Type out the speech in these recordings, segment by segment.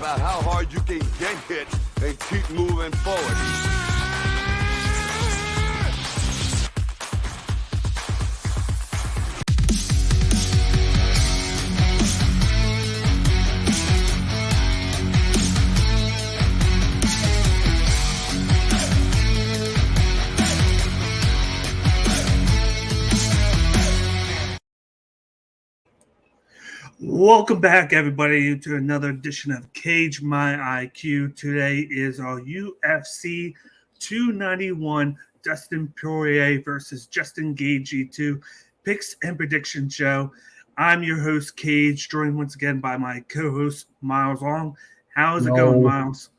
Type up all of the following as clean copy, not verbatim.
about how hard you can get hit and keep moving forward. Welcome back, everybody, to another edition of Cage My IQ. Today is our UFC 291 Dustin Poirier versus Justin Gaethje 2 picks and prediction show. I'm your host, Cage, joined once again by my co-host, Miles Long. How's it going, Miles?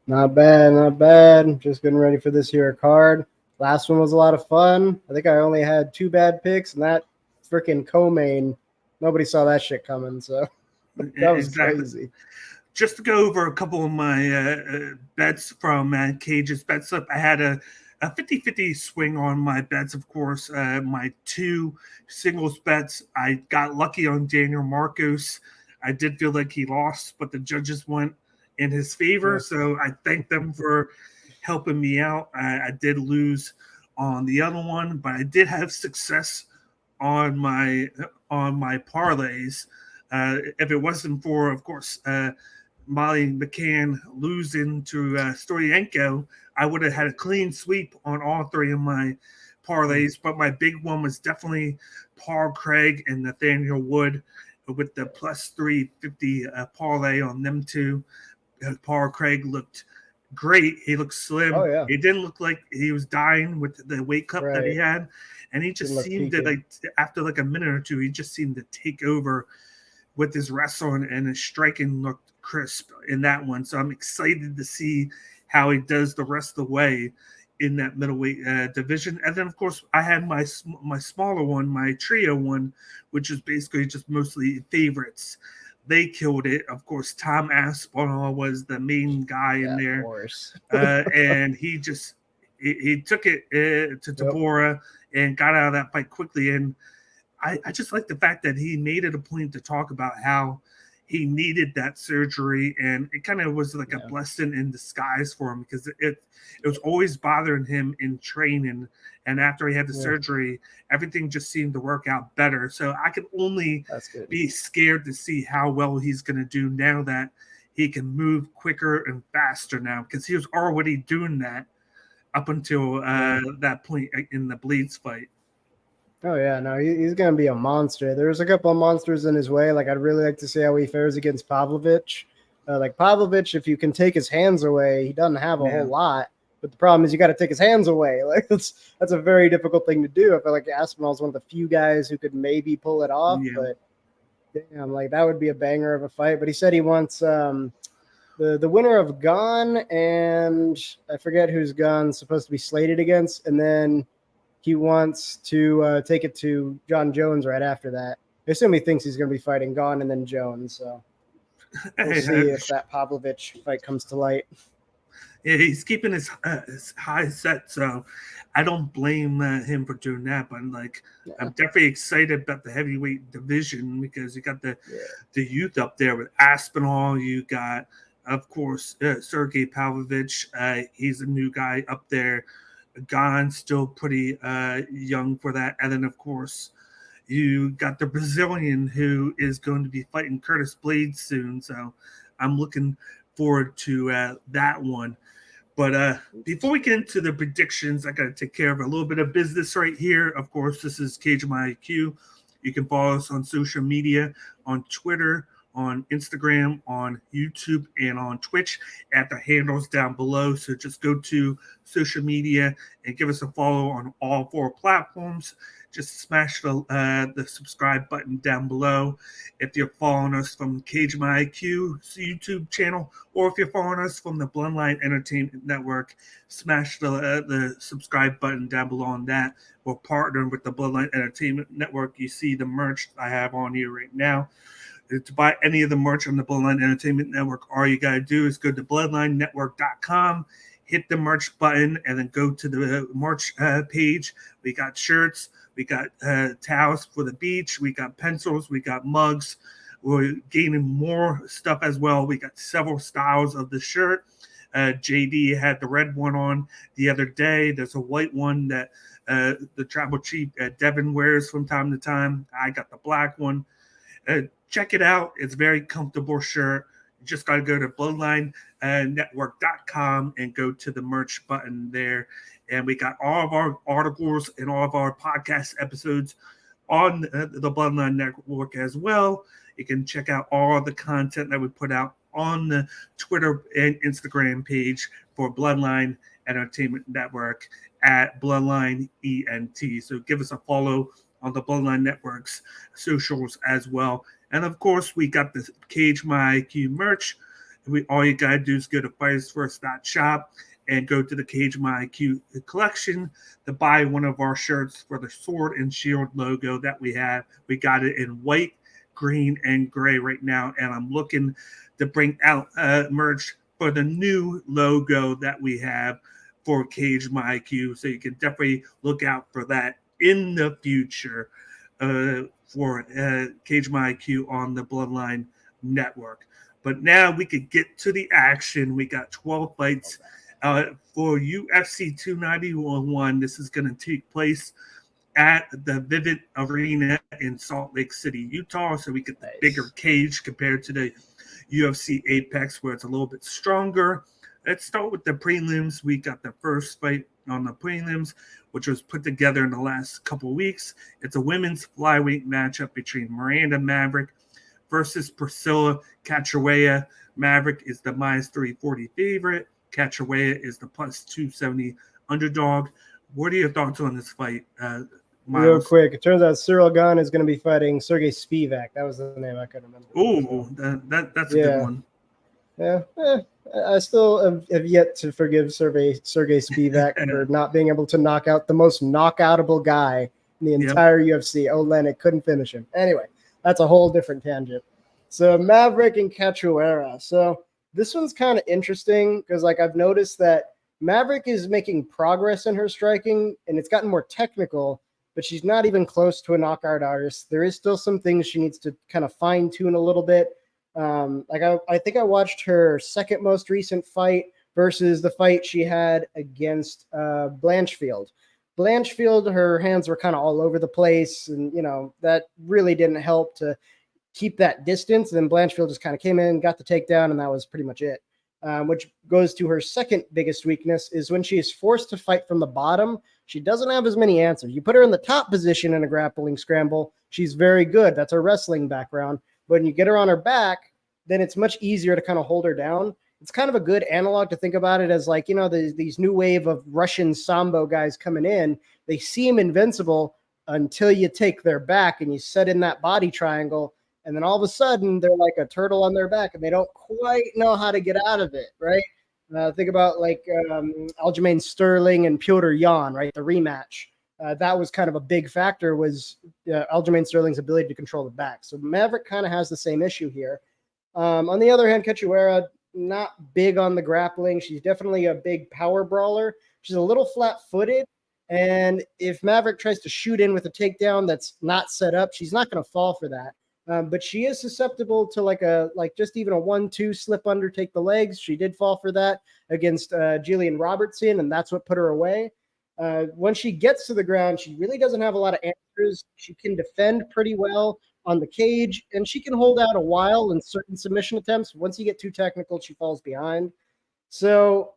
Not bad, not bad. Just getting ready for this year card. Last one was a lot of fun. I think I only had 2 bad picks, and that freaking co-main, nobody saw that shit coming, so that was crazy. Just to go over a couple of my bets from Cage's bet slip, I had a 50-50 swing on my bets, of course. My 2 singles bets, I got lucky on Daniel Marcos. I did feel like he lost, but the judges went in his favor, so I thank them for helping me out. I did lose on the other one, but I did have success on my parlays. If it wasn't for, of course, Molly McCann losing to Stoyanko, I would have had a clean sweep on all 3 of my parlays. But my big one was definitely Paul Craig and Nathaniel Wood with the plus 350 parlay on them 2. Paul Craig looked great. He looked slim. Oh, yeah. He didn't look like he was dying with the weight cut that he had. And he just seemed to, like, after like a minute or 2, he just seemed to take over with his wrestling, and his striking looked crisp in that one. So I'm excited to see how he does the rest of the way in that middleweight division. And then, of course, I had my smaller one, my trio one, which is basically just mostly favorites. They killed it. Of course, Tom Aspinall was the main guy in there. Of course. And he just he took it to Tabora and got out of that fight quickly. And I just like the fact that he made it a point to talk about how he needed that surgery, and it kind of was like a blessing in disguise for him, because it was always bothering him in training, and after he had the surgery, everything just seemed to work out better. So I could only be scared to see how well he's going to do now that he can move quicker and faster now, because he was already doing that up until that point in the Bleeds fight. Oh, yeah, no, he's going to be a monster. There's a couple of monsters in his way. Like, I'd really like to see how he fares against Pavlovich. Like, Pavlovich, if you can take his hands away, he doesn't have a whole lot. But the problem is you got to take his hands away. Like, that's a very difficult thing to do. I feel like Aspinall's one of the few guys who could maybe pull it off. Yeah. But, damn, like, that would be a banger of a fight. But he said he wants the winner of Gane, and I forget who's Gane's supposed to be slated against, and then he wants to take it to John Jones right after that. I assume he thinks he's going to be fighting Gane and then Jones. So we'll see if that Pavlovich fight comes to light. Yeah, he's keeping his high set, so I don't blame him for doing that. But I'm definitely excited about the heavyweight division, because you got the youth up there with Aspinall. You got, of course, Sergey Pavlovich. He's a new guy up there. Gane's still pretty young for that. And then, of course, you got the Brazilian who is going to be fighting Curtis Blades soon. So I'm looking forward to that one. But before we get into the predictions, I got to take care of a little bit of business right here. Of course, this is Cage My IQ. You can follow us on social media, on Twitter, on Instagram, on YouTube, and on Twitch at the handles down below. So just go to social media and give us a follow on all 4 platforms. Just smash the subscribe button down below if you're following us from Cage My IQ YouTube channel, or if you're following us from the Bloodline Entertainment Network, smash the subscribe button down below on that. We're partnering with the Bloodline Entertainment Network. You see the merch I have on here right now. To buy any of the merch on the Bloodline Entertainment Network, all you got to do is go to bloodlinenetwork.com, hit the merch button, and then go to the merch page. We got shirts, we got towels for the beach, we got pencils, we got mugs, We're gaining more stuff as well. We got several styles of the shirt. JD had the red one on the other day. There's a white one that the Tribal Chief Devin wears from time to time. I got the black one. Check it out. It's a very comfortable shirt. You just got to go to bloodlinenetwork.com and go to the merch button there. And we got all of our articles and all of our podcast episodes on the Bloodline Network as well. You can check out all the content that we put out on the Twitter and Instagram page for Bloodline Entertainment Network at Bloodline ENT. So give us a follow on the Bloodline Network's socials as well. And of course, we got the Cage My IQ merch. All you got to do is go to fightersfirst.shop and go to the Cage My IQ collection to buy one of our shirts for the sword and shield logo that we have. We got it in white, green, and gray right now. And I'm looking to bring out merch for the new logo that we have for Cage My IQ. So you can definitely look out for that in the future for Cage My IQ on the Bloodline Network. But now we could get to the action. We got 12 fights for UFC 291. This is going to take place at the Vivint Arena in Salt Lake City, Utah. So we get the bigger cage compared to the UFC Apex, where it's a little bit stronger. Let's start with the prelims. We got the first fight on the prelims, which was put together in the last couple of weeks. It's a women's flyweight matchup between Miranda Maverick versus Priscilla Cachoeira. Maverick is the minus 340 favorite. Cachoeira is the plus 270 underdog. What are your thoughts on this fight, Miles? Real quick, it turns out Cyril Gane is going to be fighting Sergey Spivak. That was the name I couldn't remember. Oh, that's a good one. Yeah, I still have yet to forgive Sergey Spivak for not being able to knock out the most knockoutable guy in the entire UFC. Olenek couldn't finish him. Anyway, that's a whole different tangent. So Maverick and Cachoeira. So this one's kind of interesting because, like, I've noticed that Maverick is making progress in her striking, and it's gotten more technical, but she's not even close to a knockout artist. There is still some things she needs to kind of fine-tune a little bit. I think I watched her second most recent fight versus the fight she had against Blanchfield. Blanchfield, her hands were kind of all over the place, and that really didn't help to keep that distance. And then Blanchfield just kind of came in, got the takedown, and that was pretty much it. Which goes to her second biggest weakness is when she is forced to fight from the bottom. She doesn't have as many answers. You put her in the top position in a grappling scramble, she's very good. That's her wrestling background. But when you get her on her back, then it's much easier to kind of hold her down. It's kind of a good analog to think about it as like, these new wave of Russian Sambo guys coming in. They seem invincible until you take their back and you set in that body triangle. And then all of a sudden, they're like a turtle on their back, and they don't quite know how to get out of it, right? Think about like Aljamain Sterling and Piotr Jan, right? The rematch. That was kind of a big factor was Aljamain Sterling's ability to control the back. So Maverick kind of has the same issue here. On the other hand, Cachoeira, not big on the grappling. She's definitely a big power brawler. She's a little flat-footed. And if Maverick tries to shoot in with a takedown that's not set up, she's not going to fall for that. But she is susceptible to like just even a 1-2 slip under, take the legs. She did fall for that against Jillian Robertson, and that's what put her away. When she gets to the ground, she really doesn't have a lot of answers. She can defend pretty well on the cage, and she can hold out a while in certain submission attempts. Once you get too technical, she falls behind. So,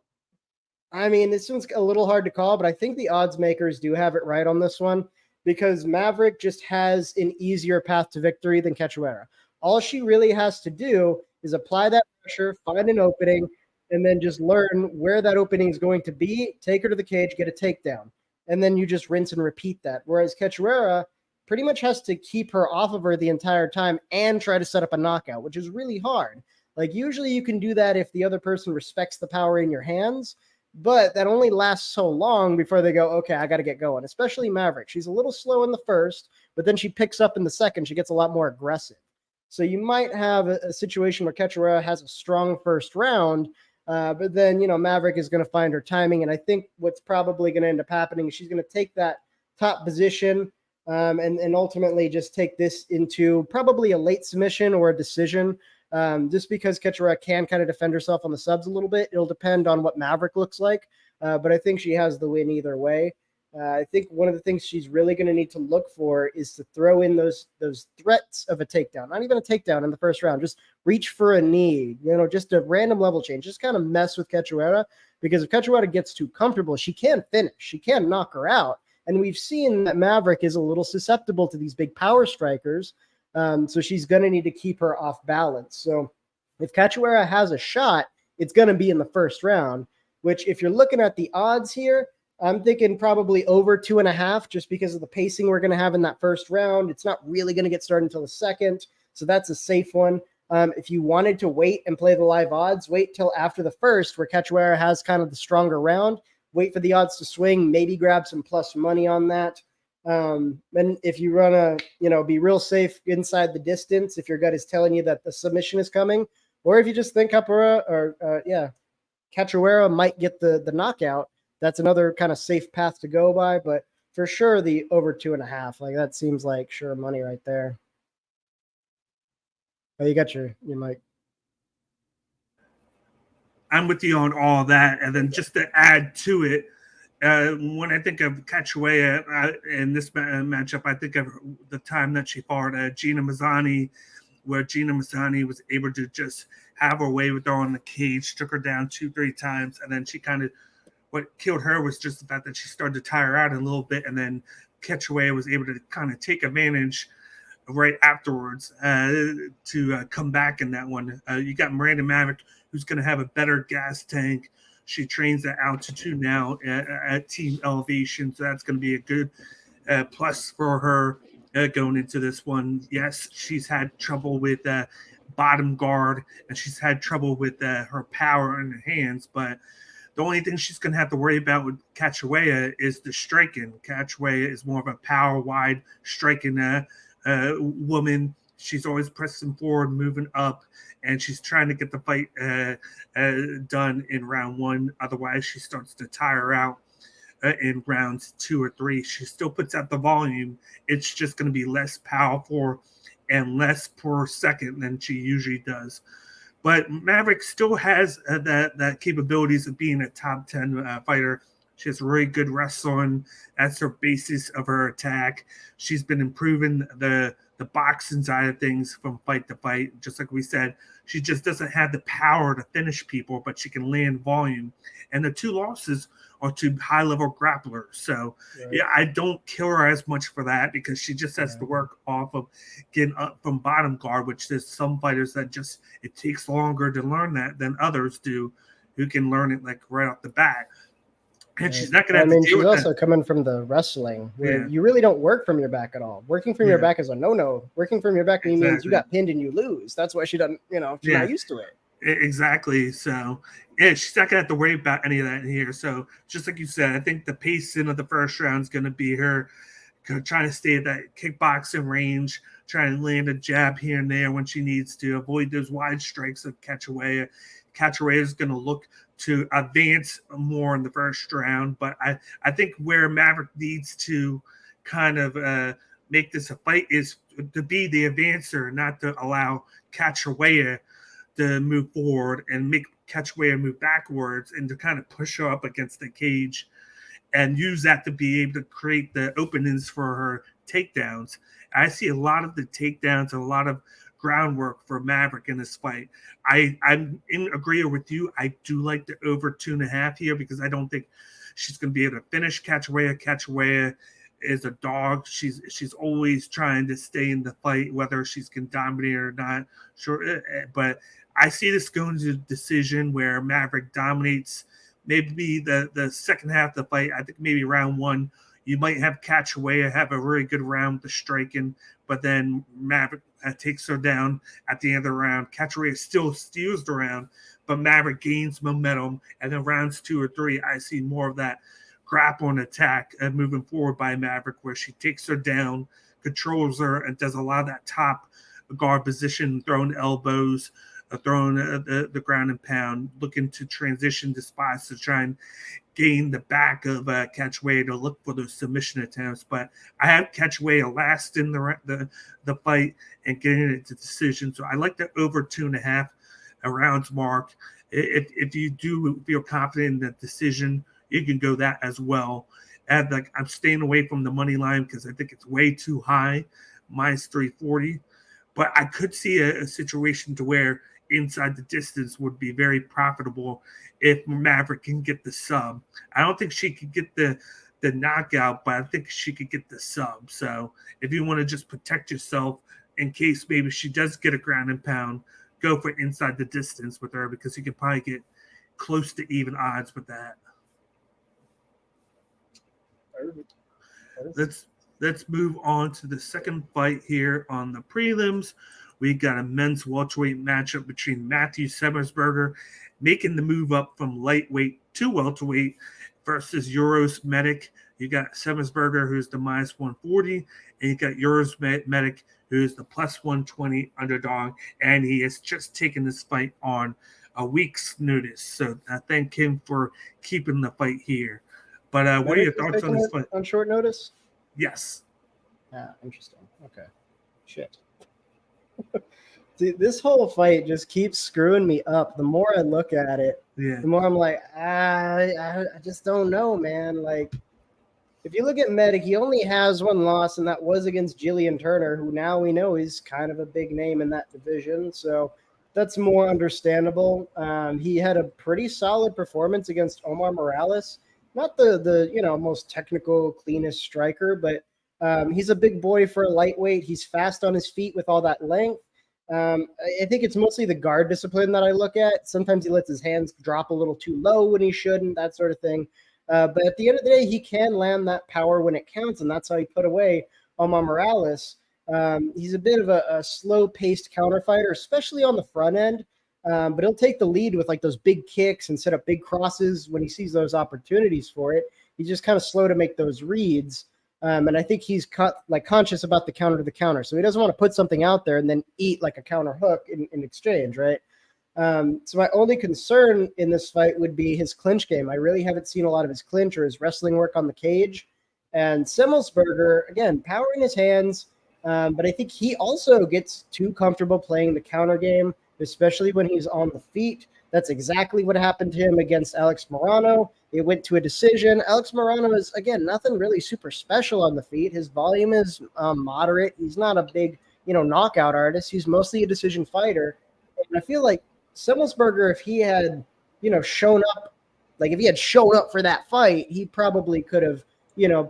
I mean, this one's a little hard to call, but I think the odds makers do have it right on this one, because Maverick just has an easier path to victory than Cachoeira. All she really has to do is apply that pressure, find an opening, and then just learn where that opening is going to be, take her to the cage, get a takedown. And then you just rinse and repeat that. Whereas Cachoeira pretty much has to keep her off of her the entire time and try to set up a knockout, which is really hard. Like, usually you can do that if the other person respects the power in your hands, but that only lasts so long before they go, okay, I got to get going, especially Maverick. She's a little slow in the first, but then she picks up in the second. She gets a lot more aggressive. So you might have a situation where Cachoeira has a strong first round, but then, Maverick is going to find her timing. And I think what's probably going to end up happening is she's going to take that top position, and ultimately just take this into probably a late submission or a decision. Just because Cachoeira can kind of defend herself on the subs a little bit. It'll depend on what Maverick looks like, but I think she has the win either way. I think one of the things she's really going to need to look for is to throw in those threats of a takedown. Not even a takedown in the first round. Just reach for a knee, just a random level change. Just kind of mess with Cachoeira, because if Cachoeira gets too comfortable, she can finish. She can knock her out. And we've seen that Maverick is a little susceptible to these big power strikers. So she's going to need to keep her off balance. So if Cachoeira has a shot, it's going to be in the first round, which if you're looking at the odds here, I'm thinking probably over 2.5, just because of the pacing we're going to have in that first round. It's not really going to get started until the second. So that's a safe one. If you wanted to wait and play the live odds, wait till after the first, where Cachoeira has kind of the stronger round. Wait for the odds to swing, maybe grab some plus money on that. And if you want to, be real safe inside the distance, if your gut is telling you that the submission is coming, or if you just think Cachoeira might get the knockout, that's another kind of safe path to go by. But for sure, the over 2.5, like that seems like sure money right there. Oh, you got your mic. I'm with you on all that. And then just to add to it, when I think of Cachoeira in this matchup, I think of the time that she fought Gina Mazzani, where Gina Mazzani was able to just have her way with her on the cage, took her down 2-3 times, and then she kind of, what killed her was just the fact that she started to tire out a little bit, and then Cachoeira was able to kind of take advantage right afterwards to come back in that one. You got Miranda Maverick, who's going to have a better gas tank. She trains at altitude now at team elevation, so that's going to be a good plus for her going into this one. Yes, she's had trouble with bottom guard, and she's had trouble with her power in her hands, but the only thing she's going to have to worry about with Cachoeira is the striking. Cachoeira is more of a power-wide striking woman. She's always pressing forward, moving up, and she's trying to get the fight done in round one. Otherwise, she starts to tire out in rounds 2 or 3. She still puts out the volume. It's just going to be less powerful and less per second than she usually does. But Maverick still has that capabilities of being a top 10 fighter. She has really good wrestling. That's her basis of her attack. She's been improving the boxing side of things from fight to fight. Just like we said, she just doesn't have the power to finish people, but she can land volume. And the 2 losses are to high-level grapplers. So, yeah, I don't kill her as much for that, because she just has to work off of getting up from bottom guard, which there's some fighters that just, it takes longer to learn that than others do, who can learn it like right off the bat. And she's not going to have to deal she's with also that. coming from the wrestling, where you really don't work from your back at all. Working from your back is a no-no. Working from your back means you got pinned and you lose. That's why she doesn't, she's not used to it. Exactly. So, yeah, she's not going to have to worry about any of that in here. So, just like you said, I think the pacing of the first round is going to be her trying to stay at that kickboxing range, trying to land a jab here and there when she needs to, avoid those wide strikes of Cachoeira. Cachoeira is going to look to advance more in the first round, but I think where Maverick needs to kind of make this a fight is to be the advancer, not to allow Cachoeira to move forward and make Cachoeira move backwards, and to kind of push her up against the cage and use that to be able to create the openings for her takedowns. I see a lot of the takedowns and a lot of groundwork for Maverick in this fight. I'm in agreement with you. I do like the over 2.5 here, because I don't think she's going to be able to finish Cachoeira. Cachoeira is a dog. She's always trying to stay in the fight, whether she's can dominate or not. Sure, but I see this going to a decision where Maverick dominates. Maybe the second half of the fight. I think maybe round 1, you might have Cachoeira have a really good round with the striking, but then Maverick takes her down at the end of the round. Cachoeira still steals the round, but Maverick gains momentum. And then rounds 2 or 3, I see more of that grappling attack moving forward by Maverick, where she takes her down, controls her, and does a lot of that top guard position, throwing elbows, throwing the ground and pound, looking to transition the spots to try and gain the back of Gaethje to look for those submission attempts. But I have Gaethje last in the fight and getting it to decision. So I like the over 2.5 rounds mark. If you do feel confident in the decision, you can go that as well. And like I'm staying away from the money line because I think it's way too high, minus 340. But I could see a situation to where inside the distance would be very profitable if Maverick can get the sub. I don't think she could get the knockout, but I think she could get the sub. So if you want to just protect yourself in case maybe she does get a ground and pound, go for inside the distance with her because you can probably get close to even odds with that. Let's move on to the second fight here on the prelims. We got a men's welterweight matchup between Matthew Semelsberger making the move up from lightweight to welterweight versus Uros Medic. You got Semelsberger, who's the minus 140, and you got Uros Medic, who's the plus 120 underdog, and he has just taken this fight on a week's notice. So I thank him for keeping the fight here. But what are your thoughts on this fight? On short notice? Yes. Interesting. Okay. Shit. Dude, this whole fight just keeps screwing me up. The more I look at it, the more I'm like, I just don't know, man. Like, if you look at Medic, he only has one loss, and that was against Jillian Turner, who now we know is kind of a big name in that division. So that's more understandable. He had a pretty solid performance against Omar Morales. Not the most technical, cleanest striker, but he's a big boy for a lightweight. He's fast on his feet with all that length. I think it's mostly the guard discipline that I look at. Sometimes he lets his hands drop a little too low when he shouldn't, that sort of thing. But at the end of the day, he can land that power when it counts, and that's how he put away Omar Morales. He's a bit of a slow-paced counter fighter, especially on the front end. But he'll take the lead with like those big kicks and set up big crosses when he sees those opportunities for it. He's just kind of slow to make those reads. And I think he's conscious about the counter to the counter. So he doesn't want to put something out there and then eat like a counter hook in exchange, right? So my only concern in this fight would be his clinch game. I really haven't seen a lot of his clinch or his wrestling work on the cage. And Semelsberger, again, power in his hands. But I think he also gets too comfortable playing the counter game, especially when he's on the feet. That's exactly what happened to him against Alex Morano. It went to a decision. Alex Morano is, again, nothing really super special on the feet. His volume is moderate. He's not a big, knockout artist. He's mostly a decision fighter. And I feel like Semelsberger, if he had, shown up, like if he had shown up for that fight, he probably could have,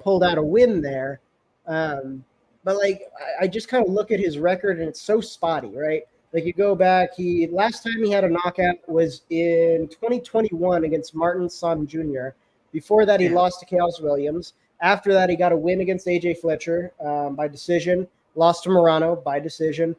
pulled out a win there. But like, I just kind of look at his record and it's so spotty, right? Like you go back, last time he had a knockout was in 2021 against Martin Son Jr. Before that, he lost to Chaos Williams. After that, he got a win against AJ Fletcher by decision, lost to Morano by decision,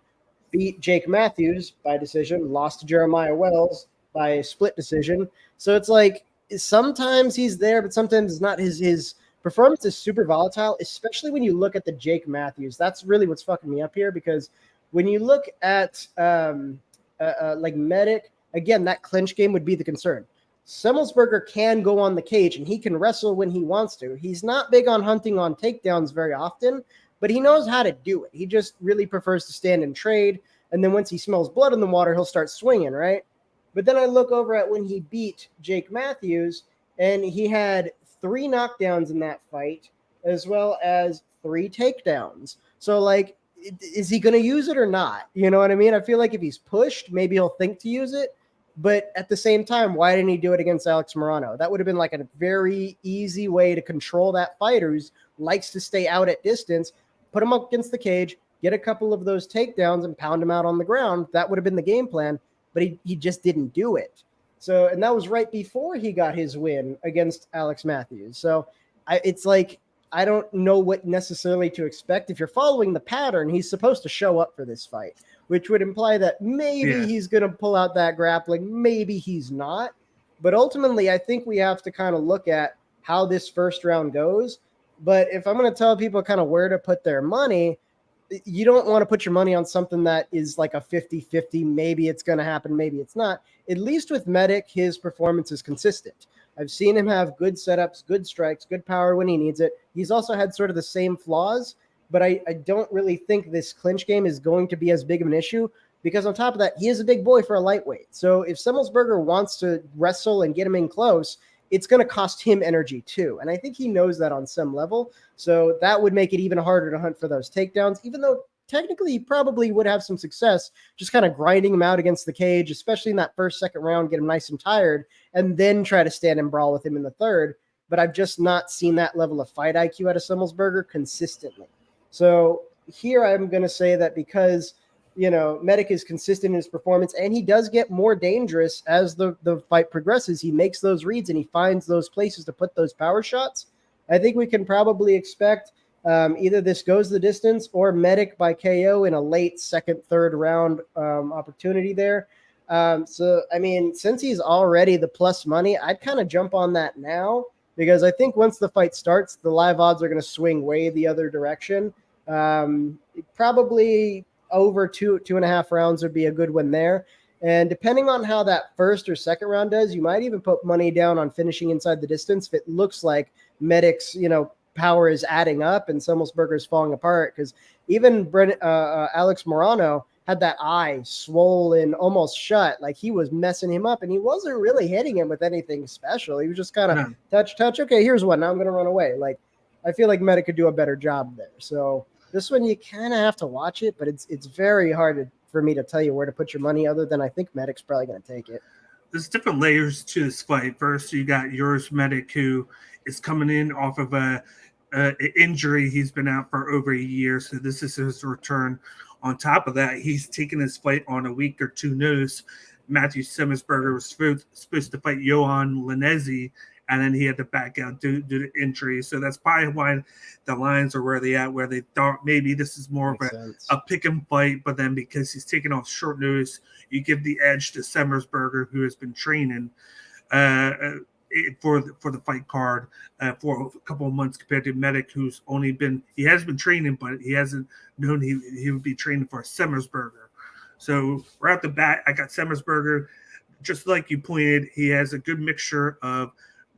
beat Jake Matthews by decision, lost to Jeremiah Wells by split decision. So it's like sometimes he's there, but sometimes it's not. His performance is super volatile, especially when you look at the Jake Matthews. That's really what's fucking me up here because when you look at like Medic, again, that clinch game would be the concern. Semelsberger can go on the cage and he can wrestle when he wants to. He's not big on hunting on takedowns very often, but he knows how to do it. He just really prefers to stand and trade. And then once he smells blood in the water, he'll start swinging, right? But then I look over at when he beat Jake Matthews and he had 3 knockdowns in that fight as well as 3 takedowns. So like, is he going to use it or not? You know what I mean? I feel like if he's pushed, maybe he'll think to use it. But at the same time, why didn't he do it against Alex Morano? That would have been like a very easy way to control that fighter who likes to stay out at distance, put him up against the cage, get a couple of those takedowns and pound him out on the ground. That would have been the game plan, but he just didn't do it. So, and that was right before he got his win against Alex Matthews. So it's like, I don't know what necessarily to expect. If you're following the pattern, he's supposed to show up for this fight, which would imply that maybe he's going to pull out that grappling. Maybe he's not. But ultimately, I think we have to kind of look at how this first round goes. But if I'm going to tell people kind of where to put their money, you don't want to put your money on something that is like a 50-50. Maybe it's going to happen, maybe it's not. At least with Medic, his performance is consistent. I've seen him have good setups, good strikes, good power when he needs it. He's also had sort of the same flaws, but I don't really think this clinch game is going to be as big of an issue, because on top of that, he is a big boy for a lightweight. So if Semmelsberger wants to wrestle and get him in close, it's going to cost him energy too. And I think he knows that on some level. So that would make it even harder to hunt for those takedowns, even though technically he probably would have some success just kind of grinding him out against the cage, especially in that first, second round, get him nice and tired, and then try to stand and brawl with him in the third. But I've just not seen that level of fight IQ out of Semmelsberger consistently. So here I'm going to say that because, Medic is consistent in his performance, and he does get more dangerous as the fight progresses. He makes those reads and he finds those places to put those power shots. I think we can probably expect either this goes the distance or Medic by KO in a late second, third round opportunity there. So, I mean, since he's already the plus money, I'd kind of jump on that now, because I think once the fight starts, the live odds are going to swing way the other direction. Probably over 2.5 rounds would be a good one there. And depending on how that first or second round does, you might even put money down on finishing inside the distance if it looks like Medic's, power is adding up and Semmelsberger is falling apart. Because even Alex Morano had that eye swollen, almost shut, like he was messing him up, and he wasn't really hitting him with anything special. He was just kind of touch. Okay, here's one. Now I'm going to run away. Like, I feel like Medic could do a better job there. So this one, you kind of have to watch it, but it's very hard for me to tell you where to put your money, other than I think Medic's probably going to take it. There's different layers to this fight. First, you got yours Medic, who is coming in off of an injury. He's been out for over a year, so this is his return. On top of that, he's taken his fight on a week or two notice. Matthew Semmelsberger was supposed to fight Johan Linesi, and then he had to back out due to injury. So that's probably why the lines are where they at, where they thought maybe this is more of a pick and fight. But then because he's taken off short notice, you give the edge to Semmelsberger, who has been training for the fight card for a couple of months, compared to Medic, who's he has been training, but he hasn't known he would be training for Semmelsberger. So right off the bat, I got Semmelsberger. Just like you pointed, he has a good mixture of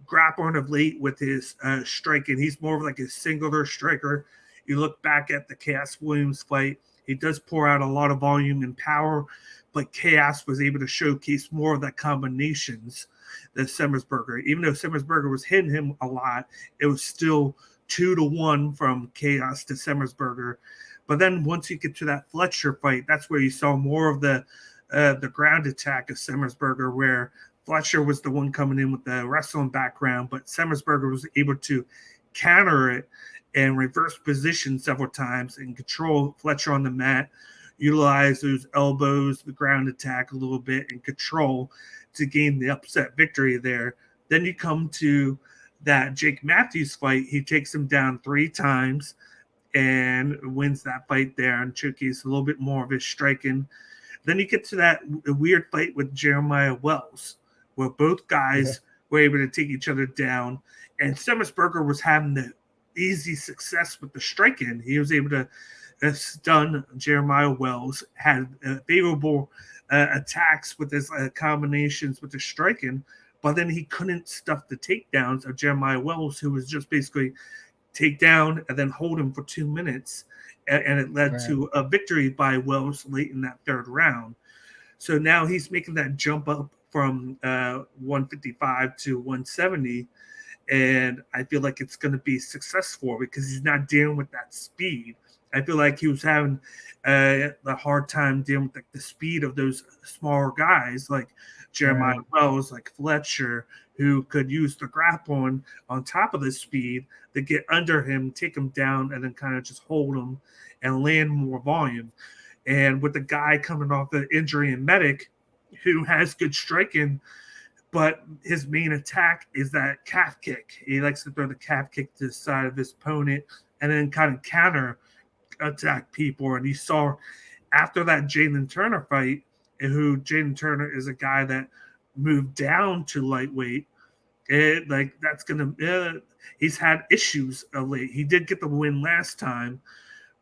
grappling of late with his striking. He's more of like a singular striker. You look back at the Chaos Williams fight, he does pour out a lot of volume and power, but Chaos was able to showcase more of that combinations than Semmelsberger. Even though Semmelsberger was hitting him a lot, it was still 2-1 from Chaos to Semmelsberger. But then once you get to that Fletcher fight, that's where you saw more of the ground attack of Semmelsberger, where Fletcher was the one coming in with the wrestling background, but Semmelsberger was able to counter it and reverse position several times and control Fletcher on the mat, utilize those elbows, the ground attack a little bit, and control to gain the upset victory there. Then you come to that Jake Matthews fight. He takes him down 3 times and wins that fight there and showcases a little bit more of his striking. Then you get to that weird fight with Jeremiah Wells, where both guys were able to take each other down, and Semmelsberger was having the easy success with the striking. He was able to stun Jeremiah Wells, had favorable attacks with his combinations with the striking, but then he couldn't stuff the takedowns of Jeremiah Wells, who was just basically take down and then hold him for 2 minutes, and it led to a victory by Wells late in that third round. So now he's making that jump up from 155 to 170, and I feel like it's going to be successful because he's not dealing with that speed. I feel like he was having a hard time dealing with like the speed of those smaller guys like Jeremiah Wells, like Fletcher, who could use the grappling on top of the speed to get under him, take him down, and then kind of just hold him and land more volume. And with the guy coming off the injury in Medic, who has good striking, but his main attack is that calf kick. He likes to throw the calf kick to the side of his opponent and then kind of counter attack people. And you saw after that Jalen Turner fight, who Jalen Turner is a guy that moved down to lightweight. He's had issues of late. He did get the win last time,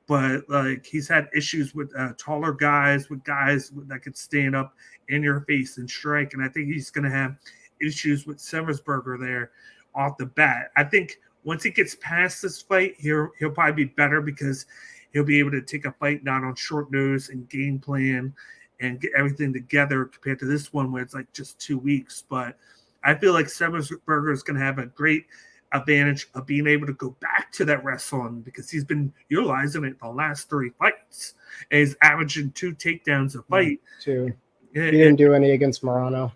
but like he's had issues with taller guys, with guys that could stand up in your face and strike, and I think he's going to have issues with Semmersberger there off the bat. I think once he gets past this fight, he'll probably be better because he'll be able to take a fight down on short notice and game plan and get everything together compared to this one where it's like just 2 weeks. But I feel like Semmersberger is going to have a great advantage of being able to go back to that wrestling because he's been utilizing it the last 3 fights. And he's averaging 2 takedowns a fight. 2. He didn't do any against Morano.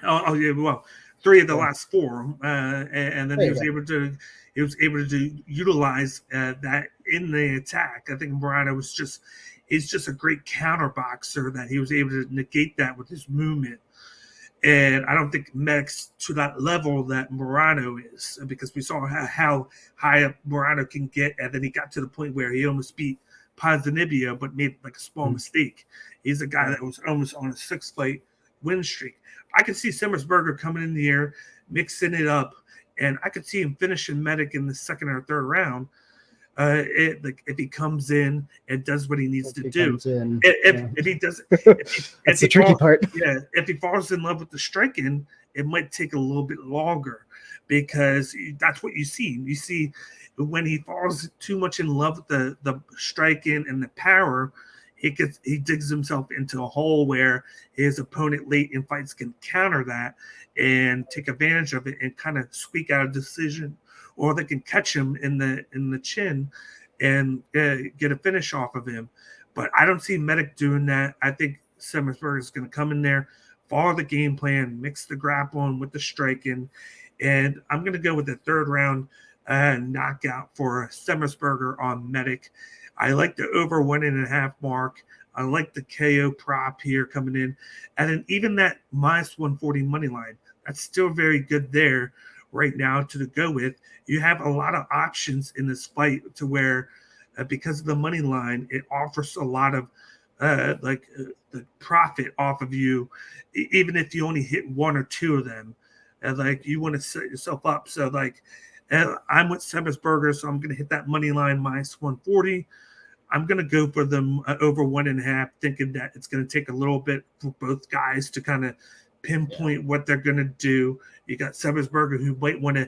Oh yeah, well, 3 of the last 4, and then he was able to utilize that in the attack. I think Morano he's just a great counter boxer that he was able to negate that with his movement. And I don't think Medic's to that level that Morano is, because we saw how high up Morano can get, and then he got to the point where he almost beat Ponzinibbio, but made like a small mistake. He's a guy that was almost on a 6-fight win streak. I could see Semmersberger coming in the air, mixing it up, and I could see him finishing Medic in the 2nd or 3rd round. If he comes in and does what he needs to do, if he does, that's the tricky part. Yeah, if he falls in love with the striking, it might take a little bit longer because that's what you see. You see when he falls too much in love with the striking and the power, he digs himself into a hole where his opponent late in fights can counter that and take advantage of it and kind of squeak out a decision, or they can catch him in the chin and get a finish off of him. But I don't see Medic doing that. I think Semmersberger is going to come in there, follow the game plan, mix the grappling with the striking, and I'm going to go with the 3rd round knockout for Semmersberger on Medic. I like the over 1.5 mark. I like the KO prop here coming in. And then even that minus 140 money line, that's still very good there right now to go with. You have a lot of options in this fight to where because of the money line, it offers a lot of the profit off of you, even if you only hit 1 or 2 of them. Like you want to set yourself up. So like I'm with Semmersberger, so I'm going to hit that money line minus 140. I'm going to go for them over 1.5, thinking that it's going to take a little bit for both guys to kind of pinpoint what they're going to do. You got Semmersberger who might want to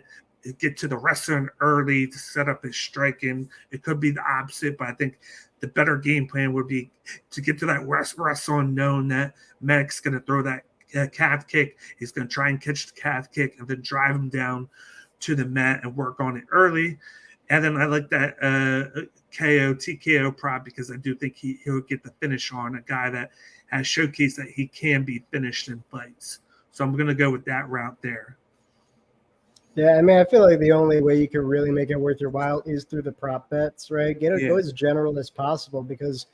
get to the wrestling early to set up his striking. It could be the opposite, but I think the better game plan would be to get to that wrestling, knowing that Medic's going to throw that calf kick. He's going to try and catch the calf kick and then drive him down to the mat and work on it early. And then I like that TKO prop because I do think he'll get the finish on a guy that has showcased that he can be finished in fights. So I'm going to go with that route there. Yeah, I mean, I feel like the only way you can really make it worth your while is through the prop bets, right? Go as general as possible because,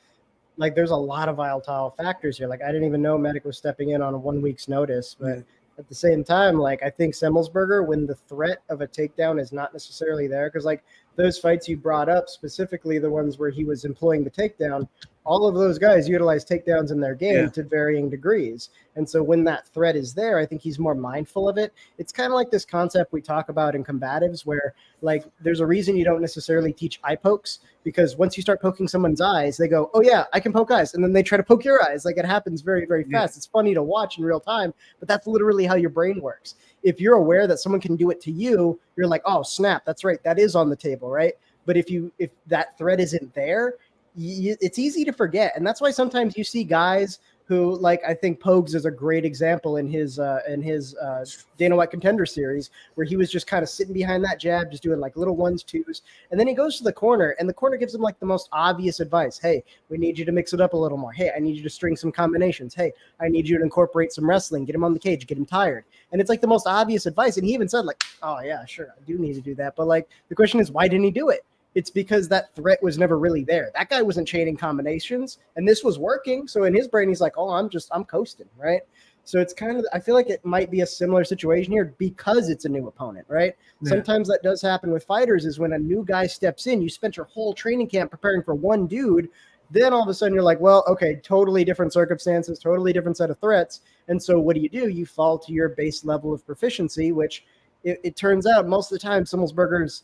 like, there's a lot of volatile factors here. Like, I didn't even know Medic was stepping in on a 1 week's notice, but at the same time, like, I think Semmersberger, when the threat of a takedown is not necessarily there, because, like, those fights you brought up, specifically the ones where he was employing the takedown, all of those guys utilize takedowns in their game to varying degrees. And so when that threat is there, I think he's more mindful of it. It's kind of like this concept we talk about in combatives where, like, there's a reason you don't necessarily teach eye pokes, because once you start poking someone's eyes, they go, oh yeah, I can poke eyes. And then they try to poke your eyes. Like, it happens very, very fast. It's funny to watch in real time, but that's literally how your brain works. If you're aware that someone can do it to you, you're like, oh snap, that's right, that is on the table, right? But if that threat isn't there, it's easy to forget. And that's why sometimes you see guys who, like, I think Pogues is a great example in his Dana White Contender Series, where he was just kind of sitting behind that jab, just doing like little 1s, 2s. And then he goes to the corner and the corner gives him like the most obvious advice. Hey, we need you to mix it up a little more. Hey, I need you to string some combinations. Hey, I need you to incorporate some wrestling, get him on the cage, get him tired. And it's like the most obvious advice. And he even said, like, oh yeah, sure, I do need to do that. But like, the question is, why didn't he do it? It's because that threat was never really there. That guy wasn't chaining combinations, and this was working. So in his brain, he's like, oh, I'm coasting, right? So it's kind of, I feel like it might be a similar situation here because it's a new opponent, right? Yeah. Sometimes that does happen with fighters, is when a new guy steps in, you spent your whole training camp preparing for one dude. Then all of a sudden you're like, well, okay, totally different circumstances, totally different set of threats. And so what do? You fall to your base level of proficiency, which it turns out most of the time Semmersberger's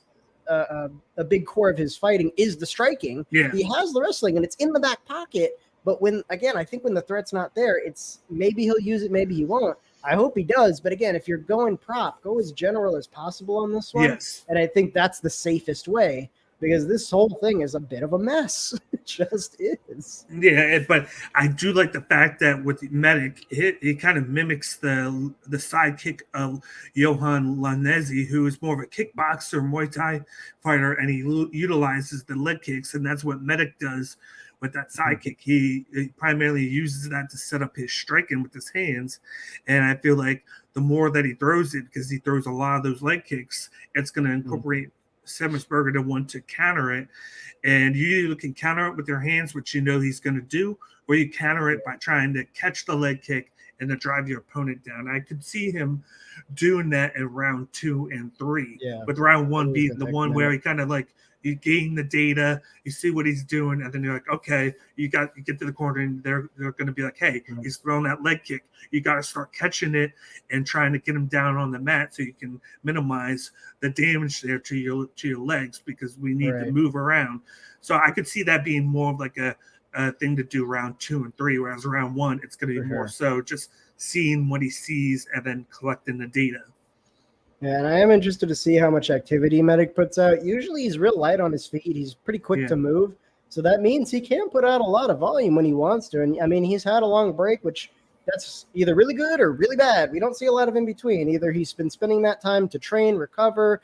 a big core of his fighting is the striking. Yeah. He has the wrestling, and it's in the back pocket. But I think when the threat's not there, it's maybe he'll use it, maybe he won't. I hope he does. But again, if you're going prop, go as general as possible on this one. Yes. And I think that's the safest way, because this whole thing is a bit of a mess. It just is. Yeah, but I do like the fact that with Medic, it kind of mimics the sidekick of Johan Lanesi, who is more of a kickboxer, Muay Thai fighter, and he utilizes the leg kicks, and that's what Medic does with that sidekick. He primarily uses that to set up his striking with his hands, and I feel like the more that he throws it, because he throws a lot of those leg kicks, it's going to incorporate Semmersberger to want to counter it. And you either can counter it with your hands, which you know he's going to do, or you counter it by trying to catch the leg kick and to drive your opponent down. I could see him doing that in round 2 and 3, with round 1 being the one where he kind of like, you gain the data, you see what he's doing, and then you're like, okay, you get to the corner, and they're going to be like, hey, he's throwing that leg kick. You got to start catching it and trying to get him down on the mat so you can minimize the damage there to your legs, because we need to move around. So I could see that being more of like a thing to do round 2 and 3, whereas round 1 it's going to be more so just seeing what he sees and then collecting the data. Yeah, and I am interested to see how much activity Medic puts out. Usually he's real light on his feet. He's pretty quick to move. So that means he can put out a lot of volume when he wants to. And I mean, he's had a long break, which that's either really good or really bad. We don't see a lot of in between. Either he's been spending that time to train, recover,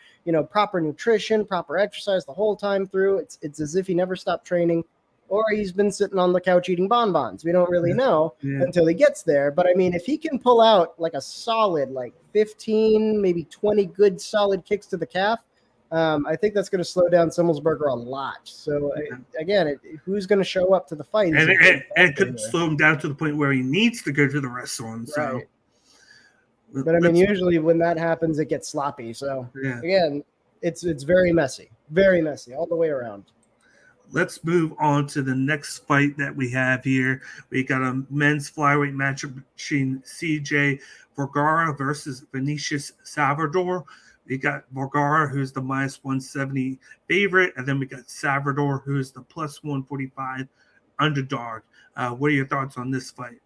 proper nutrition, proper exercise the whole time through. It's as if he never stopped training, or he's been sitting on the couch eating bonbons. We don't really know until he gets there. But I mean, if he can pull out like a solid, like 15, maybe 20 good solid kicks to the calf, I think that's going to slow down Semmersberger a lot. So again, who's going to show up to the fight? And it could slow him down to the point where he needs to go to the wrestling. So, but I mean, usually when that happens, it gets sloppy. So again, it's very messy all the way around. Let's move on to the next fight that we have here. We got a men's flyweight matchup between CJ Vergara versus Vinicius Salvador. We got Vergara, who's the minus 170 favorite, and then we got Salvador, who's the plus 145 underdog. What are your thoughts on this fight?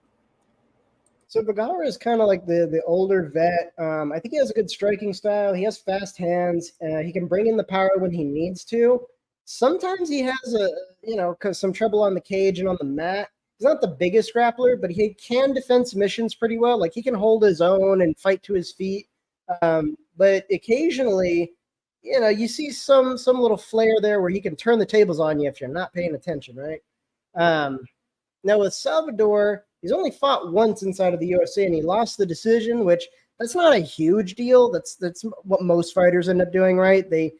So Vergara is kind of like the older vet. I think he has a good striking style. He has fast hands. He can bring in the power when he needs to. Sometimes he has some trouble on the cage and on the mat. He's not the biggest grappler, but he can defend submissions pretty well. Like, he can hold his own and fight to his feet. But occasionally, you see some little flair there where he can turn the tables on you if you're not paying attention, right? Now with Salvador, he's only fought once inside of the UFC, and he lost the decision, which that's not a huge deal. That's what most fighters end up doing, right? They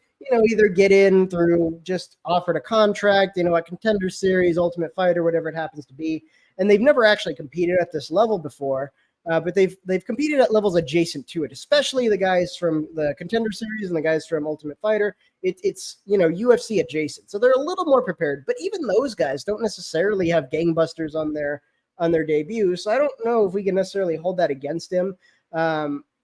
either get in through just offered a contract, a Contender Series, Ultimate Fighter, whatever it happens to be, and they've never actually competed at this level before. But they've competed at levels adjacent to it, especially the guys from the Contender Series and the guys from Ultimate Fighter. It's UFC adjacent, so they're a little more prepared. But even those guys don't necessarily have gangbusters on their debut, so I don't know if we can necessarily hold that against him.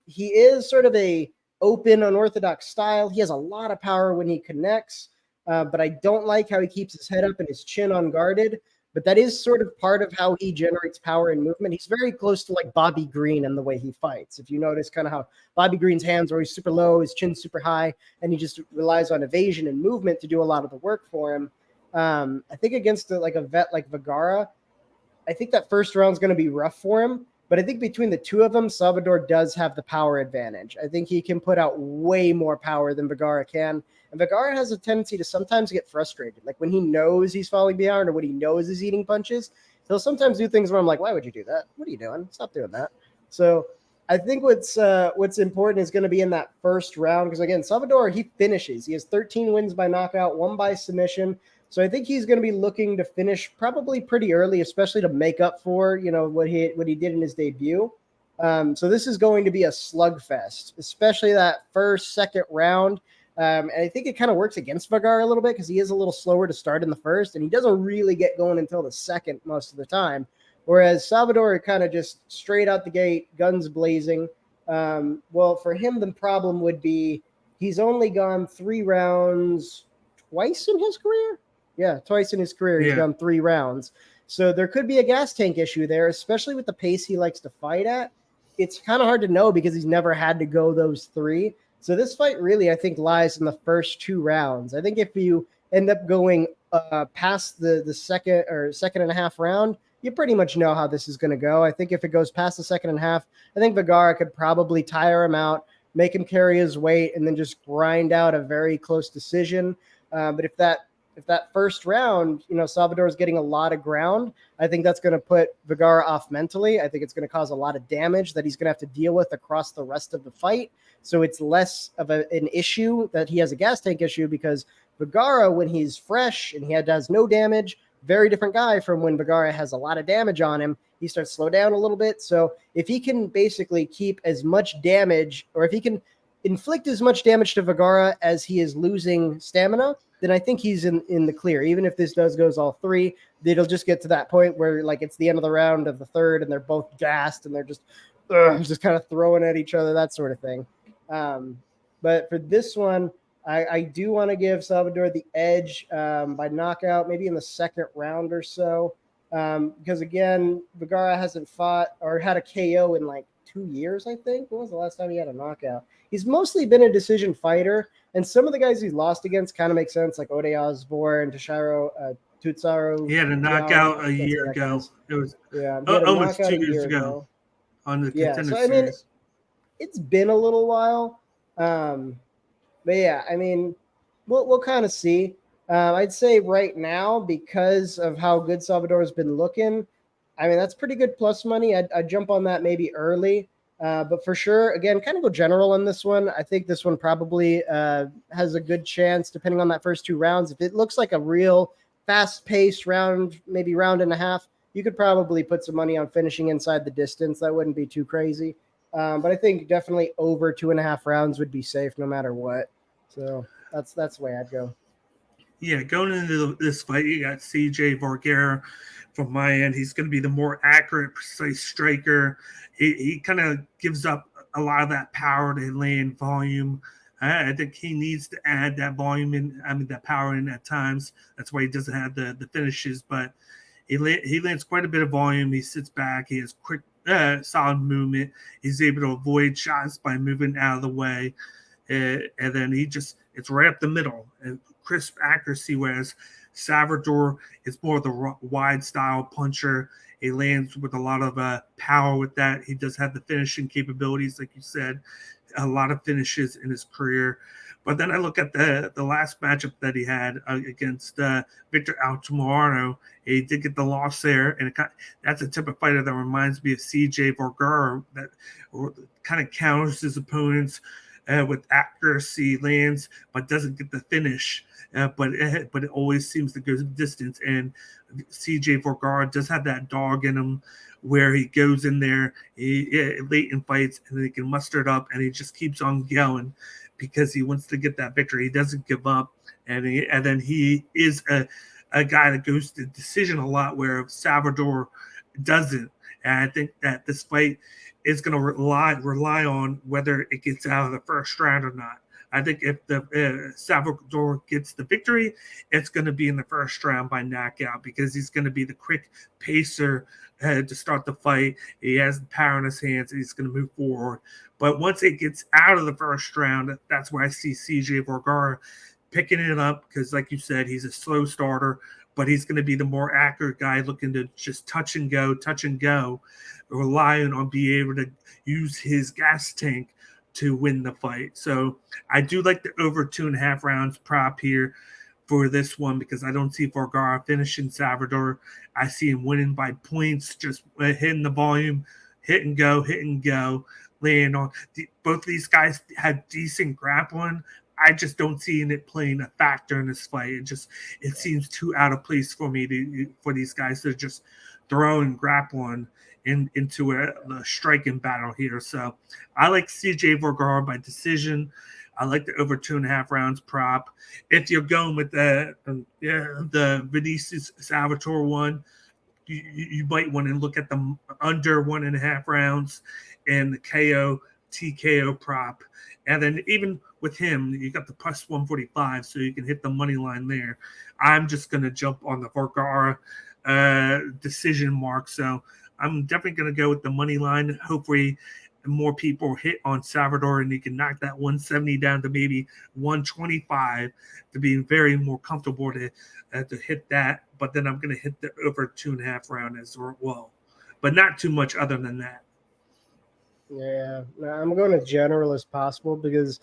He is sort of a open, unorthodox style. He has a lot of power when he connects, but I don't like how he keeps his head up and his chin unguarded. But that is sort of part of how he generates power and movement. He's very close to like Bobby Green in the way he fights. If you notice kind of how Bobby Green's hands are always super low, his chin's super high, and he just relies on evasion and movement to do a lot of the work for him. I think against a vet like Vergara, I think that first round's going to be rough for him. But I think between the two of them, Salvador does have the power advantage. I think he can put out way more power than Vergara can. And Vergara has a tendency to sometimes get frustrated. Like when he knows he's falling behind or when he knows he's eating punches, he'll sometimes do things where I'm like, why would you do that? What are you doing? Stop doing that. So I think what's important is going to be in that first round. Because again, Salvador, he finishes. He has 13 wins by knockout, 1 by submission. So I think he's going to be looking to finish probably pretty early, especially to make up for, what he did in his debut. So this is going to be a slugfest, especially that first, second round. And I think it kind of works against Vergara a little bit because he is a little slower to start in the first, and he doesn't really get going until the second most of the time. Whereas Salvador kind of just straight out the gate, guns blazing. Well, for him, the problem would be he's only gone 3 rounds twice in his career. Yeah, twice in his career he's gone 3 rounds. So there could be a gas tank issue there, especially with the pace he likes to fight at. It's kind of hard to know because he's never had to go those 3. So this fight really, I think, lies in the first 2 rounds. I think if you end up going past the second and a half round, you pretty much know how this is going to go. I think if it goes past the second and a half, I think Vergara could probably tire him out, make him carry his weight, and then just grind out a very close decision. But if that first round, Salvador is getting a lot of ground, I think that's going to put Vergara off mentally. I think it's going to cause a lot of damage that he's going to have to deal with across the rest of the fight. So it's less of an issue that he has a gas tank issue, because Vergara, when he's fresh and he has no damage, very different guy from when Vergara has a lot of damage on him. He starts to slow down a little bit. So if he can basically keep as much damage, or if he can inflict as much damage to Vergara as he is losing stamina, then I think he's in the clear. Even if this goes all 3, it'll just get to that point where like it's the end of the round of the third and they're both gassed and they're just kind of throwing at each other, that sort of thing. But for this one, I do want to give Salvador the edge by knockout, maybe in the second round or so. Because again, Vergara hasn't fought or had a KO in like 2 years, I think. When was the last time he had a knockout? He's mostly been a decision fighter, and some of the guys he's lost against kind of make sense, like Ode Osborne, Tashiro Tutsaro. He had a knockout a year ago. It was almost 2 years ago on the Contender so, I mean, Series. It's been a little while. But yeah, I mean, we'll kind of see. I'd say right now, because of how good Salvador has been looking, I mean, that's pretty good plus money. I'd jump on that maybe early. But for sure, again, kind of go general on this one. I think this one probably has a good chance, depending on that first 2 rounds. If it looks like a real fast-paced round, maybe round and a half, you could probably put some money on finishing inside the distance. That wouldn't be too crazy. But I think definitely over 2.5 rounds would be safe no matter what. So that's the way I'd go. Yeah, going into this fight, you got CJ Vergara from my end. He's going to be the more accurate, precise striker. He kind of gives up a lot of that power to land volume. I think he needs to add that volume in, that power in at times. That's why he doesn't have the finishes, but he lands quite a bit of volume. He sits back. He has quick, solid movement. He's able to avoid shots by moving out of the way. And then it's right up the middle and crisp accuracy, whereas Salvador is more of the wide style puncher. He lands with a lot of power with that. He does have the finishing capabilities, like you said, a lot of finishes in his career. But then I look at the last matchup that he had against Victor Altamirano. He did get the loss there, and that's a type of fighter that reminds me of CJ Vergara, that kind of counters his opponents with accuracy, lands, but doesn't get the finish. But it always seems to go the distance. And CJ Vergara does have that dog in him, where he goes in there late in fights and he can muster it up, and he just keeps on going because he wants to get that victory. He doesn't give up, and then he is a guy that goes to decision a lot, where Salvador doesn't. And I think that this fight is going to rely on whether it gets out of the first round or not. I think if the Salvador gets the victory, it's going to be in the first round by knockout, because he's going to be the quick pacer to start the fight. He has the power in his hands, and he's going to move forward. But once it gets out of the first round, that's where I see CJ Vergara picking it up, because like you said, he's a slow starter, but he's going to be the more accurate guy, looking to just touch and go, relying on being able to use his gas tank to win the fight. So I do like the over 2.5 rounds prop here for this one, because I don't see Vergara finishing Salvador. I see him winning by points, just hitting the volume, hit and go, laying on. Both of these guys have decent grappling. I just don't see it playing a factor in this fight. It seems too out of place for me for these guys to just throw and grappling into a striking battle here. So I like CJ Vergara by decision. I like the over 2.5 rounds prop. If you're going with the Vinicius Salvatore one, you might want to look at the under 1.5 rounds and the KO TKO prop. And then even with him, you got the plus 145, so you can hit the money line there. I'm just going to jump on the Vergara decision mark. So I'm definitely going to go with the money line. Hopefully more people hit on Salvador and he can knock that 170 down to maybe 125 to be very more comfortable to hit that. But then I'm going to hit the over 2.5 round as well, but not too much other than that. Yeah, I'm going as general as possible because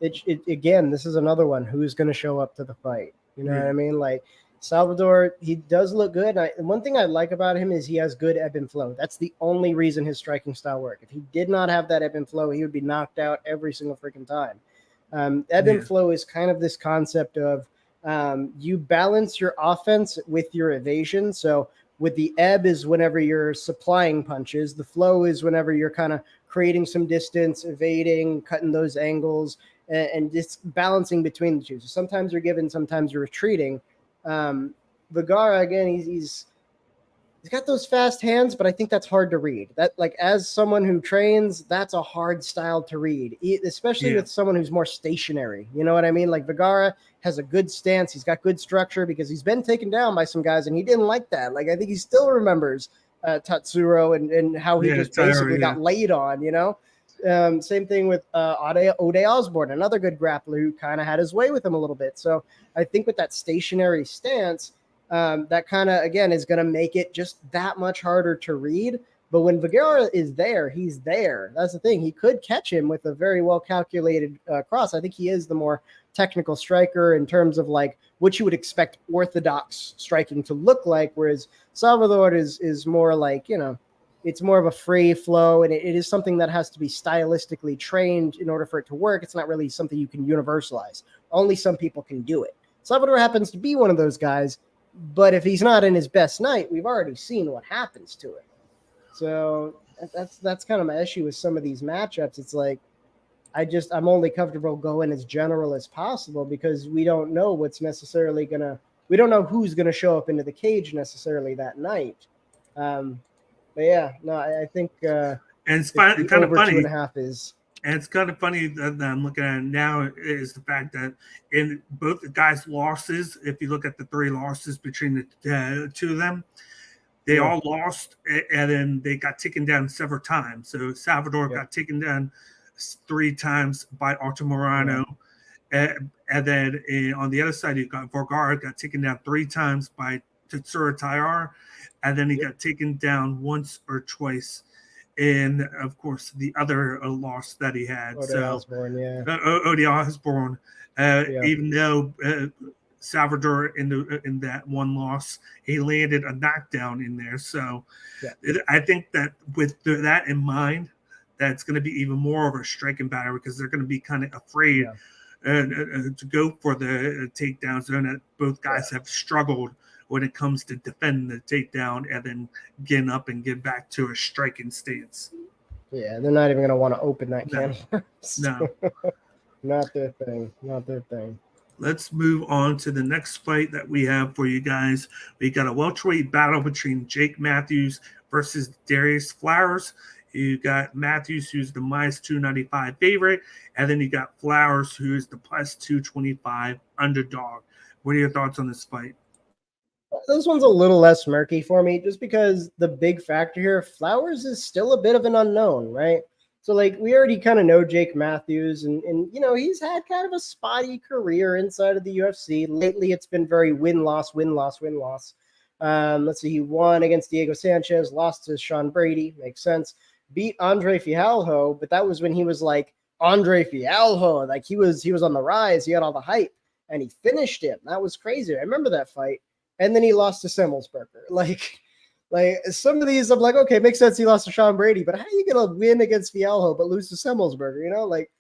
it again, this is another one. Who's going to show up to the fight? You know what I mean? Like Salvador, he does look good. And one thing I like about him is he has good ebb and flow. That's the only reason his striking style works. If he did not have that ebb and flow, he would be knocked out every single freaking time. Ebb and flow is kind of this concept of you balance your offense with your evasion. So with the ebb is whenever you're supplying punches. The flow is whenever you're kind of creating some distance, evading, cutting those angles, and just balancing between the two. So sometimes you're giving, sometimes you're retreating. Vergara, again, he's got those fast hands, but I think that's hard to read. That, like, as someone who trains, that's a hard style to read, especially with someone who's more stationary. You know what I mean? Like Vergara has a good stance. He's got good structure because he's been taken down by some guys, and he didn't like that. Like, I think he still remembers Tatsuro and how he just basically got laid on, you know? Same thing with Ode Osborne, another good grappler who kind of had his way with him a little bit. So I think with that stationary stance, that kind of, again, is going to make it just that much harder to read. But when Vergara is there, he's there. That's the thing. He could catch him with a very well calculated cross. I think he is the more technical striker in terms of like what you would expect orthodox striking to look like, whereas Salvador is more like, you know, it's more of a free flow, and it is something that has to be stylistically trained in order for it to work. It's not really something you can universalize. Only some people can do it. Salvador happens to be one of those guys, but if he's not in his best night, we've already seen what happens to it. So that's kind of my issue with some of these matchups. It's like I'm only comfortable going as general as possible because we don't know what's necessarily we don't know who's gonna show up into the cage necessarily that night. But yeah, no, I think and it's kind of funny. 2.5 is. And it's kind of funny that I'm looking at now is the fact that in both the guys' losses, if you look at the 3 losses between the 2 of them, they all lost, and then they got taken down several times. So Salvador got taken down 3 times by Altamirano. And then on the other side, you got Vergara got taken down 3 times by Tatsuro Taira. And then he got taken down once or twice in, of course, the other loss that he had. Ode Osborne, Ode Osborne, even though Salvador in that one loss, he landed a knockdown in there. So I think that with that in mind, that's going to be even more of a striking battle because they're going to be kind of afraid to go for the takedown zone that both guys have struggled when it comes to defending the takedown and then getting up and get back to a striking stance. Yeah, they're not even going to want to open that can. No. Not their thing. Not their thing. Let's move on to the next fight that we have for you guys. We got a welterweight battle between Jake Matthews versus Darius Flowers. You got Matthews, who's the minus 295 favorite, and then you got Flowers, who's the plus 225 underdog. What are your thoughts on this fight? This one's a little less murky for me just because the big factor here, Flowers is still a bit of an unknown, right? So, like, we already kind of know Jake Matthews, and you know, he's had kind of a spotty career inside of the UFC. Lately, it's been very win-loss, win-loss, win-loss. Let's see, he won against Diego Sanchez, lost to Sean Brady, makes sense. Beat Andre Fialho, but that was when he was like Andre Fialho, like he was on the rise, he had all the hype, and he finished him. That was crazy. I remember that fight. And then he lost to Semmelsberger. Like some of these, I'm like, okay, makes sense. He lost to Sean Brady, but how are you gonna win against Fialho but lose to Semmelsberger? You know, like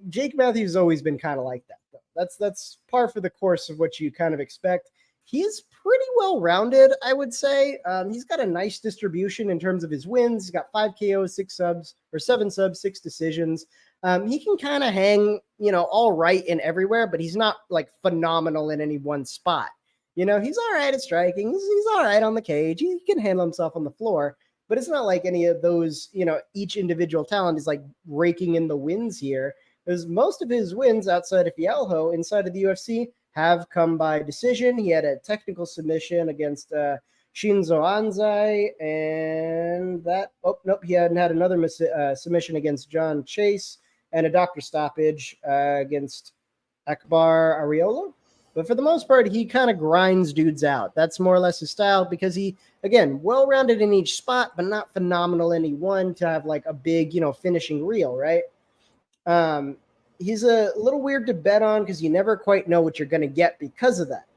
Jake Matthews has always been kind of like that. Though. That's par for the course of what you kind of expect. He's pretty well rounded, I would say. He's got a nice distribution in terms of his wins. He's got 5 KOs, 7 subs, 6 decisions. He can kind of hang, you know, all right in everywhere, but he's not like phenomenal in any one spot. You know, he's all right at striking. He's all right on the cage. He can handle himself on the floor. but it's not like any of those, each individual talent is like raking in the wins here. Because most of his wins outside of Fialho, inside of the UFC, have come by decision. He had a technical submission against Shinzo Anzai, and he hadn't had another submission against John Chase, and a doctor stoppage against Akbar Ariola. But for the most part, he kind of grinds dudes out. That's more or less his style because he, again, well-rounded in each spot, but not phenomenal in any one to have like a big, finishing reel, right? He's a little weird to bet on because you never quite know what you're going to get because of that,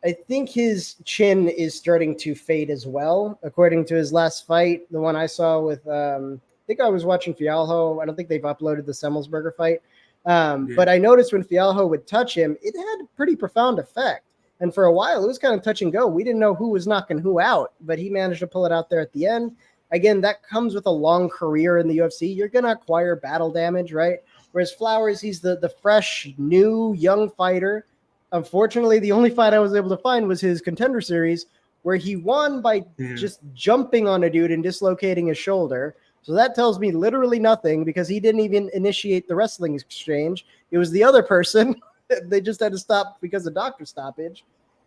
I think his chin is starting to fade as well, according to his last fight, the one I saw with, I think I was watching Fialho. I don't think they've uploaded the Semmelsberger fight. But I noticed when Fialho would touch him, it had a pretty profound effect. And for a while, it was kind of touch and go. We didn't know who was knocking who out, but he managed to pull it out there at the end. Again, that comes with a long career in the UFC. You're going to acquire battle damage, right? Whereas Flowers, he's the fresh, new, young fighter. Unfortunately, the only fight I was able to find was his Contender Series, where he won by just jumping on a dude and dislocating his shoulder. So that tells me literally nothing because he didn't even initiate the wrestling exchange. It was the other person. They just had to stop because of doctor stoppage.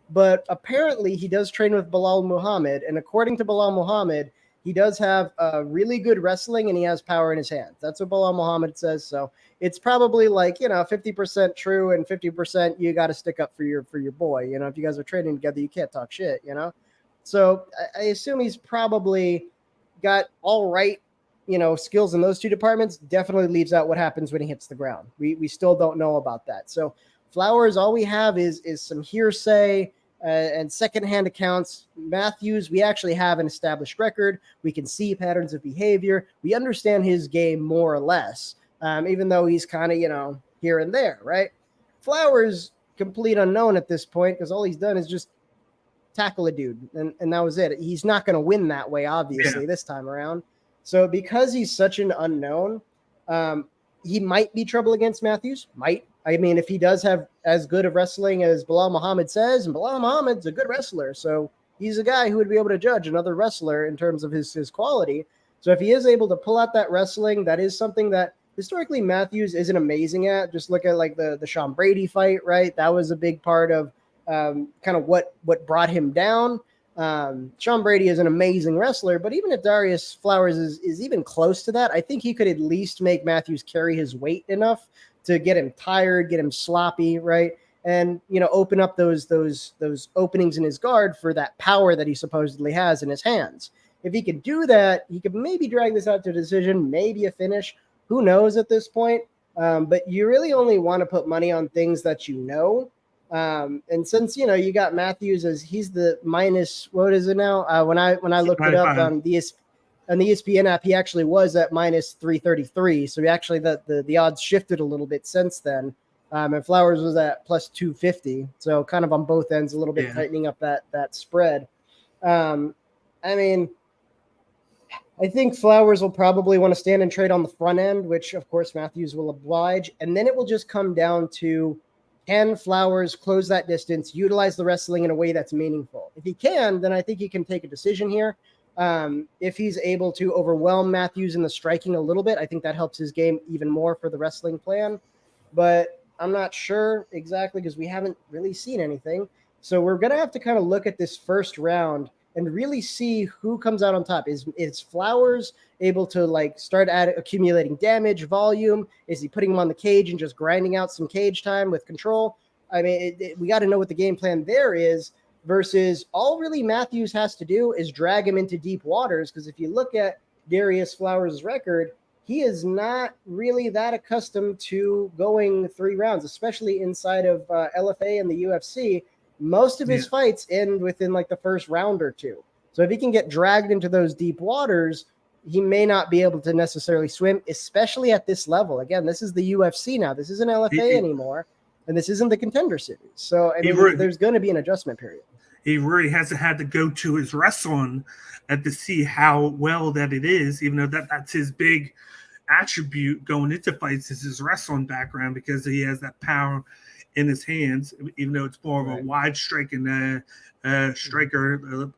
But apparently he does train with Bilal Muhammad. And according to Bilal Muhammad, he does have really good wrestling and he has power in his hands. That's what Bilal Muhammad says. So it's probably like, 50% true and 50% you got to stick up for your boy. If you guys are training together, you can't talk shit, So I assume he's probably got all right, skills in those two departments. Definitely leaves out what happens when he hits the ground. We still don't know about that. So Flowers, all we have is some hearsay and secondhand accounts. Matthews, we actually have an established record. We can see patterns of behavior. We understand his game more or less, even though he's kind of, here and there, right? Flowers, complete unknown at this point because all he's done is just tackle a dude, and that was it. He's not going to win that way, obviously, this time around. So because he's such an unknown, he might be trouble against Matthews. Might. I mean, if he does have as good of wrestling as Bilal Muhammad says, and Bilal Muhammad's a good wrestler, so he's a guy who would be able to judge another wrestler in terms of his quality. So if he is able to pull out that wrestling, that is something that historically Matthews isn't amazing at. Just look at like the Sean Brady fight, right? That was a big part of kind of what brought him down. Sean Brady is an amazing wrestler, but even if Darius Flowers is even close to that, I think he could at least make Matthews carry his weight enough to get him tired, get him sloppy, right? And, open up those openings in his guard for that power that he supposedly has in his hands. If he could do that, he could maybe drag this out to a decision, maybe a finish. Who knows at this point? But you really only want to put money on things that you know. And since you got Matthews as he's the minus, what is it now? When I looked it up on the ESPN app, he actually was at minus 333. So he actually the odds shifted a little bit since then. And Flowers was at plus 250. So kind of on both ends, a little bit tightening up that spread. I mean, I think Flowers will probably want to stand and trade on the front end, which of course Matthews will oblige. And then it will just come down to, can Flowers close that distance, utilize the wrestling in a way that's meaningful? If he can, then I think he can take a decision here. If he's able to overwhelm Matthews in the striking a little bit, I think that helps his game even more for the wrestling plan. But I'm not sure exactly because we haven't really seen anything. So we're going to have to kind of look at this first round and really see who comes out on top. Is Flowers able to start accumulating damage, volume? Is he putting him on the cage and just grinding out some cage time with control? I mean, we got to know what the game plan there is versus all really Matthews has to do is drag him into deep waters. Because if you look at Darius Flowers' record, he is not really that accustomed to going 3 rounds, especially inside of LFA and the UFC. Most of his fights end within the first round or two. So if he can get dragged into those deep waters, he may not be able to necessarily swim, especially at this level. Again, this is the UFC now. This isn't LFA anymore, and this isn't the Contender Series. So there's going to be an adjustment period. He really hasn't had to go to his wrestling to see how well that it is, even though that's his big attribute going into fights is his wrestling background because he has that power in his hands, even though it's more of a wide striking striker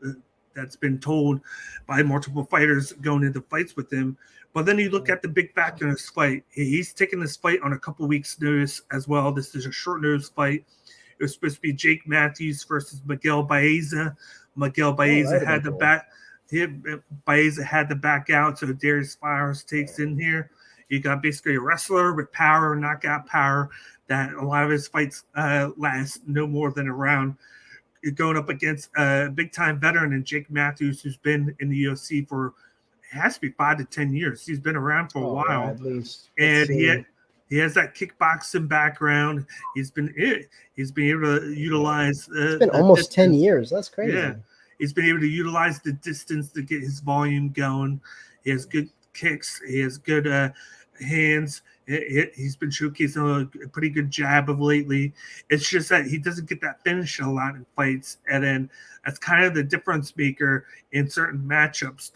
that's been told by multiple fighters going into fights with him. But then you look at the big factor in this fight. He's taking this fight on a couple weeks' notice as well. This is a short notice fight. It was supposed to be Jake Matthews versus Miguel Baeza. Miguel Baeza had the back. Baeza had to back out, so Darius Flowers takes in here. You got basically a wrestler with power, knockout power, that a lot of his fights last no more than a round. You're going up against a big-time veteran in Jake Matthews, who's been in the UFC for, it has to be 5 to 10 years. He's been around for a while. Yeah, at least. And he has that kickboxing background. He's been able to utilize. It's been almost 10 years. That's crazy. Yeah, he's been able to utilize the distance to get his volume going. He has good kicks. He has good hands. He's been showcasing a pretty good jab of lately. It's just that he doesn't get that finish a lot in fights, and then that's kind of the difference maker in certain matchups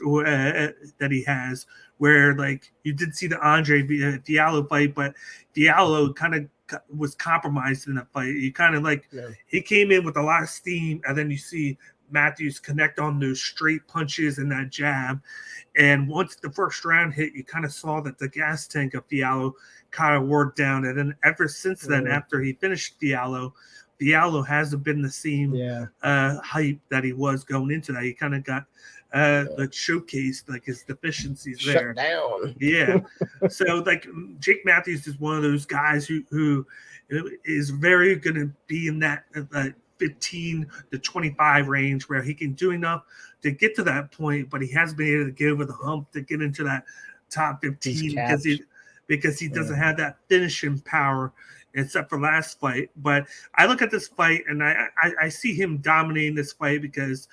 that he has. Where like you did see the Andre Diallo fight, but Diallo kind of was compromised in that fight. You kind of he came in with a lot of steam, and then you see Matthews connect on those straight punches and that jab. And once the first round hit, you kind of saw that the gas tank of Diallo kind of wore down. And then ever since then, after he finished Diallo hasn't been the same hype that he was going into that. He kind of got showcased like his deficiencies there. Shut down. Yeah. So like Jake Matthews is one of those guys who is very going to be in that 15 to 25 range where he can do enough to get to that point, but he hasn't been able to get over the hump to get into that top 15 because he doesn't have that finishing power except for last fight. But I look at this fight and I see him dominating this fight because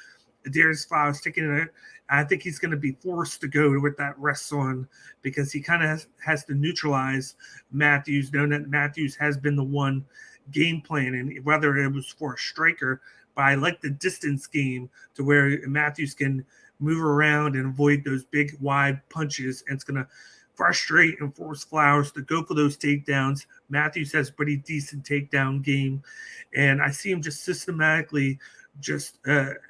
Darius Flowers taking it. I think he's going to be forced to go with that rest on because he kind of has to neutralize Matthews, knowing that Matthews has been the one game plan, and whether it was for a striker, but I like the distance game to where Matthews can move around and avoid those big wide punches, and it's going to frustrate and force Flowers to go for those takedowns. Matthews has pretty decent takedown game, and I see him just systematically just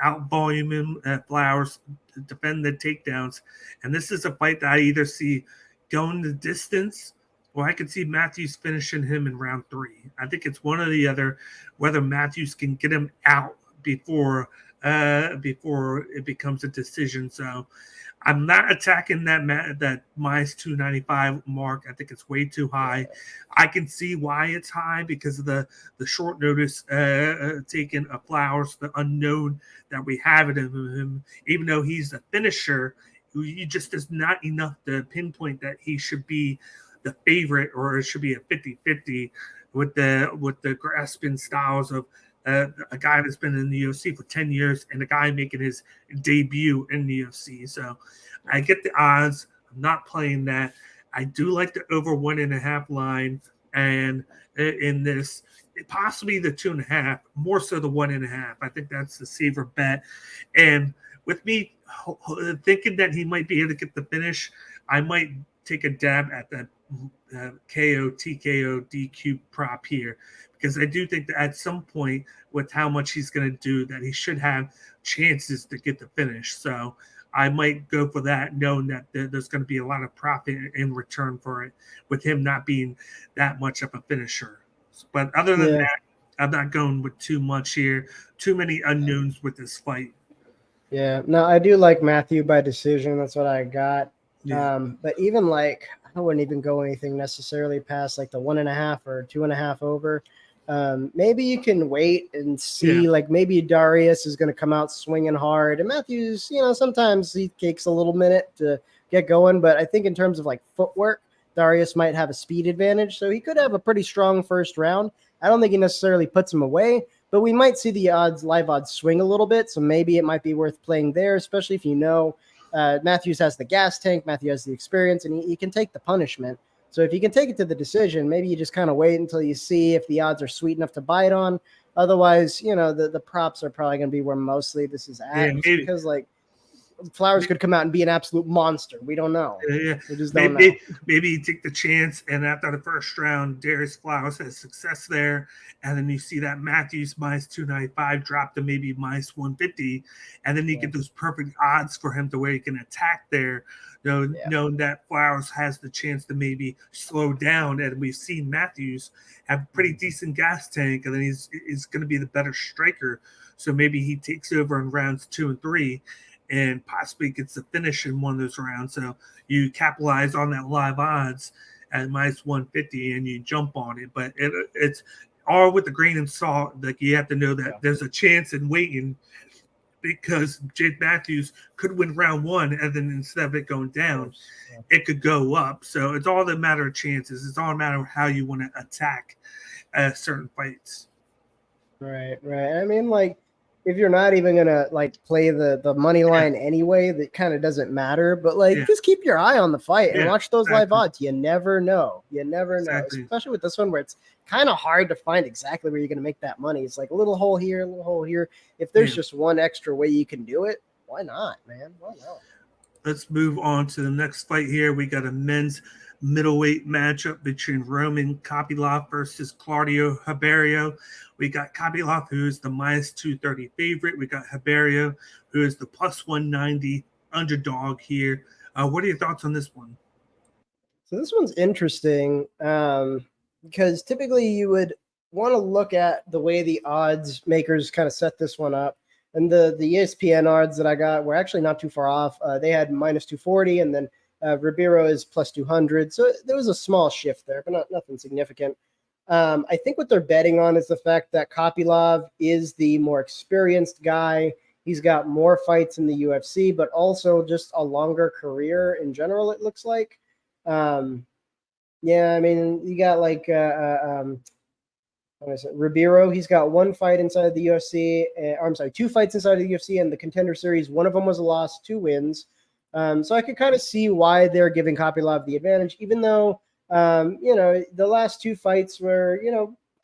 out volume him Flowers to defend the takedowns. And this is a fight that I either see going the distance, or I could see Matthews finishing him in round 3. I think it's one or the other, whether Matthews can get him out before it becomes a decision. So I'm not attacking that minus 295 mark. I think it's way too high. I can see why it's high because of the short notice taking of Flowers, the unknown that we have in him. Even though he's a finisher, he just is not enough to pinpoint that he should be the favorite, or it should be a 50-50 with the grasping styles of a guy that's been in the UFC for 10 years and a guy making his debut in the UFC. So I get the odds. I'm not playing that. I do like the over 1.5 line, and in this, possibly the 2.5, more so the 1.5. I think that's the safer bet. And with me thinking that he might be able to get the finish, I might take a dab at that KO, TKO, DQ prop here, because I do think that at some point with how much he's going to do, that he should have chances to get the finish. So I might go for that, knowing that there's going to be a lot of profit in return for it, with him not being that much of a finisher. But other than that, I'm not going with too much here. Too many unknowns with this fight. Yeah, no, I do like Matthew by decision. That's what I got. Yeah. But even I wouldn't even go anything necessarily past like the 1.5 or 2.5 over. Maybe you can wait and see, maybe Darius is going to come out swinging hard, and Matthews, sometimes he takes a little minute to get going. But I think in terms of footwork, Darius might have a speed advantage, so he could have a pretty strong first round. I don't think he necessarily puts him away, but we might see the live odds swing a little bit. So maybe it might be worth playing there, especially if Matthews has the gas tank, Matthew has the experience, and he can take the punishment. So if you can take it to the decision, maybe you just kind of wait until you see if the odds are sweet enough to buy it on. Otherwise, the props are probably going to be where mostly this is at, because Flowers could come out and be an absolute monster. We don't know. Yeah. We just don't know. Maybe you take the chance, and after the first round, Darius Flowers has success there, and then you see that Matthews minus 295 drop to maybe minus 150, and then you get those perfect odds for him to where he can attack there, knowing that Flowers has the chance to maybe slow down, and we've seen Matthews have a pretty decent gas tank, and then he's going to be the better striker, so maybe he takes over in rounds 2 and 3 and possibly gets the finish in one of those rounds. So you capitalize on that live odds at minus 150 and you jump on it. But it's all with a grain of salt. Like, you have to know that there's a chance in waiting, because Jake Matthews could win round 1, and then instead of it going down, it could go up. So it's all a matter of chances. It's all a matter of how you want to attack certain fights. Right. I mean, like, if you're not even gonna like play the money line anyway, that kind of doesn't matter. But like, just keep your eye on the fight and watch those live odds. You never know. Know, especially with this one where it's kind of hard to find exactly where you're gonna make that money. It's like a little hole here, a little hole here. If there's just one extra way you can do it, why not, man? Why not? Let's move on to the next fight here. We got a men's middleweight matchup between Roman Kopylov versus Claudio Ribeiro. We got Kopylov, who is the minus 230 favorite. We got Ribeiro, who is the plus 190 underdog here. What are your thoughts on this one? So this one's interesting because typically you would want to look at the way the odds makers kind of set this one up. And the ESPN odds that I got were actually not too far off. They had minus 240, and then Ribeiro is plus 200. So there was a small shift there, but nothing significant. I think what they're betting on is the fact that Kopylov is the more experienced guy. He's got more fights in the UFC, but also just a longer career in general, it looks like. I mean, you got like Ribeiro. He's got one fight inside the UFC. I'm sorry, 2 fights inside of the UFC and the Contender Series. One of them was a loss, 2 wins. So I could kind of see why they're giving Kopylov the advantage, even though, the last 2 fights were,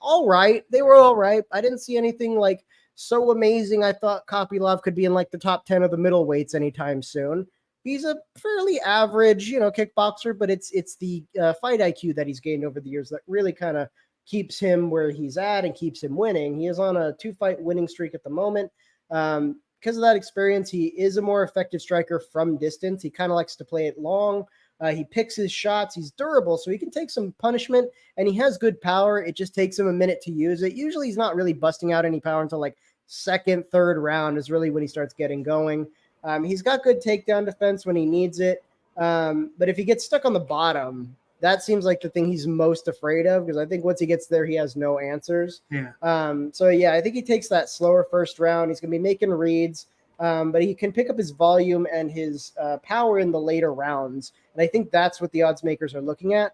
all right. They were all right. I didn't see anything like so amazing. I thought Kopylov could be in like the top 10 of the middleweights anytime soon. He's a fairly average, kickboxer, but it's the fight IQ that he's gained over the years that really kind of keeps him where he's at and keeps him winning. He is on a 2-fight winning streak at the moment. Because of that experience, he is a more effective striker from distance. He kind of likes to play it long. He picks his shots. He's durable, so he can take some punishment, and he has good power. It just takes him a minute to use it. Usually he's not really busting out any power until like 2nd, 3rd round is really when he starts getting going. He's got good takedown defense when he needs it. But if he gets stuck on the bottom, that seems like the thing he's most afraid of, because I think once he gets there, he has no answers. I think he takes that slower first round. He's going to be making reads, but he can pick up his volume and his power in the later rounds. And I think that's what the odds makers are looking at.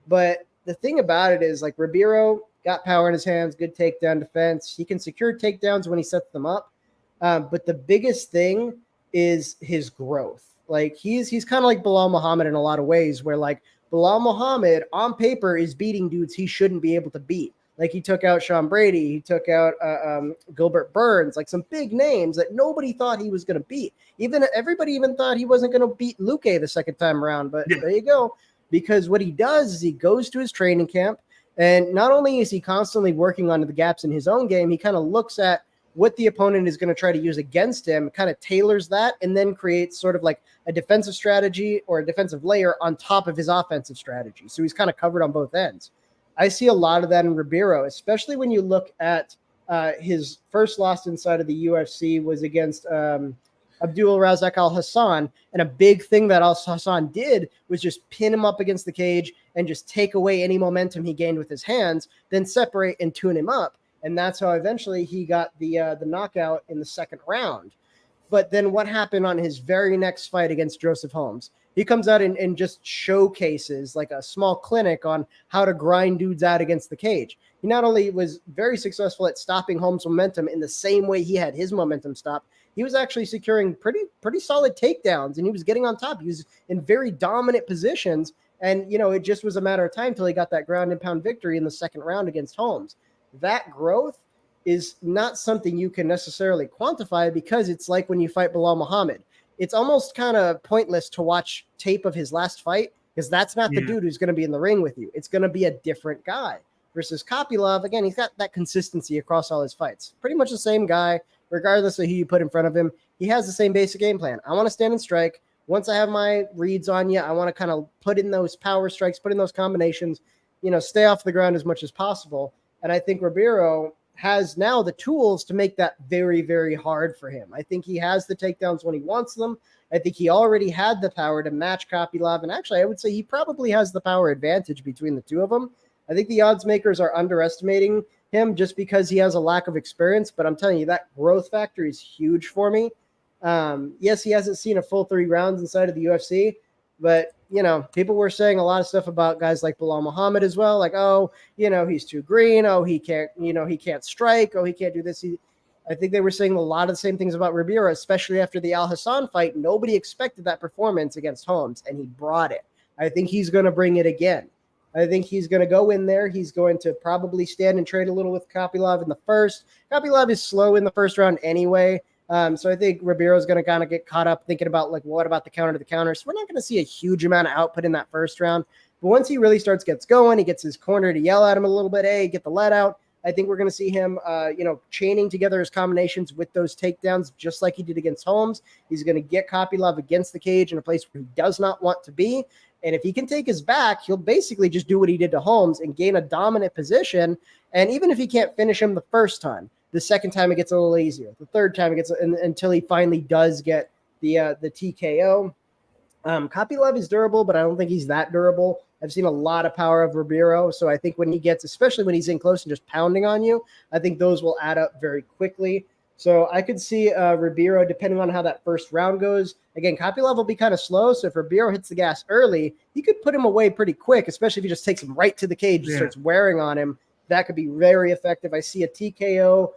But the thing about it is, like, Ribeiro got power in his hands, good takedown defense. He can secure takedowns when he sets them up. But the biggest thing is his growth. Like, he's kind of like Bilal Muhammad in a lot of ways, where like Bilal Muhammad on paper is beating dudes he shouldn't be able to beat. Like, he took out Sean Brady, he took out Gilbert Burns, like some big names that nobody thought he was going to beat. Everybody even thought he wasn't going to beat Luque the second time around. But there you go. Because what he does is he goes to his training camp, and not only is he constantly working on the gaps in his own game, he kind of looks at what the opponent is going to try to use against him, kind of tailors that, and then creates sort of like a defensive strategy or a defensive layer on top of his offensive strategy. So he's kind of covered on both ends. I see a lot of that in Ribeiro, especially when you look at his first loss inside of the UFC was against Abdul Razak Al Hassan. And a big thing that Al Hassan did was just pin him up against the cage and just take away any momentum he gained with his hands, then separate and tune him up. And that's how eventually he got the knockout in the 2nd round. But then what happened on his very next fight against Joseph Holmes? He comes out and just showcases like a small clinic on how to grind dudes out against the cage. He not only was very successful at stopping Holmes' momentum in the same way he had his momentum stopped, he was actually securing pretty solid takedowns, and he was getting on top. He was in very dominant positions, and it just was a matter of time till he got that ground and pound victory in the 2nd round against Holmes. That growth is not something you can necessarily quantify, because it's like when you fight Bilal Muhammad. it's almost kind of pointless to watch tape of his last fight because that's not the dude who's going to be in the ring with you. It's going to be a different guy. Versus Kopylov, again, he's got that consistency across all his fights. Pretty much the same guy, regardless of who you put in front of him. He has the same basic game plan. I want to stand and strike. Once I have my reads on you, I want to kind of put in those power strikes, put in those combinations, stay off the ground as much as possible. And I think Ribeiro has now the tools to make that very, very hard for him. I think he has the takedowns when he wants them. I think he already had the power to match Kopylov. And actually, I would say he probably has the power advantage between the two of them. I think the odds makers are underestimating him just because he has a lack of experience. But I'm telling you, that growth factor is huge for me. Yes, he hasn't seen a full 3 rounds inside of the UFC, but people were saying a lot of stuff about guys like Bilal Muhammad as well. Like, he's too green. Oh, he can't strike. Oh, he can't do this. I think they were saying a lot of the same things about Ribeiro, especially after the Al Hassan fight. Nobody expected that performance against Holmes, and he brought it. I think he's going to bring it again. I think he's going to go in there. He's going to probably stand and trade a little with Kopylov in the first. Kopylov is slow in the first round anyway. So I think Ribeiro is going to kind of get caught up thinking about, like, what about the counter to the counter? So we're not going to see a huge amount of output in that first round. But once he really gets going, he gets his corner to yell at him a little bit. Hey, get the let out. I think we're going to see him, chaining together his combinations with those takedowns, just like he did against Holmes. He's going to get Kopylov against the cage in a place where he does not want to be. And if he can take his back, he'll basically just do what he did to Holmes and gain a dominant position. And even if he can't finish him the first time, the second time it gets a little easier. The third time it gets until he finally does get the TKO. Kopylov is durable, but I don't think he's that durable. I've seen a lot of power of Ribeiro. So I think when he gets, especially when he's in close and just pounding on you, I think those will add up very quickly. So I could see Ribeiro, depending on how that first round goes. Again, Kopylov will be kind of slow. So if Ribeiro hits the gas early, he could put him away pretty quick, especially if he just takes him right to the cage and starts wearing on him. That could be very effective. I see a TKO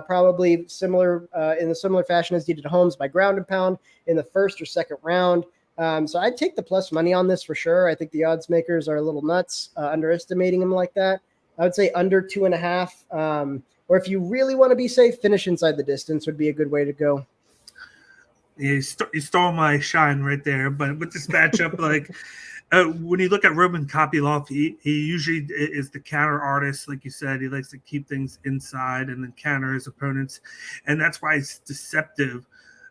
probably similar in a similar fashion as he did Holmes by ground and pound in the first or second round. So I'd take the plus money on this for sure. I think the odds makers are a little nuts, underestimating him like that. I would say under 2.5. Or if you really want to be safe, finish inside the distance would be a good way to go. Yeah, you stole my shine right there. But with this matchup, like when you look at Roman Kopylov, he usually is the counter artist. Like you said, he likes to keep things inside and then counter his opponents. And that's why it's deceptive,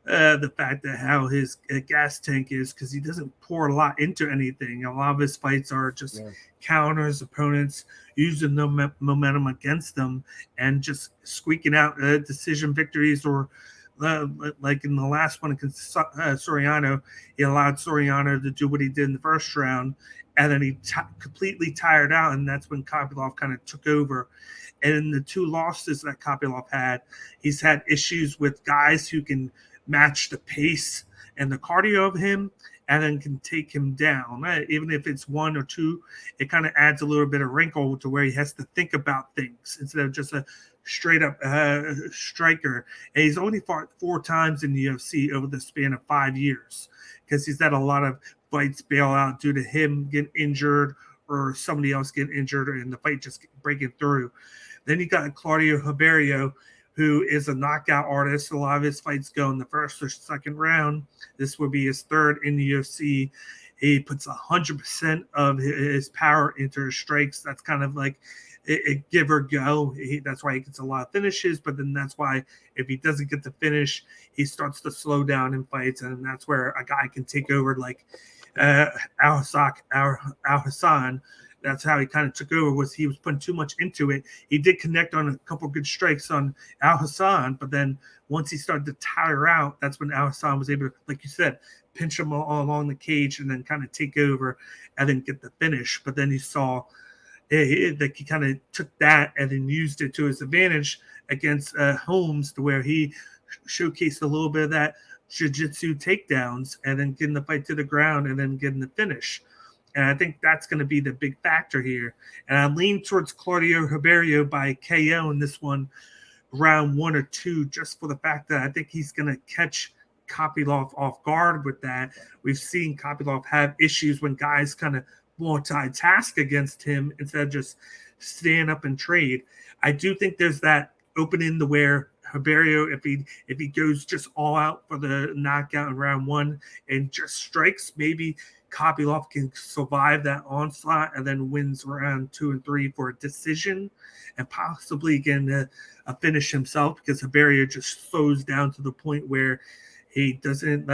the fact that how his gas tank is, because he doesn't pour a lot into anything. A lot of his fights are just counters, opponents using the momentum against them and just squeaking out decision victories or like in the last one against Soriano, he allowed Soriano to do what he did in the first round, and then he completely tired out, and that's when Kopylov kind of took over. And in the 2 losses that Kopylov had, he's had issues with guys who can match the pace and the cardio of him and then can take him down. Even if it's 1 or 2, it kind of adds a little bit of wrinkle to where he has to think about things instead of just a straight up striker. And he's only fought 4 times in the UFC over the span of 5 years because he's had a lot of fights bail out due to him getting injured or somebody else getting injured and the fight just breaking through. Then you got Claudio Ribeiro, who is a knockout artist. A lot of his fights go in the first or second round. This would be his 3rd in the UFC. He puts 100% of his power into his strikes. That's kind of like a give or go. That's why he gets a lot of finishes, but then that's why if he doesn't get the finish, he starts to slow down in fights, and that's where a guy can take over like Al Hassan. That's how he kind of took over, was he was putting too much into it. He did connect on a couple good strikes on Al Hassan, but then once he started to tire out, that's when Al Hassan was able to, like you said, pinch him all along the cage and then kind of take over and then get the finish. But then you saw that he kind of took that and then used it to his advantage against Holmes, to where he showcased a little bit of that jiu-jitsu takedowns and then getting the fight to the ground and then getting the finish. And I think that's going to be the big factor here. And I lean towards Claudio Ribeiro by KO in this one, round 1 or 2, just for the fact that I think he's going to catch Kopylov off guard with that. We've seen Kopylov have issues when guys kind of multitask against him instead of just stand up and trade. I do think there's that opening to where Herberio, if he goes just all out for the knockout in round 1 and just strikes, maybe Kopylov can survive that onslaught and then wins round 2 and 3 for a decision and possibly can finish himself, because Herberio just slows down to the point where he doesn't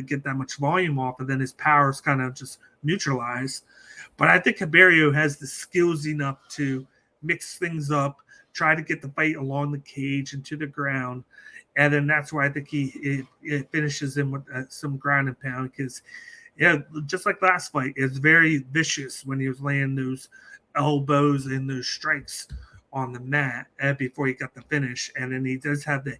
get that much volume off, and then his power is kind of just neutralized. But I think Herberio has the skills enough to mix things up, try to get the fight along the cage and to the ground. And then that's why I think he finishes him with some ground and pound, because, just like last fight, it's very vicious when he was laying those elbows and those strikes on the mat before he got the finish. And then he does have the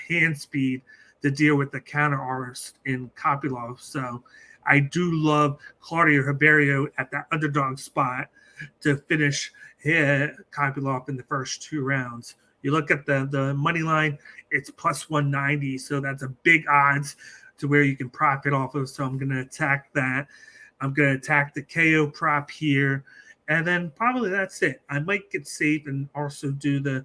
hand speed to deal with the counter artist in Kopylov. So I do love Claudio Herberio at that underdog spot to finish Kopylov in the first 2 rounds. You look at the money line, it's plus 190, so that's a big odds to where you can profit off of. So I'm going to attack that. I'm going to attack the KO prop here, and then probably that's it. I might get safe and also do the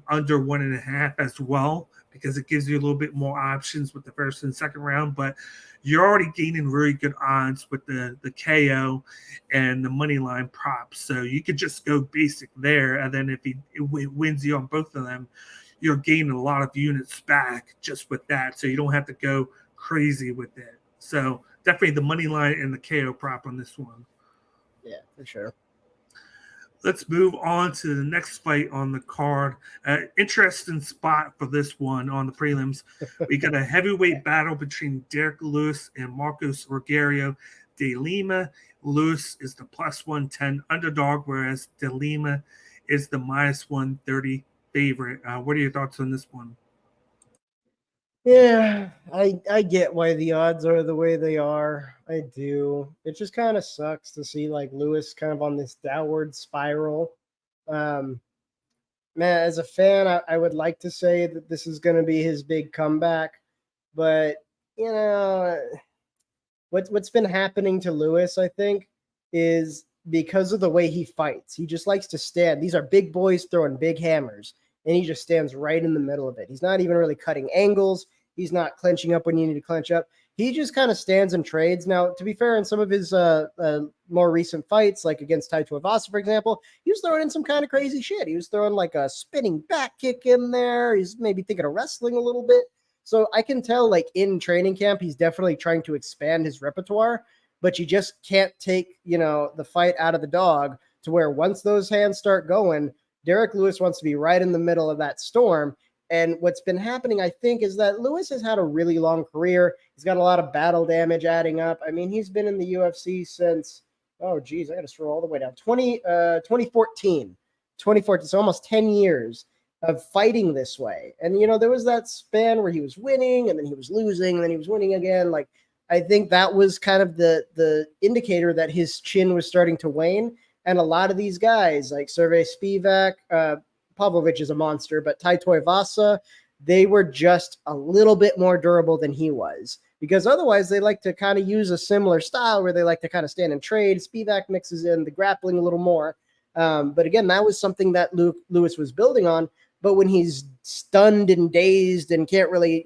under 1.5 as well, because it gives you a little bit more options with the first and second round. But you're already gaining really good odds with the KO and the money line props. So you could just go basic there. And then if it wins you on both of them, you're gaining a lot of units back just with that. So you don't have to go crazy with it. So definitely the money line and the KO prop on this one. Yeah, for sure. Let's move on to the next fight on the card. Interesting spot for this one on the prelims. We got a heavyweight battle between Derek Lewis and Marcos Rogerio de Lima. Lewis is the plus 110 underdog, whereas de Lima is the minus 130 favorite. What are your thoughts on this one? Yeah, I get why the odds are the way they are. I do. It just kind of sucks to see like Lewis kind of on this downward spiral. Man, as a fan, I would like to say that this is going to be his big comeback, but what's been happening to Lewis, I think, is because of the way he fights. He just likes to stand. These are big boys throwing big hammers, and he just stands right in the middle of it. He's not even really cutting angles. He's not clenching up when you need to clench up. He just kind of stands and trades. Now, to be fair, in some of his more recent fights, like against Tai Tuivasa, for example, he was throwing in some kind of crazy shit. He was throwing like a spinning back kick in there. He's maybe thinking of wrestling a little bit. So I can tell, like, in training camp, he's definitely trying to expand his repertoire, but you just can't take, the fight out of the dog to where once those hands start going, Derek Lewis wants to be right in the middle of that storm. And what's been happening, I think, is that Lewis has had a really long career. He's got a lot of battle damage adding up. I mean, he's been in the UFC since, I got to scroll all the way down, 2014, so almost 10 years of fighting this way. And, there was that span where he was winning and then he was losing and then he was winning again. Like, I think that was kind of the indicator that his chin was starting to wane. And a lot of these guys like Sergey Spivak, Pavlovich is a monster, but Tai Tuivasa, they were just a little bit more durable than he was, because otherwise they like to kind of use a similar style where they like to kind of stand and trade. Spivak mixes in the grappling a little more. But again, that was something that Lewis was building on. But when he's stunned and dazed and can't really,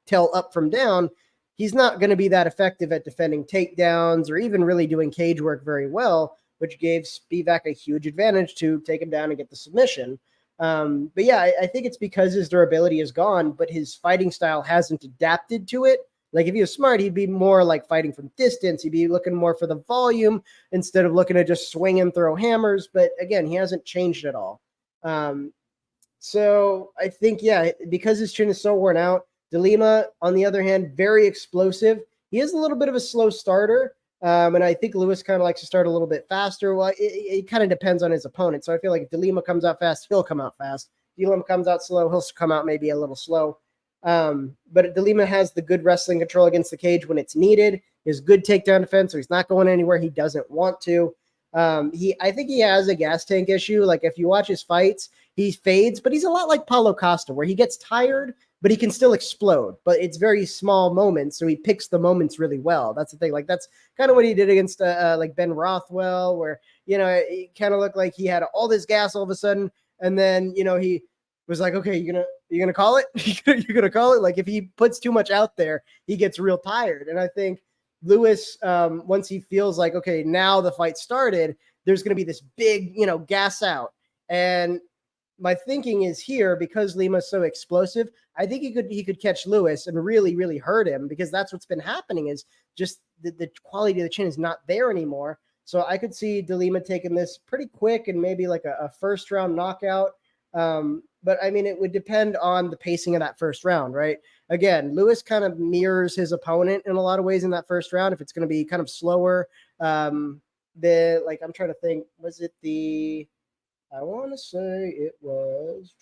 tell up from down, he's not going to be that effective at defending takedowns or even really doing cage work very well, which gave Spivak a huge advantage to take him down and get the submission. But yeah, I think it's because his durability is gone, but his fighting style hasn't adapted to it. Like, if he was smart, he'd be more like fighting from distance. He'd be looking more for the volume instead of looking to just swing and throw hammers. But again, he hasn't changed at all. So I think, because his chin is so worn out, De Lima, on the other hand, very explosive. He is a little bit of a slow starter. And I think Lewis kind of likes to start a little bit faster. Well, it kind of depends on his opponent. So I feel like if De Lima comes out fast, he'll come out fast. De Lima comes out slow, he'll come out maybe a little slow. But De Lima has the good wrestling control against the cage when it's needed. He has good takedown defense, so he's not going anywhere he doesn't want to. I think he has a gas tank issue. Like, if you watch his fights, he fades, but he's a lot like Paulo Costa, where he gets tired, but he can still explode. But it's very small moments, so he picks the moments really well. That's the thing. Like, that's kind of what he did against like Ben Rothwell, where, it kind of looked like he had all this gas all of a sudden, and then, he was like, okay, you're gonna call it? You're gonna call it? Like if he puts too much out there, he gets real tired. And I think Lewis, once he feels like, okay, now the fight started, there's gonna be this big, gas out. And my thinking is here, because Lima's so explosive, I think he could catch Lewis and really, really hurt him, because that's what's been happening, is just the quality of the chin is not there anymore. So I could see De Lima taking this pretty quick and maybe like a first round knockout. But I mean, it would depend on the pacing of that first round, right? Again, Lewis kind of mirrors his opponent in a lot of ways in that first round. If it's going to be kind of slower, I'm trying to think, I want to say it was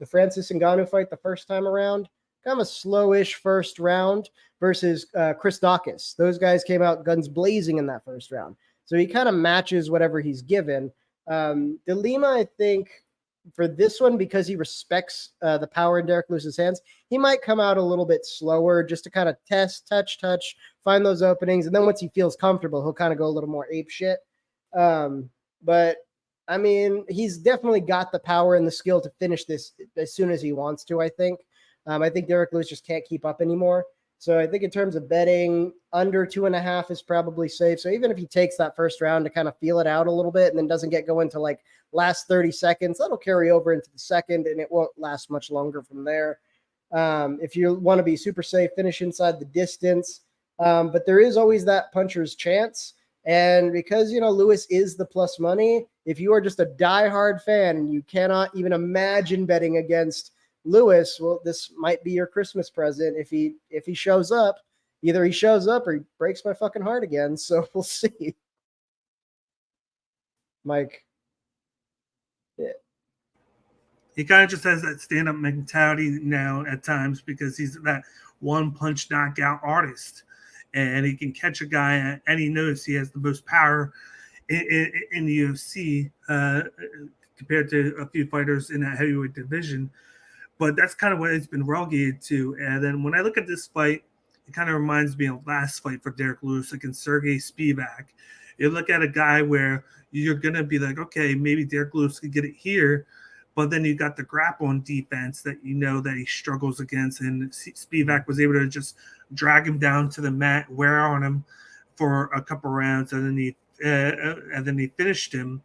the Francis Ngannou fight the first time around. Kind of a slowish first round versus Chris Dawkins. Those guys came out guns blazing in that first round. So he kind of matches whatever he's given. De Lima, I think, for this one, because he respects the power in Derek Lewis's hands, he might come out a little bit slower just to kind of test, touch, find those openings. And then once he feels comfortable, he'll kind of go a little more ape shit. But I mean, he's definitely got the power and the skill to finish this as soon as he wants to, I think. I think Derek Lewis just can't keep up anymore. So I think in terms of betting, under 2.5 is probably safe. So even if he takes that first round to kind of feel it out a little bit and then doesn't get going to like last 30 seconds, that'll carry over into the second and it won't last much longer from there. If you want to be super safe, finish inside the distance. But there is always that puncher's chance. And because, Lewis is the plus money, if you are just a diehard fan and you cannot even imagine betting against Lewis, well, this might be your Christmas present. If he shows up, either he shows up or he breaks my fucking heart again. So we'll see. Mike. Yeah. He kind of just has that stand-up mentality now at times, because he's that one-punch knockout artist. And he can catch a guy, and he knows he has the most power in the UFC compared to a few fighters in that heavyweight division. But that's kind of what it's been relegated to. And then when I look at this fight, it kind of reminds me of last fight for Derek Lewis against Sergey Spivak. You look at a guy where you're going to be like, okay, maybe Derek Lewis could get it here. But then you got the grappling defense that that he struggles against. And Spivak was able to just drag him down to the mat, wear on him for a couple rounds. And then he finished him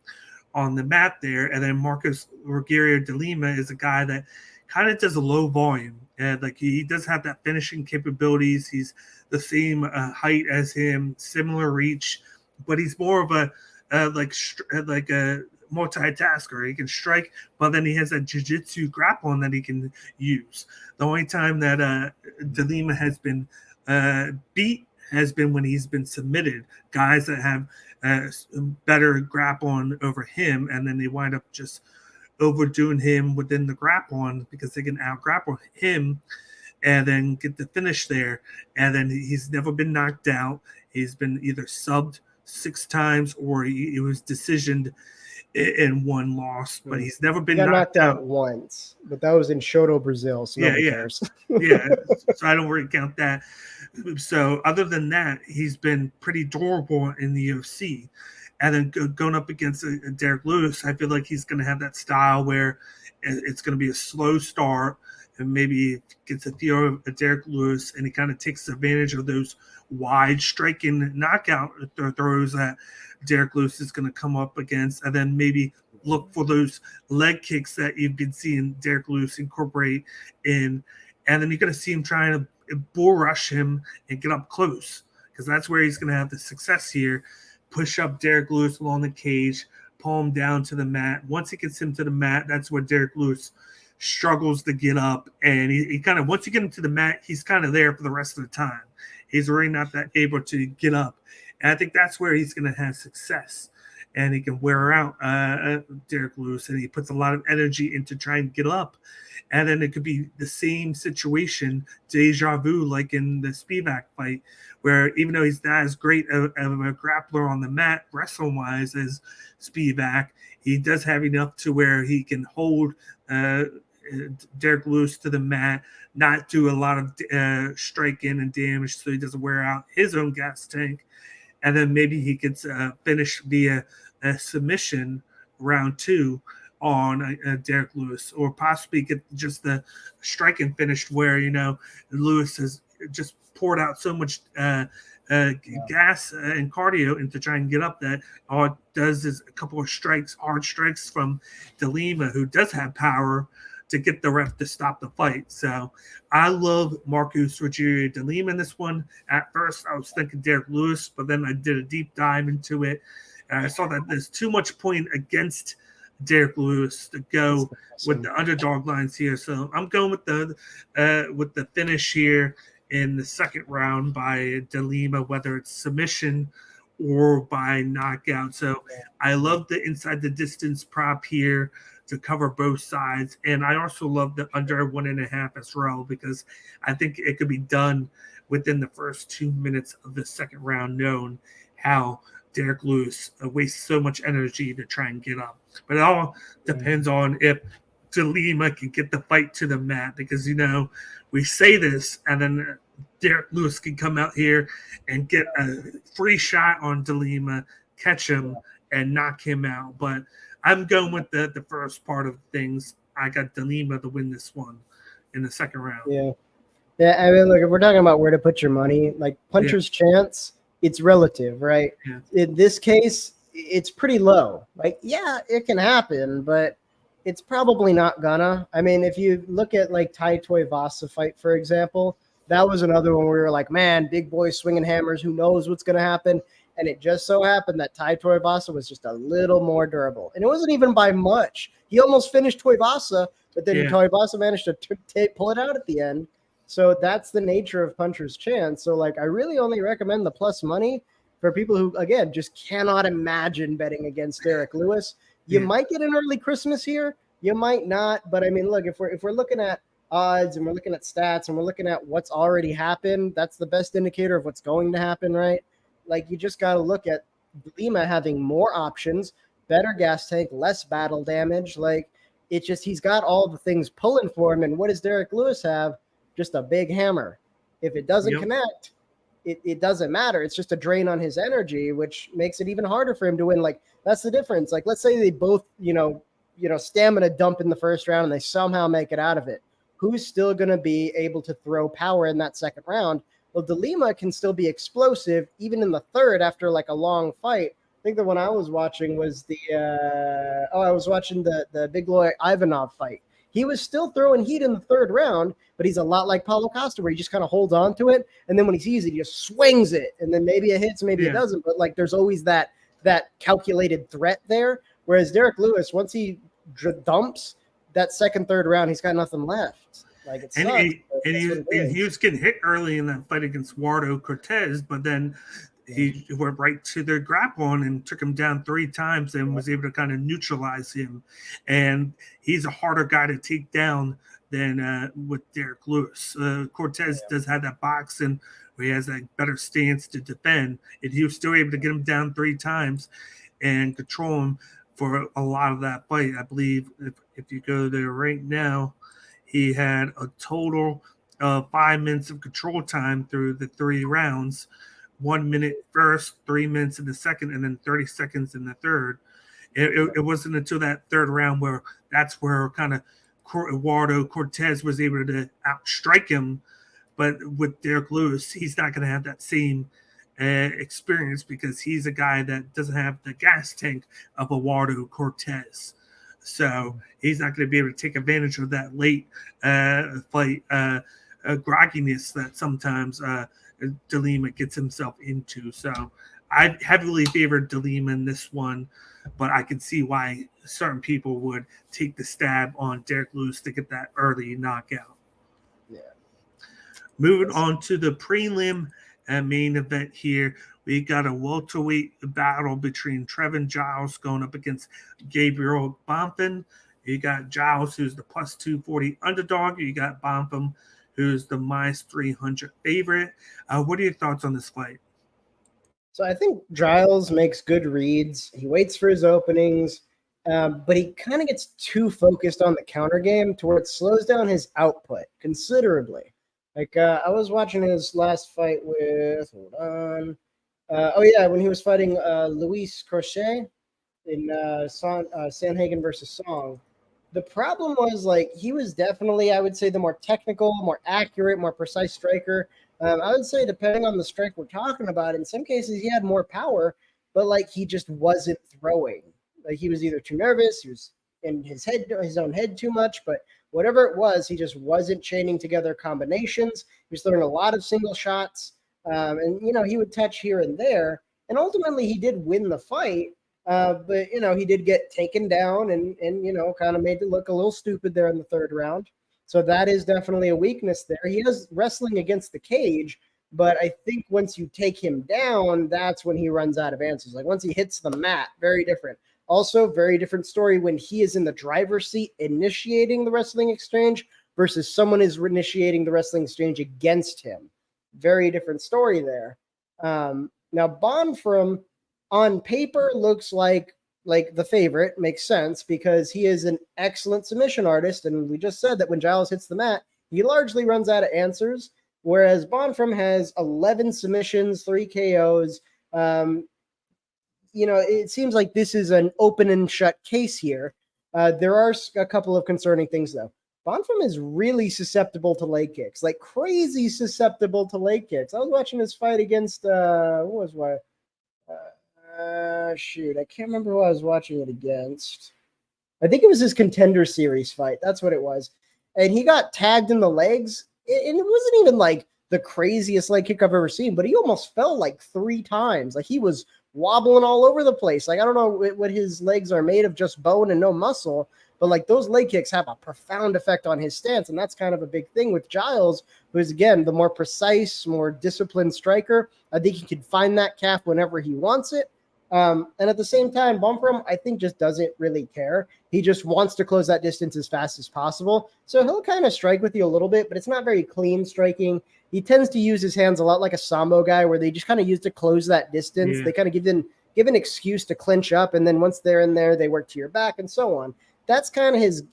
on the mat there. And then Marcos Rogerio de Lima is a guy that kind of does a low volume. And like he does have that finishing capabilities. He's the same height as him, similar reach, but he's more of a multitasker. He can strike, but then he has that jiu-jitsu grappling that he can use. The only time that De Lima has been beat has been when he's been submitted. Guys that have better grappling over him, and then they wind up just overdoing him within the grappling because they can out-grapple him and then get the finish there. And then he's never been knocked out. He's been either subbed 6 times or he was decisioned in one loss, but he's never been knocked out once. But that was in Shoto, Brazil. So nobody cares. Yeah. So I don't really count that. So other than that, he's been pretty durable in the UFC. And then going up against Derek Lewis, I feel like he's going to have that style where it's going to be a slow start, and maybe gets a feel of Derek Lewis, and he kind of takes advantage of those wide striking knockout throws that Derek Lewis is going to come up against, and then maybe look for those leg kicks that you've been seeing Derek Lewis incorporate in, and then you're going to see him trying to bull rush him and get up close, because that's where he's going to have the success here. Push up Derek Lewis along the cage, pull him down to the mat. Once he gets him to the mat, that's where Derek Lewis struggles to get up. And he kind of, once you get him to the mat, he's kind of there for the rest of the time. He's really not that able to get up. And I think that's where he's going to have success. And he can wear out Derek Lewis, and he puts a lot of energy into trying to get up. And then it could be the same situation, deja vu, like in the Spivak fight, where even though he's not as great of a grappler on the mat, wrestling-wise, as Spivak, he does have enough to where he can hold Derek Lewis to the mat, not do a lot of striking and damage so he doesn't wear out his own gas tank. And then maybe he gets finished via a submission round 2 on Derek Lewis, or possibly get just the striking finish where, Lewis has just poured out so much gas and cardio into trying to get up that all it does is a couple of hard strikes from De Lima, who does have power, to get the ref to stop the fight. So I love Marcus Rogerio De Lima in this one. At first, I was thinking Derek Lewis, but then I did a deep dive into it. And I saw that there's too much point against Derek Lewis to go with the underdog lines here. So I'm going with the finish here in the second round by De Lima, whether it's submission or by knockout. So I love the inside the distance prop here to cover both sides. And I also love the under 1.5 as well, because I think it could be done within the first 2 minutes of the second round, known how Derek Lewis wastes so much energy to try and get up. But it all depends on if De Lima can get the fight to the mat, because, we say this, and then Derek Lewis can come out here and get a free shot on De Lima, catch him, and knock him out. But I'm going with the first part of things. I got De Lima to win this one in the second round. Yeah. Yeah, I mean, look, if we're talking about where to put your money, like puncher's chance, it's relative, right? Yeah. In this case, it's pretty low. Like, yeah, it can happen, but it's probably not gonna. I mean, if you look at like Tai Tuivasa fight, for example, that was another one where we were like, man, big boy swinging hammers, who knows what's gonna happen? And it just so happened that Tai Tuivasa was just a little more durable, and it wasn't even by much. He almost finished Tuivasa, but then Tuivasa managed to pull it out at the end. So that's the nature of puncher's chance. So like, I really only recommend the plus money for people who, again, just cannot imagine betting against Derek Lewis. You might get an early Christmas here. You might not. But I mean, look, if we're looking at odds and we're looking at stats and we're looking at what's already happened, that's the best indicator of what's going to happen, right? Like, you just got to look at Lima having more options, better gas tank, less battle damage. Like, it's just, he's got all the things pulling for him. And what does Derek Lewis have? Just a big hammer. If it doesn't connect, it doesn't matter. It's just a drain on his energy, which makes it even harder for him to win. Like, that's the difference. Like, let's say they both, stamina dump in the first round and they somehow make it out of it. Who's still going to be able to throw power in that second round? Well, De Lima can still be explosive even in the third after like a long fight. I think the one I was watching was I was watching the Big Boy Ivanov fight. He was still throwing heat in the third round, but he's a lot like Paulo Costa, where he just kind of holds on to it, and then when he sees it, he just swings it, and then maybe it hits, maybe it doesn't. But like, there's always that calculated threat there. Whereas Derek Lewis, once he dumps that second, third round, he's got nothing left. Like, it sucks, he was getting hit early in that fight against Eduardo Cortez, but then he went right to the grapple and took him down 3 times and was able to kind of neutralize him. And he's a harder guy to take down than with Derek Lewis. Cortez does have that boxing where he has that better stance to defend, and he was still able to get him down 3 times and control him for a lot of that fight. I believe if you go there right now, he had a total of 5 minutes of control time through the 3 rounds. 1 minute first, 3 minutes in the second, and then 30 seconds in the third. It wasn't until that third round where kind of Eduardo Cortez was able to outstrike him. But with Derek Lewis, he's not going to have that same experience, because he's a guy that doesn't have the gas tank of Eduardo Cortez. So he's not going to be able to take advantage of that late fight grogginess that sometimes De Lima gets himself into. So I heavily favored De Lima in this one, but I can see why certain people would take the stab on Derek Lewis to get that early knockout. Yeah. Moving on to the prelim main event here, we got a welterweight battle between Trevin Giles going up against Gabriel Bonfim. You got Giles, who's the plus 240 underdog. You got Bonfim, who's the minus 300 favorite. What are your thoughts on this fight? So I think Giles makes good reads. He waits for his openings, but he kind of gets too focused on the counter game to where it slows down his output considerably. Like, I was watching his last fight with, when he was fighting Luis Crochet Sandhagen versus Song. The problem was like he was definitely, I would say, the more technical, more accurate, more precise striker. I would say, depending on the strike we're talking about, in some cases he had more power, but like he just wasn't throwing. Like he was either too nervous, he was in his own head too much, but whatever it was, he just wasn't chaining together combinations. He was throwing a lot of single shots, and he would touch here and there, and ultimately he did win the fight. But he did get taken down and kind of made it look a little stupid there in the third round. So that is definitely a weakness there. He is wrestling against the cage, but I think once you take him down, that's when he runs out of answers. Like once he hits the mat, very different. Also, very different story when he is in the driver's seat initiating the wrestling exchange versus someone is initiating the wrestling exchange against him. Very different story there. Now, Bonfrom on paper looks like the favorite. Makes sense because he is an excellent submission artist, and we just said that when Giles hits the mat, he largely runs out of answers, whereas Bonfrom has 11 submissions, 3 KOs. It seems like this is an open and shut case here. There are a couple of concerning things, though. Bonfrom is really susceptible to leg kicks, like crazy susceptible to leg kicks. I was watching his fight against, shoot, I can't remember who I was watching it against. I think it was his Contender Series fight. That's what it was. And he got tagged in the legs. And it wasn't even like the craziest leg kick I've ever seen, but he almost fell like 3 times. Like he was wobbling all over the place. Like I don't know what his legs are made of, just bone and no muscle, but like those leg kicks have a profound effect on his stance. And that's kind of a big thing with Giles, who is, again, the more precise, more disciplined striker. I think he can find that calf whenever he wants it. And at the same time, Bonfrom, I think, just doesn't really care. He just wants to close that distance as fast as possible. So he'll kind of strike with you a little bit, but it's not very clean striking. He tends to use his hands a lot like a Sambo guy, where they just kind of use to close that distance. Yeah. They kind of give an excuse to clinch up, and then once they're in there, they work to your back and so on. That's kind of his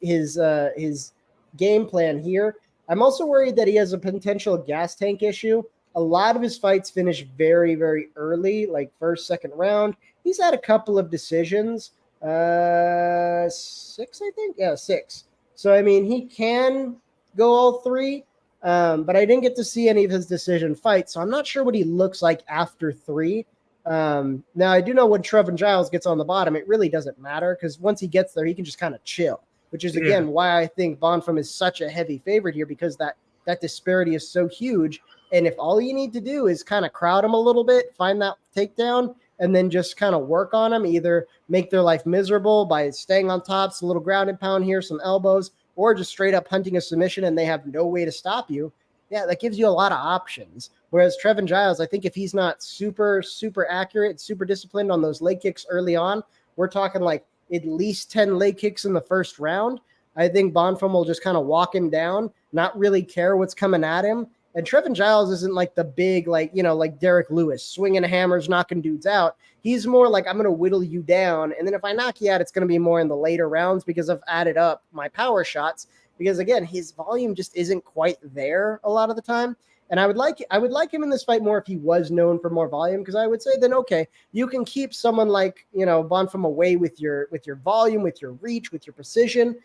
game plan here. I'm also worried that he has a potential gas tank issue. A lot of his fights finish very, very early, like first, second round. He's had a couple of decisions. 6, I think? Yeah, 6. So, I mean, he can go all 3, but I didn't get to see any of his decision fights, so I'm not sure what he looks like after 3. Now, I do know when Trevin Giles gets on the bottom, it really doesn't matter because once he gets there, he can just kind of chill, which is, again, why I think Bonfrom is such a heavy favorite here, because that disparity is so huge. And if all you need to do is kind of crowd him a little bit, find that takedown, and then just kind of work on him, either make their life miserable by staying on top, some little ground and pound here, some elbows, or just straight up hunting a submission and they have no way to stop you. Yeah, that gives you a lot of options. Whereas Trevin Giles, I think if he's not super, super accurate, super disciplined on those leg kicks early on, we're talking like at least 10 leg kicks in the first round. I think Bonfrom will just kind of walk him down, not really care what's coming at him. And Trevin Giles isn't like the big, like Derek Lewis, swinging hammers, knocking dudes out. He's more like, I'm going to whittle you down. And then if I knock you out, it's going to be more in the later rounds because I've added up my power shots. Because, again, his volume just isn't quite there a lot of the time. And I would like him in this fight more if he was known for more volume, because I would say then, okay, you can keep someone like, Bonfrom away with your volume, with your reach, with your precision.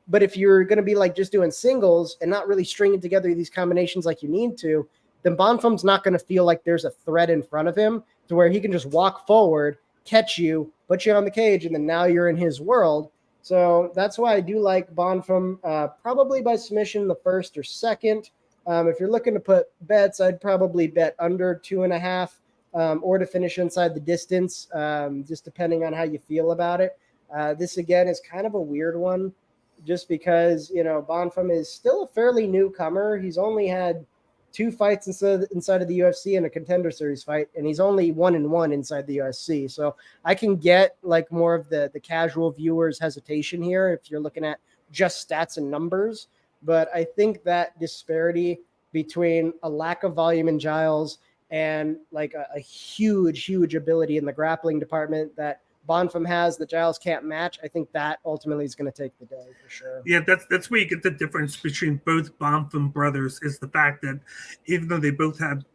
But if you're going to be like just doing singles and not really stringing together these combinations like you need to, then Bonfrom's not going to feel like there's a threat in front of him to where he can just walk forward, catch you, put you on the cage, and then now you're in his world. So that's why I do like Bonfrom, probably by submission the first or second. If you're looking to put bets, I'd probably bet under 2.5 or to finish inside the distance, just depending on how you feel about it. This, again, is kind of a weird one. Just because, Bonfrom is still a fairly newcomer. He's only had 2 fights inside of the UFC and a Contender Series fight, and he's only 1-1 inside the UFC. So I can get like more of the casual viewers' hesitation here if you're looking at just stats and numbers. But I think that disparity between a lack of volume in Giles and like a huge, huge ability in the grappling department that Bonfrom has that Giles can't match, I think that ultimately is going to take the day for sure. Yeah, that's where you get the difference between both Bonfrom brothers, is the fact that even though they both have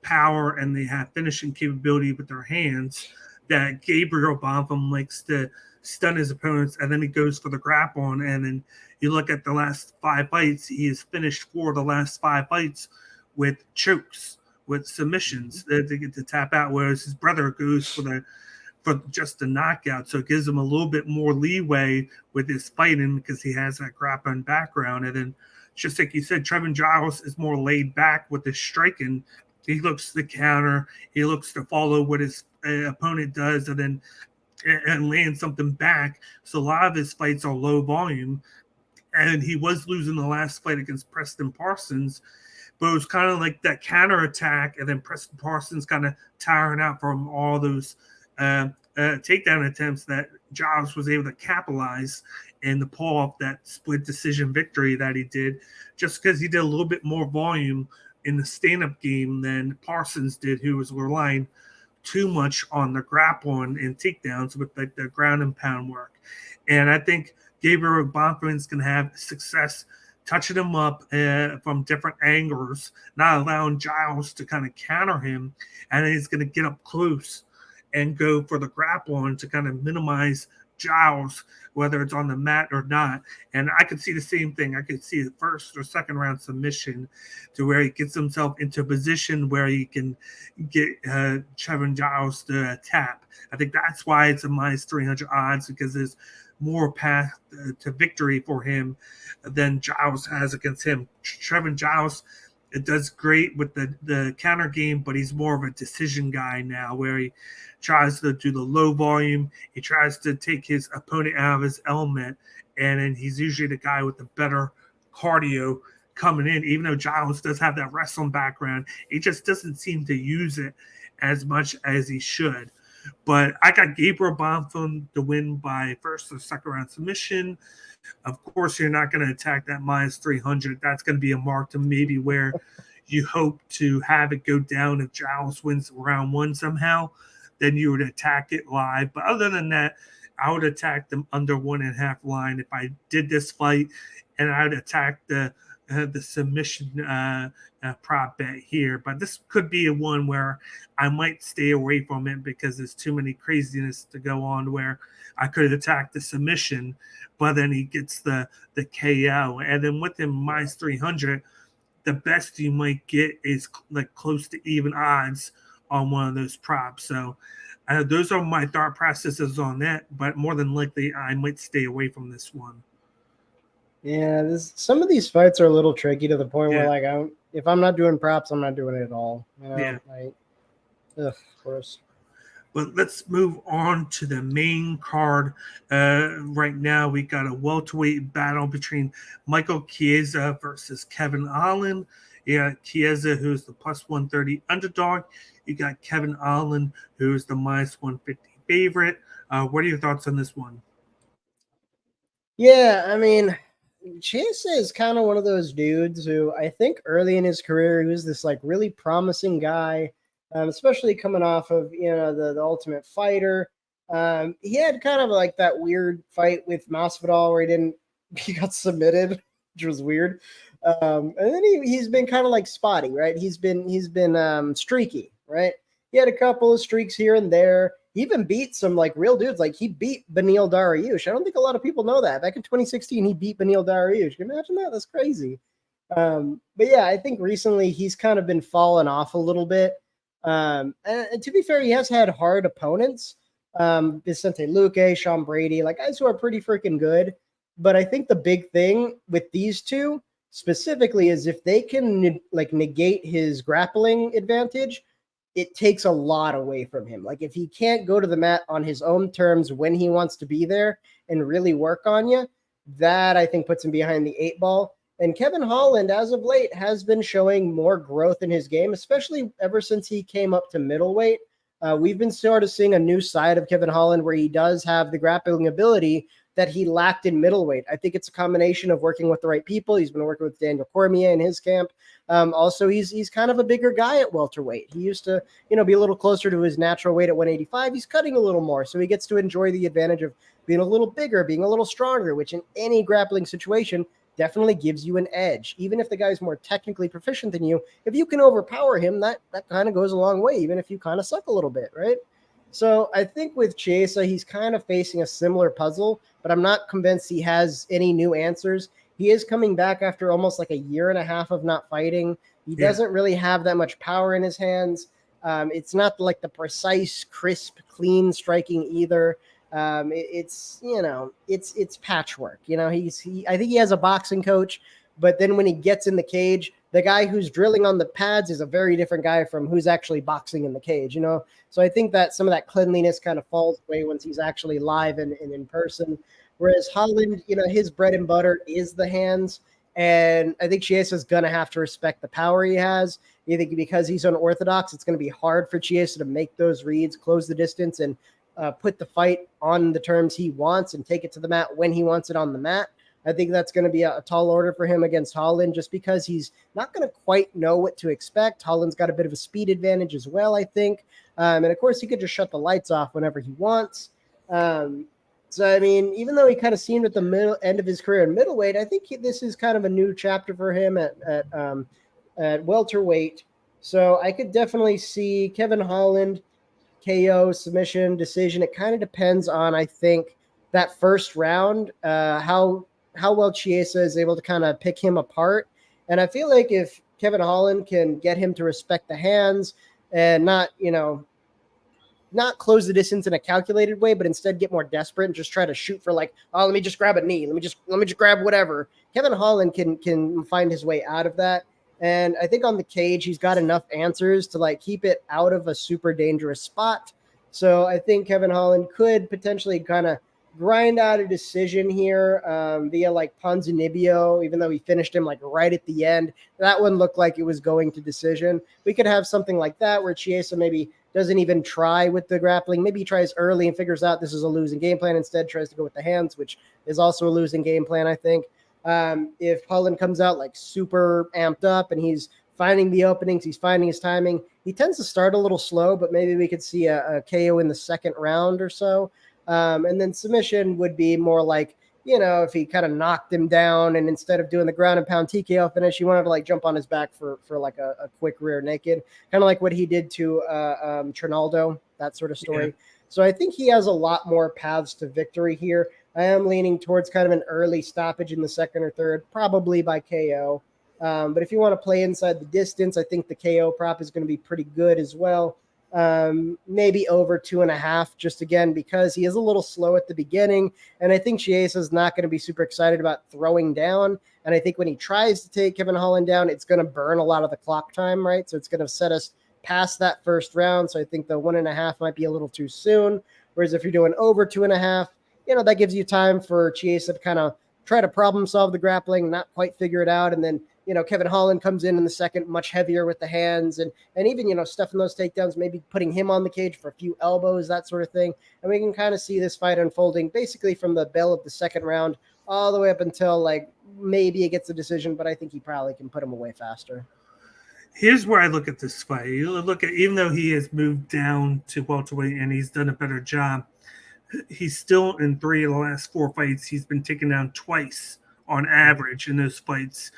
power and they have finishing capability with their hands, that Gabriel Bonfim likes to stun his opponents, and then he goes for the grapple on. And then you look at the last 5 fights, he has finished 4 of the last 5 fights with chokes, with submissions to get to tap out, whereas his brother goes for just a knockout. So it gives him a little bit more leeway with his fighting because he has that grappling background. And then, just like you said, Trevin Giles is more laid back with his striking. He looks to counter. He looks to follow what his opponent does and then and land something back. So a lot of his fights are low volume. And he was losing the last fight against Preston Parsons, but it was kind of like that counter attack, and then Preston Parsons kind of tiring out from all those takedown attempts that Giles was able to capitalize and to pull off that split decision victory that he did, just because he did a little bit more volume in the stand-up game than Parsons did, who was relying too much on the grappling and takedowns with like the ground and pound work. And I think Gabriel Bonfim's going to have success touching him up from different angles, not allowing Giles to kind of counter him, and then he's going to get up close and go for the grappling to kind of minimize Giles, whether it's on the mat or not. And I could see the same thing. I could see a first or second round submission to where he gets himself into a position where he can get Trevin Giles to tap. I think that's why it's a minus 300 odds, because there's more path to victory for him than Giles has against him. Trevin Giles, it does great with the counter game, but he's more of a decision guy now, where he tries to do the low volume. He tries to take his opponent out of his element, and then he's usually the guy with the better cardio coming in. Even though Giles does have that wrestling background, he just doesn't seem to use it as much as he should. But I got Gabriel Bonfim to win by first or second round submission. Of course, you're not going to attack that minus 300. That's going to be a mark to maybe where you hope to have it go down if Giles wins round 1 somehow. Then you would attack it live. But other than that, I would attack them under 1.5 line if I did this fight, and I would attack the submission prop bet here. But this could be a one where I might stay away from it because there's too many craziness to go on, where I could attack the submission, but then he gets the KO. And then with him minus 300, the best you might get is like close to even odds on one of those props. So those are my thought processes on that, but more than likely I might stay away from this one. Yeah, some of these fights are a little tricky to the point where, like, if I'm not doing props, I'm not doing it at all. You know? Yeah. Of course. But let's move on to the main card. Right now, we got a welterweight battle between Michael Chiesa versus Kevin Holland. You got Chiesa, who's the plus 130 underdog. You got Kevin Holland, who's the minus 150 favorite. What are your thoughts on this one? Yeah, I mean, Chiesa is kind of one of those dudes who I think early in his career, he was this like really promising guy, especially coming off of, the Ultimate Fighter. He had kind of like that weird fight with Masvidal where he got submitted, which was weird. And then he's been kind of like spotty, right? He's been streaky, right? He had a couple of streaks here and there. He even beat some like real dudes. Like he beat Beneil Dariush. I don't think a lot of people know that. Back in 2016, he beat Beneil Dariush. Can you imagine that? That's crazy. But yeah, I think recently he's kind of been falling off a little bit. And to be fair, he has had hard opponents. Vicente Luque, Sean Brady, like guys who are pretty freaking good. But I think the big thing with these two specifically is if they can negate his grappling advantage, it takes a lot away from him. Like if he can't go to the mat on his own terms when he wants to be there and really work on you, that I think puts him behind the 8 ball. And Kevin Holland, as of late, has been showing more growth in his game, especially ever since he came up to middleweight. We've been sort of seeing a new side of Kevin Holland where he does have the grappling ability that he lacked in middleweight. I think it's a combination of working with the right people. He's been working with Daniel Cormier in his camp. Also, he's kind of a bigger guy at welterweight. He used to, be a little closer to his natural weight at 185. He's cutting a little more, so he gets to enjoy the advantage of being a little bigger, being a little stronger, which in any grappling situation definitely gives you an edge. Even if the guy's more technically proficient than you, if you can overpower him, that kind of goes a long way, even if you kind of suck a little bit, right? So I think with Chiesa, he's kind of facing a similar puzzle, but I'm not convinced he has any new answers. He is coming back after almost like a year and a half of not fighting. He doesn't really have that much power in his hands. It's not like the precise, crisp, clean striking either. It's it's patchwork. I think he has a boxing coach, but then when he gets in the cage, the guy who's drilling on the pads is a very different guy from who's actually boxing in the cage. So I think that some of that cleanliness kind of falls away once he's actually live and in person. Whereas Holland, his bread and butter is the hands. And I think Chiesa is going to have to respect the power he has. I think because he's unorthodox, it's going to be hard for Chiesa to make those reads, close the distance, and put the fight on the terms he wants and take it to the mat when he wants it on the mat. I think that's going to be a tall order for him against Holland just because he's not going to quite know what to expect. Holland's got a bit of a speed advantage as well, I think. And of course, he could just shut the lights off whenever he wants. So, I mean, even though he kind of seemed at the middle end of his career in middleweight, I think this is kind of a new chapter for him at welterweight. So I could definitely see Kevin Holland, KO, submission, decision. It kind of depends on, I think, that first round, how well Chiesa is able to kind of pick him apart. And I feel like if Kevin Holland can get him to respect the hands and not close the distance in a calculated way, but instead get more desperate and just try to shoot for like, oh, let me just grab a knee. Let me just grab whatever. Kevin Holland can find his way out of that. And I think on the cage, he's got enough answers to like keep it out of a super dangerous spot. So I think Kevin Holland could potentially kind of grind out a decision here via like Ponzinibbio, even though he finished him like right at the end. That one looked like it was going to decision. We could have something like that where Chiesa maybe doesn't even try with the grappling. Maybe he tries early and figures out this is a losing game plan. Instead tries to go with the hands, which is also a losing game plan, I think. If Holland comes out like super amped up and he's finding the openings, he's finding his timing, he tends to start a little slow, but maybe we could see a KO in the second round or so. And then submission would be more like, if he kind of knocked him down and instead of doing the ground and pound TKO finish, he wanted to like jump on his back for like a quick rear naked, kind of like what he did to Trinaldo, that sort of story. Yeah. So I think he has a lot more paths to victory here. I am leaning towards kind of an early stoppage in the second or third, probably by KO. But if you want to play inside the distance, I think the KO prop is going to be pretty good as well. Maybe over 2.5, just again, because he is a little slow at the beginning. And I think Chiesa is not going to be super excited about throwing down. And I think when he tries to take Kevin Holland down, it's going to burn a lot of the clock time, right? So it's going to set us past that first round. So I think the 1.5 might be a little too soon. Whereas if you're doing over 2.5, that gives you time for Chiesa to kind of try to problem solve the grappling, not quite figure it out. And then, Kevin Holland comes in the second, much heavier with the hands and even, stuffing those takedowns, maybe putting him on the cage for a few elbows, that sort of thing. And we can kind of see this fight unfolding basically from the bell of the second round all the way up until like maybe it gets a decision, but I think he probably can put him away faster. Here's where I look at this fight. You look at, even though he has moved down to welterweight and he's done a better job, he's still in 3 of the last 4 fights. He's been taken down twice on average in those fights,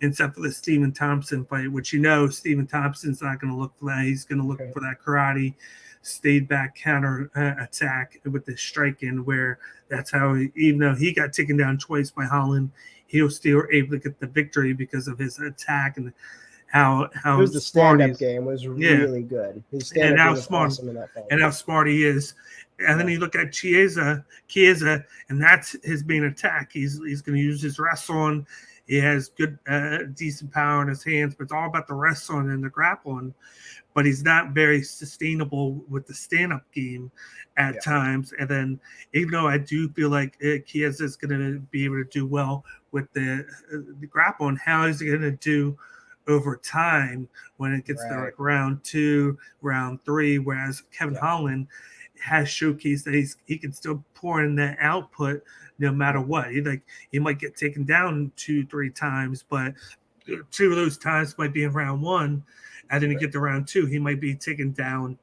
except for the Stephen Thompson fight, which Stephen Thompson's not going to look for that. He's going to look for that karate, stayed back counter attack with the striking, where that's how, even though he got taken down twice by Holland, he was still able to get the victory because of his attack and how it was the stand-up game was really good. His stand-up game was awesome in that fight. And how smart he is. And then you look at Chiesa, and that's his main attack. He's going to use his wrestling. He has good, decent power in his hands, but it's all about the wrestling and the grappling. But he's not very sustainable with the stand-up game at times. And then, even though I do feel like Chiesa is going to be able to do well with the grappling, how is he going to do over time when it gets to like round 2, round 3? Whereas Kevin Holland has showcased that he can still pour in that output no matter what. He might get taken down 2-3 times, but 2 of those times might be in round 1, and then you get to round 2, he might be taken down.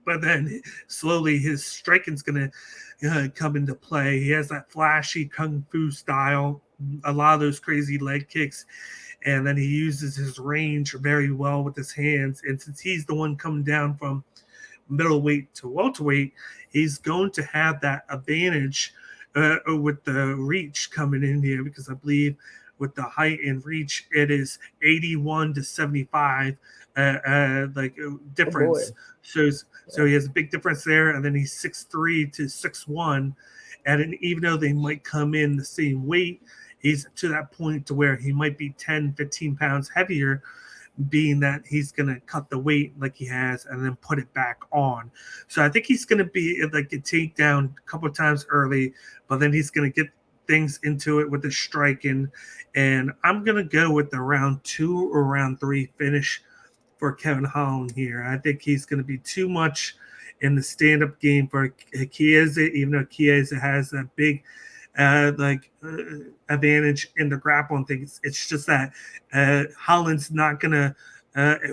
But then slowly his striking's going to come into play. He has that flashy kung fu style, a lot of those crazy leg kicks, and then he uses his range very well with his hands. And since he's the one coming down from middleweight to welterweight, he's going to have that advantage with the reach coming in here, because I believe with the height and reach, it is 81 to 75 difference. So he has a big difference there, and then he's 6'3 to 6'1, and then even though they might come in the same weight, he's to that point to where he might be 10, 15 pounds heavier, being that he's going to cut the weight like he has and then put it back on. So I think he's going to be like a takedown a couple of times early, but then he's going to get things into it with the striking. And I'm going to go with the round 2 or round 3 finish for Kevin Holland here. I think he's going to be too much in the stand-up game for Chiesa, even though Chiesa has that big advantage in the grappling thing. It's just that Holland's not going to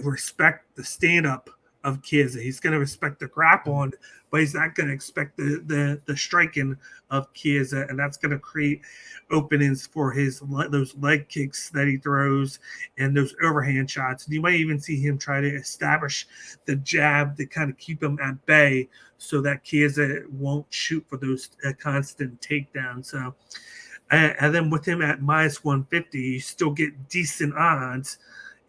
respect the stand-up of Chiesa. He's going to respect the grappling, but he's not going to expect the striking of Chiesa, and that's going to create openings for those leg kicks that he throws and those overhand shots. And you might even see him try to establish the jab to kind of keep him at bay, so that Chiesa won't shoot for those constant takedowns. So, and then with him at minus 150, you still get decent odds,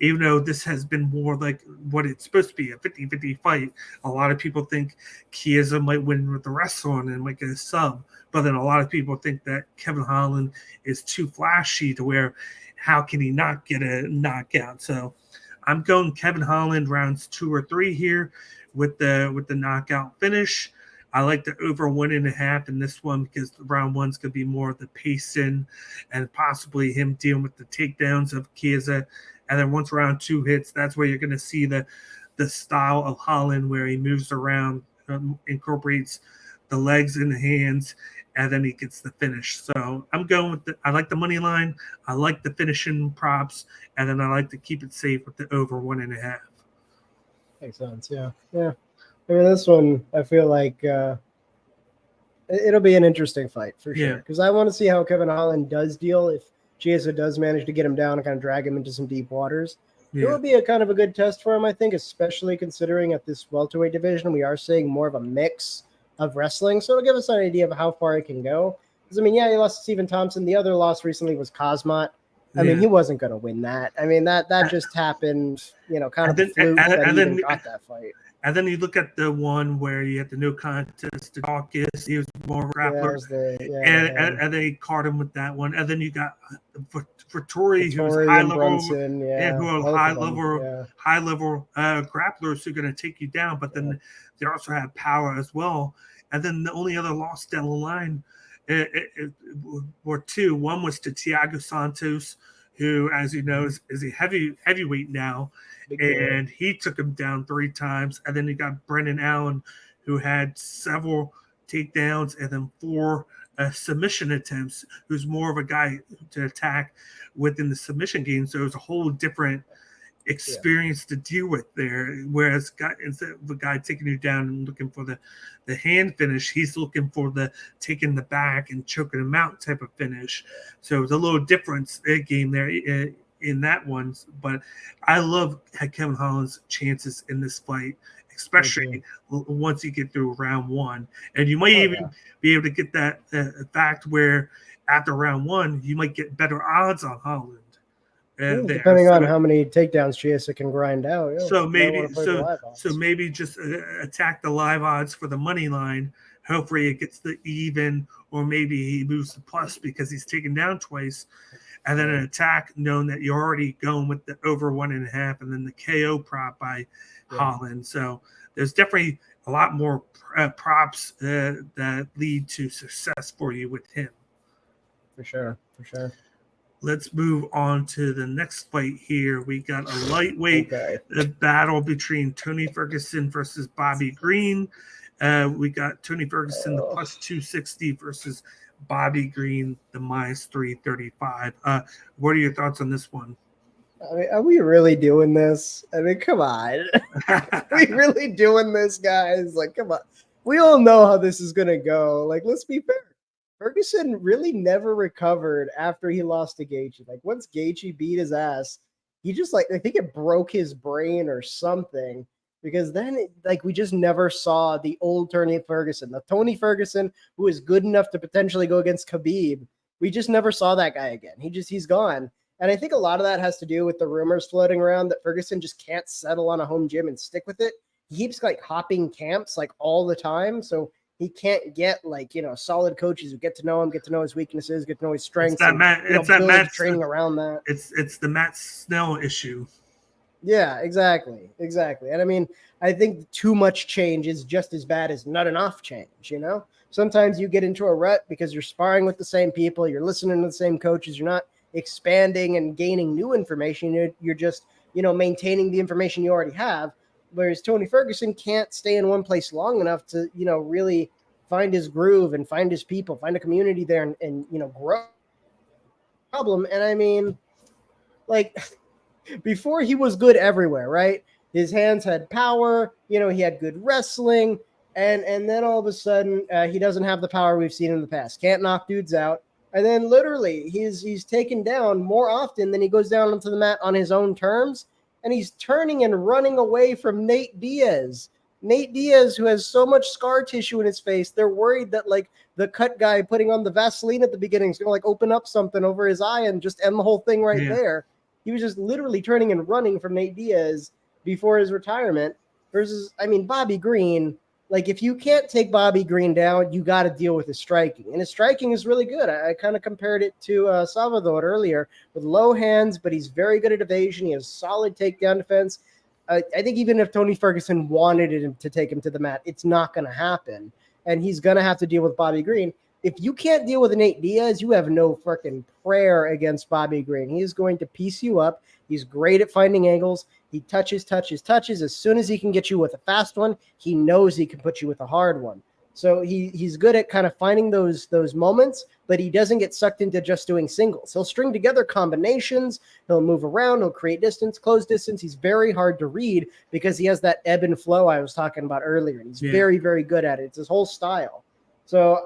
even though this has been more like what it's supposed to be, a 50-50 fight. A lot of people think Chiesa might win with the wrestling and might get a sub, but then a lot of people think that Kevin Holland is too flashy to where how can he not get a knockout? So I'm going Kevin Holland rounds 2 or 3 here with the knockout finish. I like the over 1.5 in this one because round 1's going to be more of the pacing and possibly him dealing with the takedowns of Chiesa. And then once round 2 hits, that's where you're going to see the style of Holland, where he moves around, incorporates the legs and the hands, and then he gets the finish. So I'm going with I like the money line. I like the finishing props, and then I like to keep it safe with the over 1.5. Makes sense. Yeah. I mean, this one, I feel like it'll be an interesting fight for sure. Because I want to see how Kevin Holland does deal if Chiesa does manage to get him down and kind of drag him into some deep waters. It will be a kind of a good test for him, I think, especially considering at this welterweight division, we are seeing more of a mix of wrestling. So it'll give us an idea of how far he can go. Because, I mean, he lost to Stephen Thompson. The other loss recently was Cosmot. I mean, he wasn't going to win that. I mean, that just happened, kind of a fluke that he even got that fight. And then you look at the one where you had the no contest to Dawkins. He was more of a grappler. And then he caught him with that one. And then you got Vettori, who's high level, who are high level grapplers who are going to take you down. But then they also have power as well. And then the only other loss down the line were 2. One was to Thiago Santos, who, as you know, is a heavyweight now. And he took him down 3 times. And then you got Brendan Allen, who had several takedowns and then 4 submission attempts, who's more of a guy to attack within the submission game. So it was a whole different experience to deal with there. Whereas instead of the guy taking you down and looking for the hand finish, he's looking for the taking the back and choking him out type of finish. So it was a little difference game there in that one. But I love Kevin Holland's chances in this fight, especially once you get through round 1. And you might even be able to get that fact where after round 1, you might get better odds on Holland. Depending on how many takedowns Chiesa can grind out. So maybe just attack the live odds for the money line. Hopefully it gets the even, or maybe he moves the plus because he's taken down twice. And then an attack, knowing that you're already going with the over 1.5, and then the KO prop by Holland. So there's definitely a lot more props that lead to success for you with him. For sure. Let's move on to the next fight here. We got a lightweight battle between Tony Ferguson versus Bobby Green. We got Tony Ferguson, the plus 260 versus Bobby Green, the minus 335. What are your thoughts on this one? I mean, are we really doing this? I mean, come on. Are we really doing this, guys? Like, come on. We all know how this is going to go. Like, let's be fair. Ferguson really never recovered after he lost to Gaethje. Like, once Gaethje beat his ass, he just, I think it broke his brain or something. because then we just never saw the old Tony Ferguson, the Tony Ferguson who is good enough to potentially go against Khabib. We just never saw that guy again. He's gone. And I think a lot of that has to do with the rumors floating around that Ferguson just can't settle on a home gym and stick with it. He keeps hopping camps all the time. So he can't get solid coaches who get to know him, get to know his weaknesses, get to know his strengths. It's that build training around that. It's the Matt Snell issue. Yeah, exactly. And I mean, I think too much change is just as bad as not enough change, Sometimes you get into a rut because you're sparring with the same people, you're listening to the same coaches, you're not expanding and gaining new information. You're just, maintaining the information you already have. Whereas Tony Ferguson can't stay in one place long enough to, really find his groove and find his people, find a community there and grow. Problem. And I mean, before he was good everywhere, right? His hands had power, he had good wrestling, and then all of a sudden he doesn't have the power we've seen in the past. Can't knock dudes out. And then literally he's taken down more often than he goes down onto the mat on his own terms. And he's turning and running away from Nate Diaz. Nate Diaz, who has so much scar tissue in his face, they're worried that the cut guy putting on the Vaseline at the beginning is going to open up something over his eye and just end the whole thing right there. He was just literally turning and running from Nate Diaz before his retirement versus, Bobby Green. If you can't take Bobby Green down, you got to deal with his striking. And his striking is really good. I kind of compared it to Salvador earlier with low hands, but he's very good at evasion. He has solid takedown defense. I think even if Tony Ferguson wanted him to take him to the mat, it's not going to happen. And he's going to have to deal with Bobby Green. If you can't deal with Nate Diaz, you have no freaking prayer against Bobby Green. He is going to piece you up. He's great at finding angles. He touches. As soon as he can get you with a fast one, he knows he can put you with a hard one. So he's good at kind of finding those moments, but he doesn't get sucked into just doing singles. He'll string together combinations. He'll move around. He'll create distance, close distance. He's very hard to read because he has that ebb and flow I was talking about earlier. And he's very, very good at it. It's his whole style. So,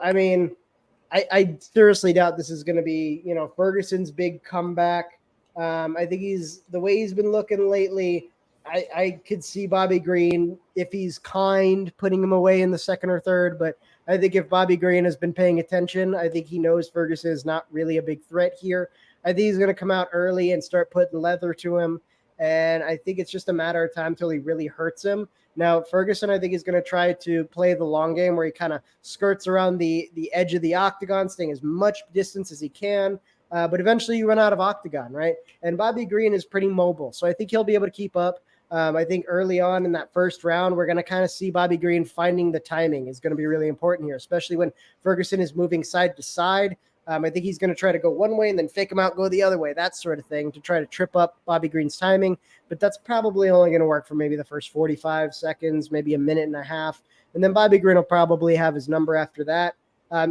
I seriously doubt this is going to be, Ferguson's big comeback. I think the way he's been looking lately, I could see Bobby Green, if he's kind, putting him away in the second or third. But I think if Bobby Green has been paying attention, I think he knows Ferguson is not really a big threat here. I think he's going to come out early and start putting leather to him. And I think it's just a matter of time till he really hurts him. Now, Ferguson, I think, is going to try to play the long game where he kind of skirts around the edge of the octagon, staying as much distance as he can. But eventually you run out of octagon, right? And Bobby Green is pretty mobile. So I think he'll be able to keep up. I think early on in that first round, we're going to kind of see Bobby Green finding the timing is going to be really important here, especially when Ferguson is moving side to side. I think he's going to try to go one way and then fake him out, go the other way, that sort of thing to try to trip up Bobby Green's timing. But that's probably only going to work for maybe the first 45 seconds, maybe a minute and a half. And then Bobby Green will probably have his number after that.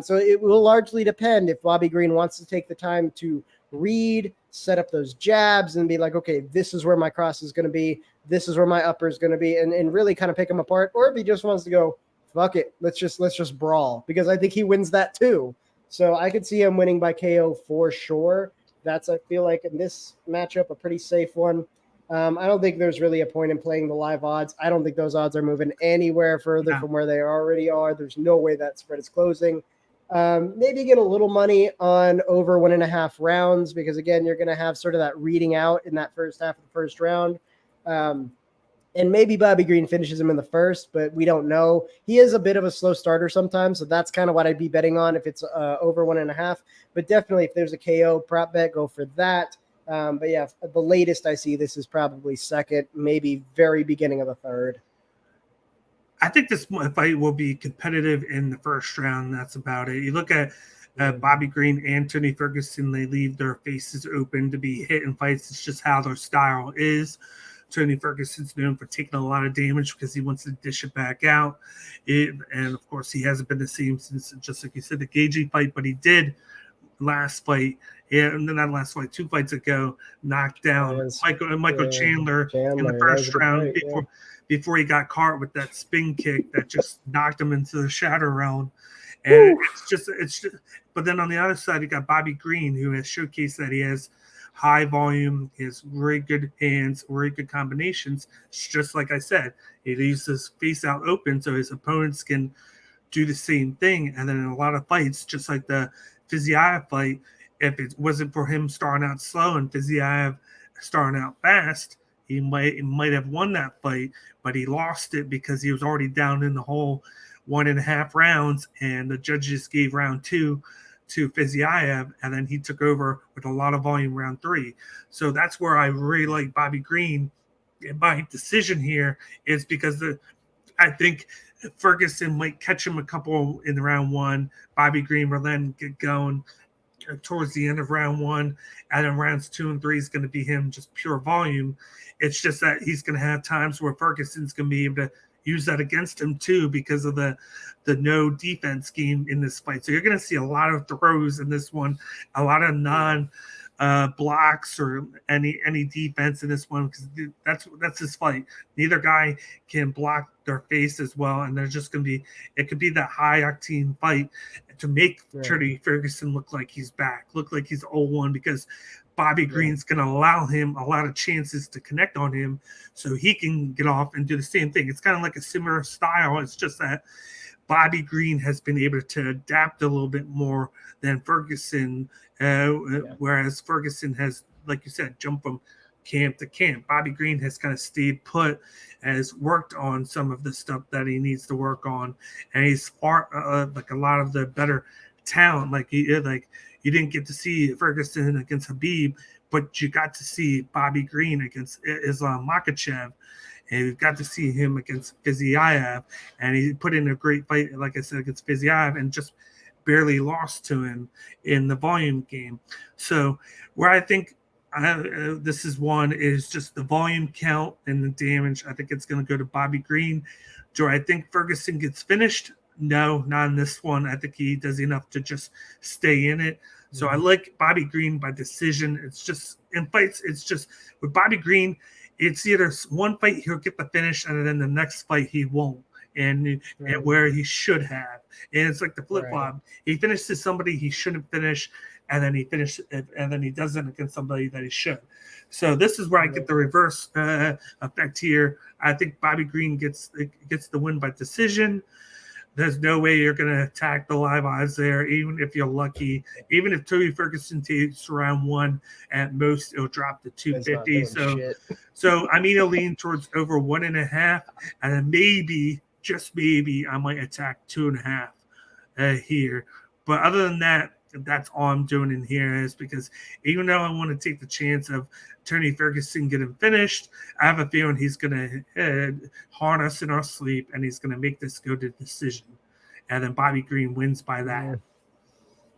So it will largely depend if Bobby Green wants to take the time to read, set up those jabs and be like, okay, this is where my cross is going to be. This is where my upper is going to be, and really kind of pick him apart. Or if he just wants to go, fuck it, let's just brawl, because I think he wins that too. So I could see him winning by KO for sure. That's, I feel like, in this matchup, a pretty safe one. I don't think there's really a point in playing the live odds. I don't think those odds are moving anywhere further from where they already are. There's no way that spread is closing. Maybe get a little money on over 1.5 rounds, because again, you're going to have sort of that reading out in that first half of the first round. And maybe Bobby Green finishes him in the first, but we don't know. He is a bit of a slow starter sometimes, so that's kind of what I'd be betting on if it's over 1.5. But definitely, if there's a KO prop bet, go for that. But yeah, the latest I see this is probably second, maybe very beginning of the third. I think this fight will be competitive in the first round. That's about it. You look at Bobby Green and Tony Ferguson, they leave their faces open to be hit in fights. It's just how their style is. Tony Ferguson's known for taking a lot of damage because he wants to dish it back out. And, of course, he hasn't been the same since, just like you said, the Gaethje fight, but he did last fight. Yeah, and then that last fight, 2 fights ago, knocked down Michael Chandler in the first round before he got caught with that spin kick that just knocked him into the shadow realm. And it's just, but then on the other side, you got Bobby Green, who has showcased that he has high volume. He has very good hands, very good combinations. It's just like I said, he leaves his face out open so his opponents can do the same thing. And then in a lot of fights, just like the Fiziev fight, if it wasn't for him starting out slow and Fiziev starting out fast, he might have won that fight, but he lost it because he was already down in the hole 1.5 rounds, and the judges gave round 2 to Fiziev, and then he took over with a lot of volume round 3. So that's where I really like Bobby Green. And my decision here is because I think Ferguson might catch him a couple in round 1. Bobby Green will then get going towards the end of round 1, and then rounds 2 and 3 is going to be him just pure volume. It's just that he's going to have times where Ferguson's going to be able to use that against him too because of the no defense game in this fight. So you're going to see a lot of throws in this one, a lot of non blocks or any defense in this one, because that's his fight. Neither guy can block their face as well, and there's just going to be, it could be that high octane fight to make Tony Ferguson look like he's back, look like he's 0-1, because Bobby Green's going to allow him a lot of chances to connect on him so he can get off and do the same thing. It's kind of like a similar style. It's just that Bobby Green has been able to adapt a little bit more than Ferguson, whereas Ferguson has, like you said, jumped from camp to camp. Bobby Green has kind of stayed put, has worked on some of the stuff that he needs to work on, and he's far like a lot of the better talent. Like you didn't get to see Ferguson against Khabib, but you got to see Bobby Green against Islam Makhachev, and you got to see him against Fiziev, and he put in a great fight, like I said, against Fiziev, and just barely lost to him in the volume game. So where I think this is one is just the volume count and the damage. I think it's going to go to Bobby Green. Do I think Ferguson gets finished? No, not in this one. I think he does enough to just stay in it. So I like Bobby Green by decision. It's just in fights, it's just with Bobby Green, it's either one fight he'll get the finish and then the next fight he won't. And where he should have. And it's like the flip-flop. He finishes somebody he shouldn't finish, and then he doesn't against somebody that he should. So this is where I get the reverse effect here. I think Bobby Green gets the win by decision. There's no way you're going to attack the live odds there, even if you're lucky. Even if Tony Ferguson takes round 1, at most it'll drop to 250. So I'm going to lean towards over 1.5, and then maybe, just maybe, I might attack 2.5 here. But other than that, that's all I'm doing in here, is because even though I want to take the chance of Tony Ferguson getting finished, I have a feeling he's going to harness in our sleep, and he's going to make this go to decision. And then Bobby Green wins by that.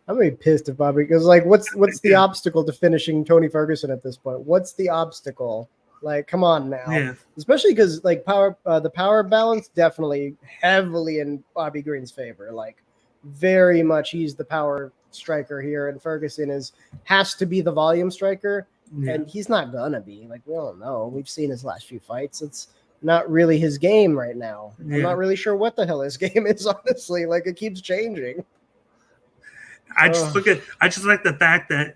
I'm gonna be pissed if Bobby, because like, what's the obstacle to finishing Tony Ferguson at this point? What's the obstacle? Like, come on now. Yeah. Especially because like the power balance definitely heavily in Bobby Green's favor. Like, very much he's the power striker here, and Ferguson has to be the volume striker, and he's not gonna be. Like, we don't know. We've seen his last few fights. It's not really his game right now. I'm not really sure what the hell his game is, honestly. Like, it keeps changing. I just like the fact that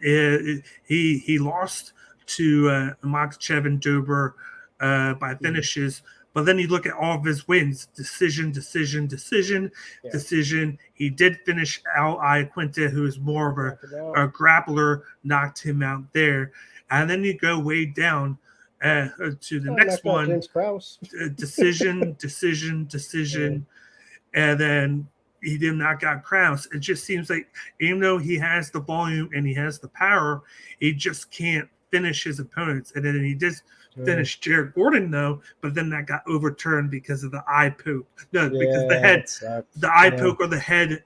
he lost to Makhachev and Dober by finishes. But then you look at all of his wins: decision. He did finish Al Iaquinta, who is more of a grappler, knocked him out there. And then you go way down to the next one: James Krause. decision. And then he did knock out Krause. It just seems like even though he has the volume and he has the power, he just can't finish his opponents. And then he just finished Jared Gordon, though, but then that got overturned because of the eye poke. No, because the eye poke or the head.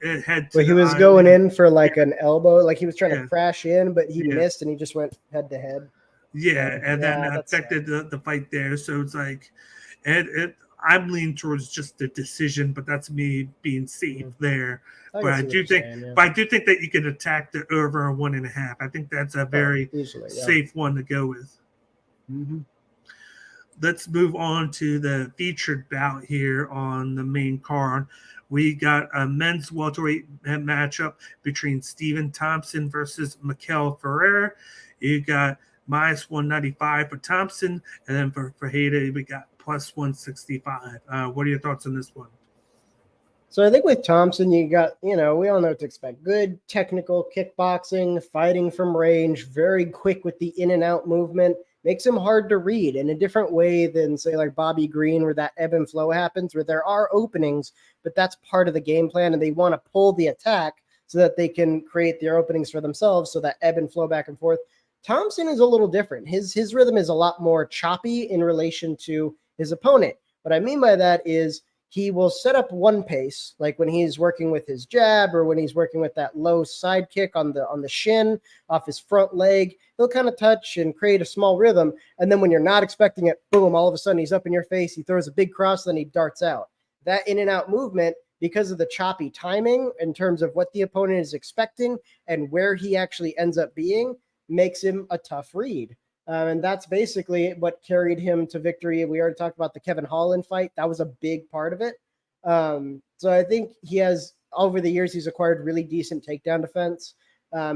But he was going in for like an elbow, like he was trying to crash in, but he missed, and he just went head to head. Yeah, and then that affected the fight there. So it's like, I'm leaning towards just the decision, but that's me being safe there. But I do think that you can attack the over 1.5. I think that's a very safe one to go with. let's move on to the featured bout here on the main card. We got a men's welterweight matchup between Stephen Thompson versus Mikael Ferrer. You got minus 195 for Thompson, and then for Hayden, we got plus 165. What are your thoughts on this one? So I think with Thompson, you got, we all know what to expect. Good technical kickboxing, fighting from range, very quick with the in and out movement. Makes him hard to read in a different way than, say, like Bobby Green, where that ebb and flow happens, where there are openings, but that's part of the game plan, and they want to pull the attack so that they can create their openings for themselves, so that ebb and flow back and forth. Thompson is a little different. His rhythm is a lot more choppy in relation to his opponent. What I mean by that is he will set up one pace, like when he's working with his jab or when he's working with that low side kick on the shin off his front leg. He'll kind of touch and create a small rhythm. And then when you're not expecting it, boom, all of a sudden he's up in your face. He throws a big cross, then he darts out. That in and out movement, because of the choppy timing in terms of what the opponent is expecting and where he actually ends up being, makes him a tough read. And that's basically what carried him to victory. We already talked about the Kevin Holland fight. That was a big part of it. So I think he has, over the years, he's acquired really decent takedown defense.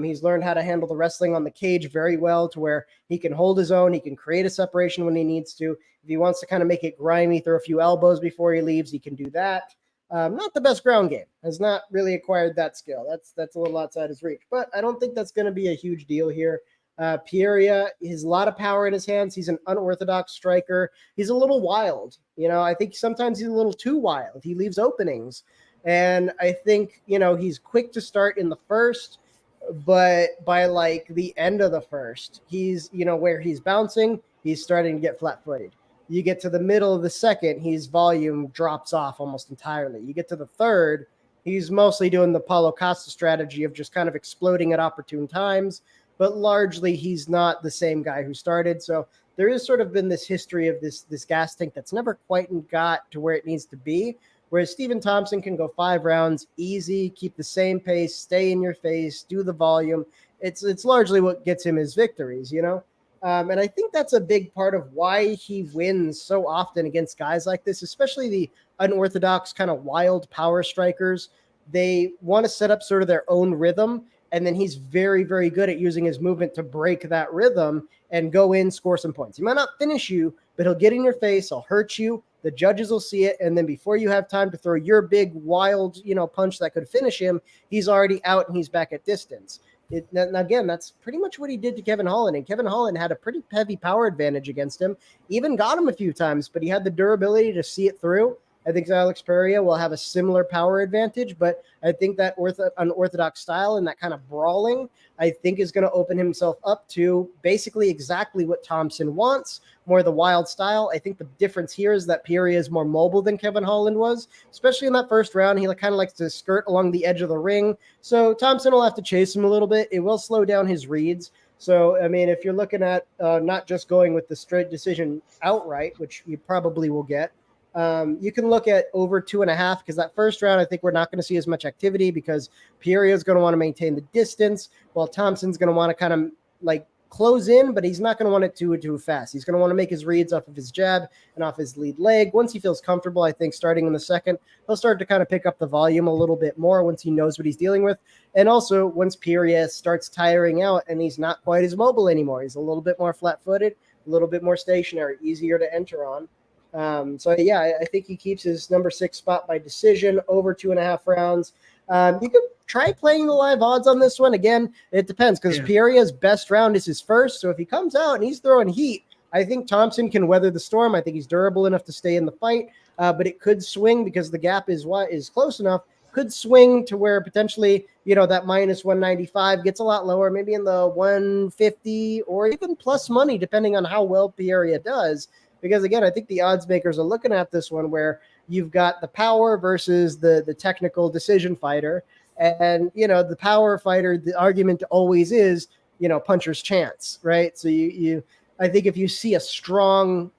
He's learned how to handle the wrestling on the cage very well, to where he can hold his own. He can create a separation when he needs to. If he wants to kind of make it grimy, throw a few elbows before he leaves, he can do that. Not the best ground game. Has not really acquired that skill. That's a little outside his reach. But I don't think that's going to be a huge deal here. Poirier, he has a lot of power in his hands. He's an unorthodox striker. He's a little wild. I think sometimes he's a little too wild. He leaves openings. And I think, he's quick to start in the first, but by like the end of the first, he's, where he's bouncing, he's starting to get flat-footed. You get to the middle of the second, his volume drops off almost entirely. You get to the third, he's mostly doing the Paulo Costa strategy of just kind of exploding at opportune times. But largely he's not the same guy who started. So there has sort of been this history of this gas tank that's never quite got to where it needs to be. Whereas Stephen Thompson can go 5 rounds easy, keep the same pace, stay in your face, do the volume. It's largely what gets him his victories, And I think that's a big part of why he wins so often against guys like this, especially the unorthodox kind of wild power strikers. They want to set up sort of their own rhythm. And then he's very, very good at using his movement to break that rhythm and go in, score some points. He might not finish you, but he'll get in your face. He'll hurt you. The judges will see it. And then before you have time to throw your big, wild, punch that could finish him, he's already out and he's back at distance. Again, that's pretty much what he did to Kevin Holland. And Kevin Holland had a pretty heavy power advantage against him, even got him a few times, but he had the durability to see it through. I think Alex Pereira will have a similar power advantage, but I think that unorthodox style and that kind of brawling, I think, is going to open himself up to basically exactly what Thompson wants, more the wild style. I think the difference here is that Pereira is more mobile than Kevin Holland was, especially in that first round. He kind of likes to skirt along the edge of the ring. So Thompson will have to chase him a little bit. It will slow down his reads. So, I mean, if you're looking at not just going with the straight decision outright, which you probably will get, you can look at over 2.5, because that first round, I think we're not going to see as much activity because Poirier is going to want to maintain the distance, while Thompson's going to want to kind of like close in, but he's not going to want it too fast. He's going to want to make his reads off of his jab and off his lead leg. Once he feels comfortable, I think starting in the second, he'll start to kind of pick up the volume a little bit more once he knows what he's dealing with. And also once Poirier starts tiring out and he's not quite as mobile anymore, he's a little bit more flat-footed, a little bit more stationary, easier to enter on. So yeah, I think he keeps his number 6 spot by decision over 2.5 rounds. You could try playing the live odds on this one. Again, it depends, because Poirier's best round is his first. So if he comes out and he's throwing heat, I think Thompson can weather the storm. I think he's durable enough to stay in the fight, but it could swing because the gap is close enough. Could swing to where potentially, that minus 195 gets a lot lower, maybe in the 150 or even plus money, depending on how well Poirier does. Because, again, I think the odds makers are looking at this one where you've got the power versus the technical decision fighter. And, the power fighter, the argument always is, puncher's chance, right? So I think if you see a strong,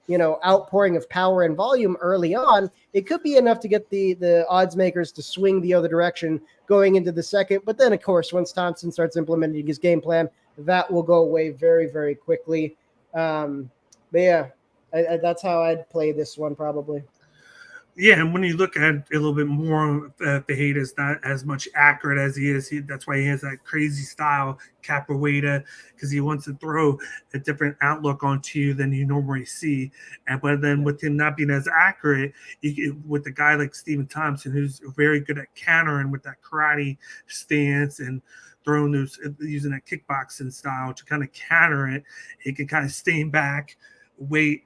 outpouring of power and volume early on, it could be enough to get the odds makers to swing the other direction going into the second. But then, of course, once Thompson starts implementing his game plan, that will go away very, very quickly. But yeah, That's how I'd play this one probably. Yeah, and when you look at it a little bit more, Fajita is not as much accurate as he is. That's why he has that crazy style, capoeira, because he wants to throw a different outlook onto you than you normally see. But then with him not being as accurate, with a guy like Stephen Thompson, who's very good at countering with that karate stance and throwing those, using that kickboxing style to kind of counter it, he can kind of stay back, wait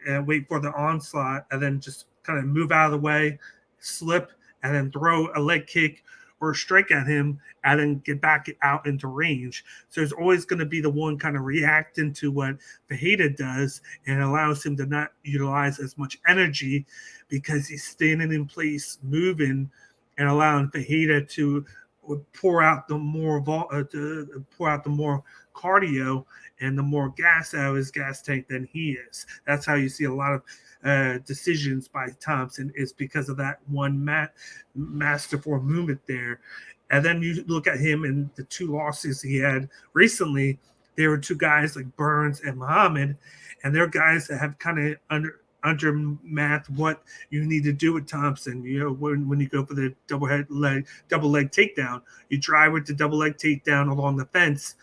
for the onslaught, and then just kind of move out of the way, slip, and then throw a leg kick or a strike at him, and then get back out into range. So there's always going to be the one kind of reacting to what Fajita does, and allows him to not utilize as much energy because he's standing in place, moving, and allowing Fajita to pour out the more cardio and the more gas out of his gas tank than he is. That's how you see a lot of decisions by Thompson, is because of that one masterful movement there. And then you look at him and the two losses he had recently. There were two guys like Burns and Muhammad, and they're guys that have kind of under math what you need to do with Thompson. You know, when you go for the double leg takedown, you drive with the double leg takedown along the fence,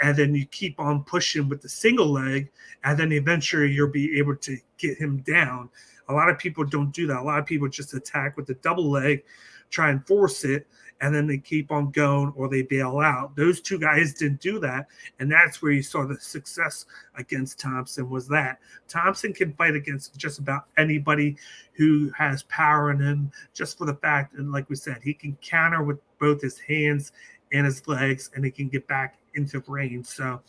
and then you keep on pushing with the single leg, and then eventually you'll be able to get him down. A lot of people don't do that. A lot of people just attack with the double leg, try and force it, and then they keep on going or they bail out. Those two guys didn't do that, and that's where you saw the success against Thompson. Was that Thompson can fight against just about anybody who has power in him, just for the fact, and like we said, he can counter with both his hands and his legs, and he can get back into range. So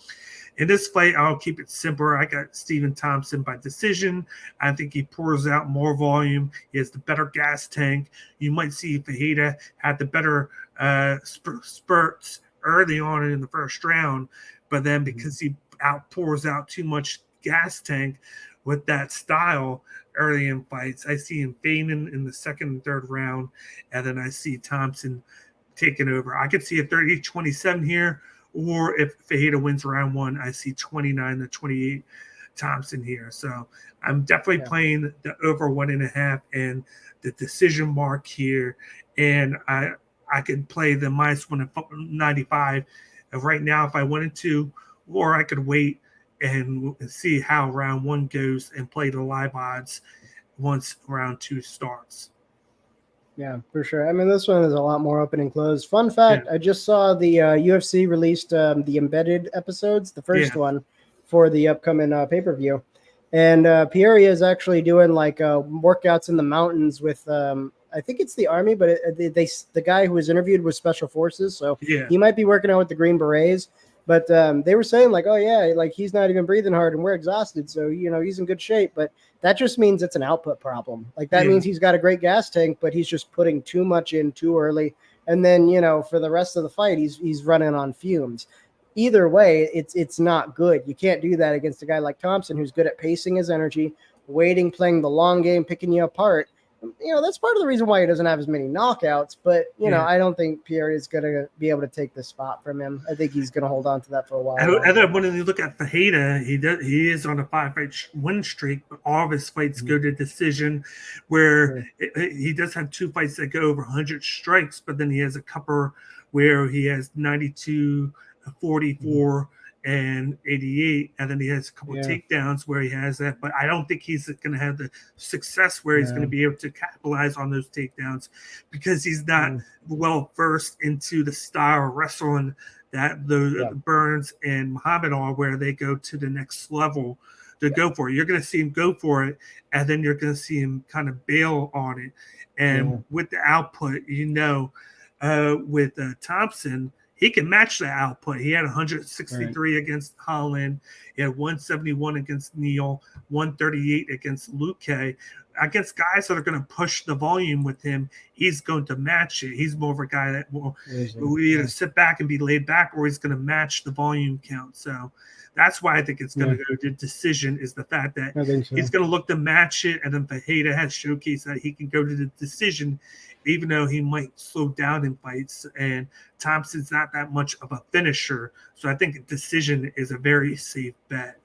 in this fight, I'll keep it simple. I got Stephen Thompson by decision. I think he pours out more volume. He has the better gas tank. You might see Fajita had the better spurts early on in the first round, but then because he pours out too much gas tank with that style early in fights, I see him fading in the second and third round, and then I see Thompson taking over. I could see a 30-27 here, or if Fajita wins round one, I see 29-28 Thompson here. So I'm definitely playing the over 1.5 and the decision mark here. And I could play the -195 right now if I wanted to, or I could wait and see how round one goes and play the live odds once round two starts. Yeah, for sure. I mean, this one is a lot more open and closed. Fun fact, I just saw the UFC released the embedded episodes, the first one for the upcoming pay-per-view. And Poirier is actually doing like workouts in the mountains with, I think it's the Army, but the guy who was interviewed was Special Forces. So he might be working out with the Green Berets. But they were saying like, oh, yeah, like he's not even breathing hard and we're exhausted. So, you know, he's in good shape. But that just means it's an output problem. Like that means he's got a great gas tank, but he's just putting too much in too early. And then, you know, for the rest of the fight, he's running on fumes. Either way, it's not good. You can't do that against a guy like Thompson, who's good at pacing his energy, waiting, playing the long game, picking you apart. You know, that's part of the reason why he doesn't have as many knockouts. But, you know, I don't think Pierre is going to be able to take the spot from him. I think he's going to hold on to that for a while. And then when you look at Fajita, he is on a 5-fight win streak, but all of his fights go to decision, where he does have 2 fights that go over 100 strikes, but then he has a couple where he has 92, 44, and 88, and then he has a couple of takedowns where he has that, but I don't think he's going to have the success where he's going to be able to capitalize on those takedowns, because he's not well versed into the style of wrestling that the Burns and Muhammad are, where they go to the next level to go for it. You're going to see him go for it, and then you're going to see him kind of bail on it. And with the output, you know, with Thompson, he can match the output. He had 163 against Holland. He had 171 against Neal, 138 against Luque. Against guys that are going to push the volume with him, he's going to match it. He's more of a guy that will either sit back and be laid back, or he's going to match the volume count. So that's why I think it's going to go to decision, is the fact that he's going to look to match it. And then Fajita has showcased that he can go to the decision, even though he might slow down in fights. And Thompson's not that much of a finisher. So I think a decision is a very safe bet.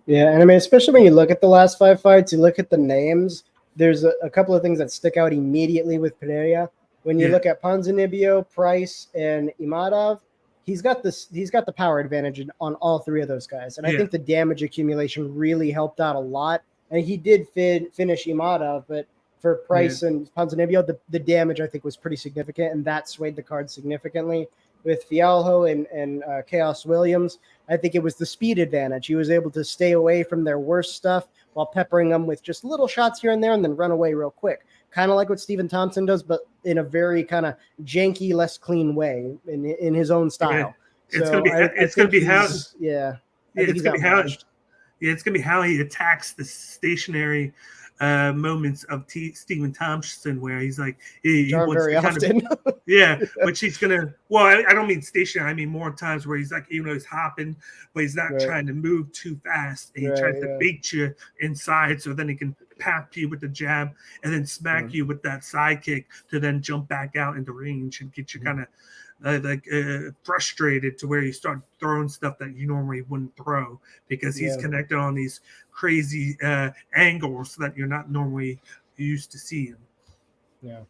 Yeah, and I mean, especially when you look at the last 5 fights, you look at the names. There's a couple of things that stick out immediately with Pereira. When you Yeah. look at Ponzinibbio, Price, and Imadov, he's got the power advantage on all three of those guys, and I Yeah. think the damage accumulation really helped out a lot. And he did finish Imadov, but for Price and Ponzinibbio, the damage I think was pretty significant, and that swayed the card significantly. With Fialho and Chaos Williams, I think it was the speed advantage. He was able to stay away from their worst stuff while peppering them with just little shots here and there and then run away real quick. Kind of like what Stephen Thompson does, but in a very kind of janky, less clean way in his own style. Yeah. It's so gonna be it's gonna be how yeah. I yeah, think it's he's gonna be how outmatched. yeah, it's gonna be how he attacks the stationary moments of Stephen Thompson, where he's like he Aren't wants very to kind often. of yeah, but she's gonna well, I don't mean stationary, I mean more times where he's like, even though he's hopping, but he's not Right. trying to move too fast, and he tries to bait you inside, so then he can pap you with the jab and then smack you with that side kick to then jump back out into range and get you kind of frustrated to where you start throwing stuff that you normally wouldn't throw because he's connected on these crazy angles that you're not normally used to seeing. Yeah.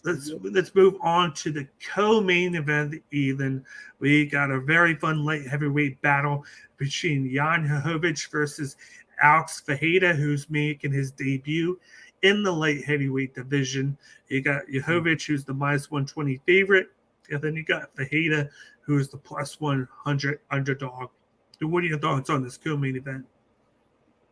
Let's move on to the co-main event of the evening. We got a very fun light heavyweight battle between Jan Blachowicz versus Alex Fajeda, who's making his debut in the light heavyweight division. You got Blachowicz, who's the -120 favorite, and then you got Fajeda, who's the +100 underdog. What are your thoughts on this co-main event?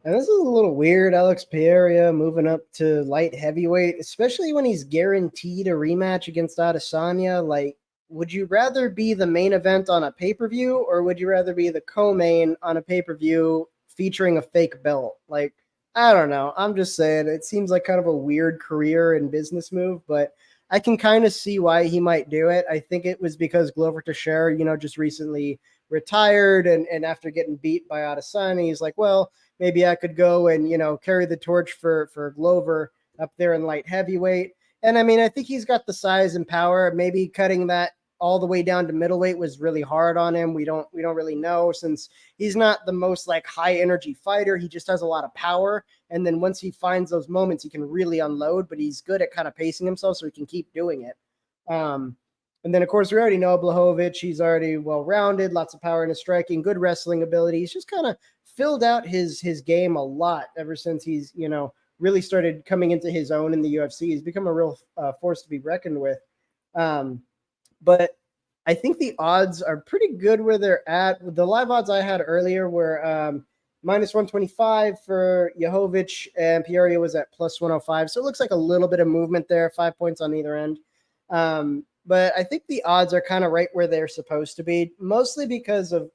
And this is a little weird. Alex Pereira moving up to light heavyweight, especially when he's guaranteed a rematch against Adesanya. Like, would you rather be the main event on a pay-per-view, or would you rather be the co-main on a pay-per-view featuring a fake belt? Like, I don't know. I'm just saying it seems like kind of a weird career and business move, but I can kind of see why he might do it. I think it was because Glover Teixeira, just recently retired, and after getting beat by Adesanya, he's like, well, maybe I could go and, carry the torch for Glover up there in light heavyweight. And I mean, I think he's got the size and power. Maybe cutting that all the way down to middleweight was really hard on him. We don't really know, since he's not the most like high energy fighter. He just has a lot of power. And then once he finds those moments, he can really unload, but he's good at kind of pacing himself so he can keep doing it. And then, of course, we already know Blachowicz. He's already well-rounded, lots of power in his striking, good wrestling ability. He's just kind of filled out his game a lot ever since he's, really started coming into his own in the UFC. He's become a real force to be reckoned with. But I think the odds are pretty good where they're at. The live odds I had earlier were -125 for Blachowicz, and Poirier was at +105. So it looks like a little bit of movement there, 5 points on either end. But I think the odds are kind of right where they're supposed to be, mostly because of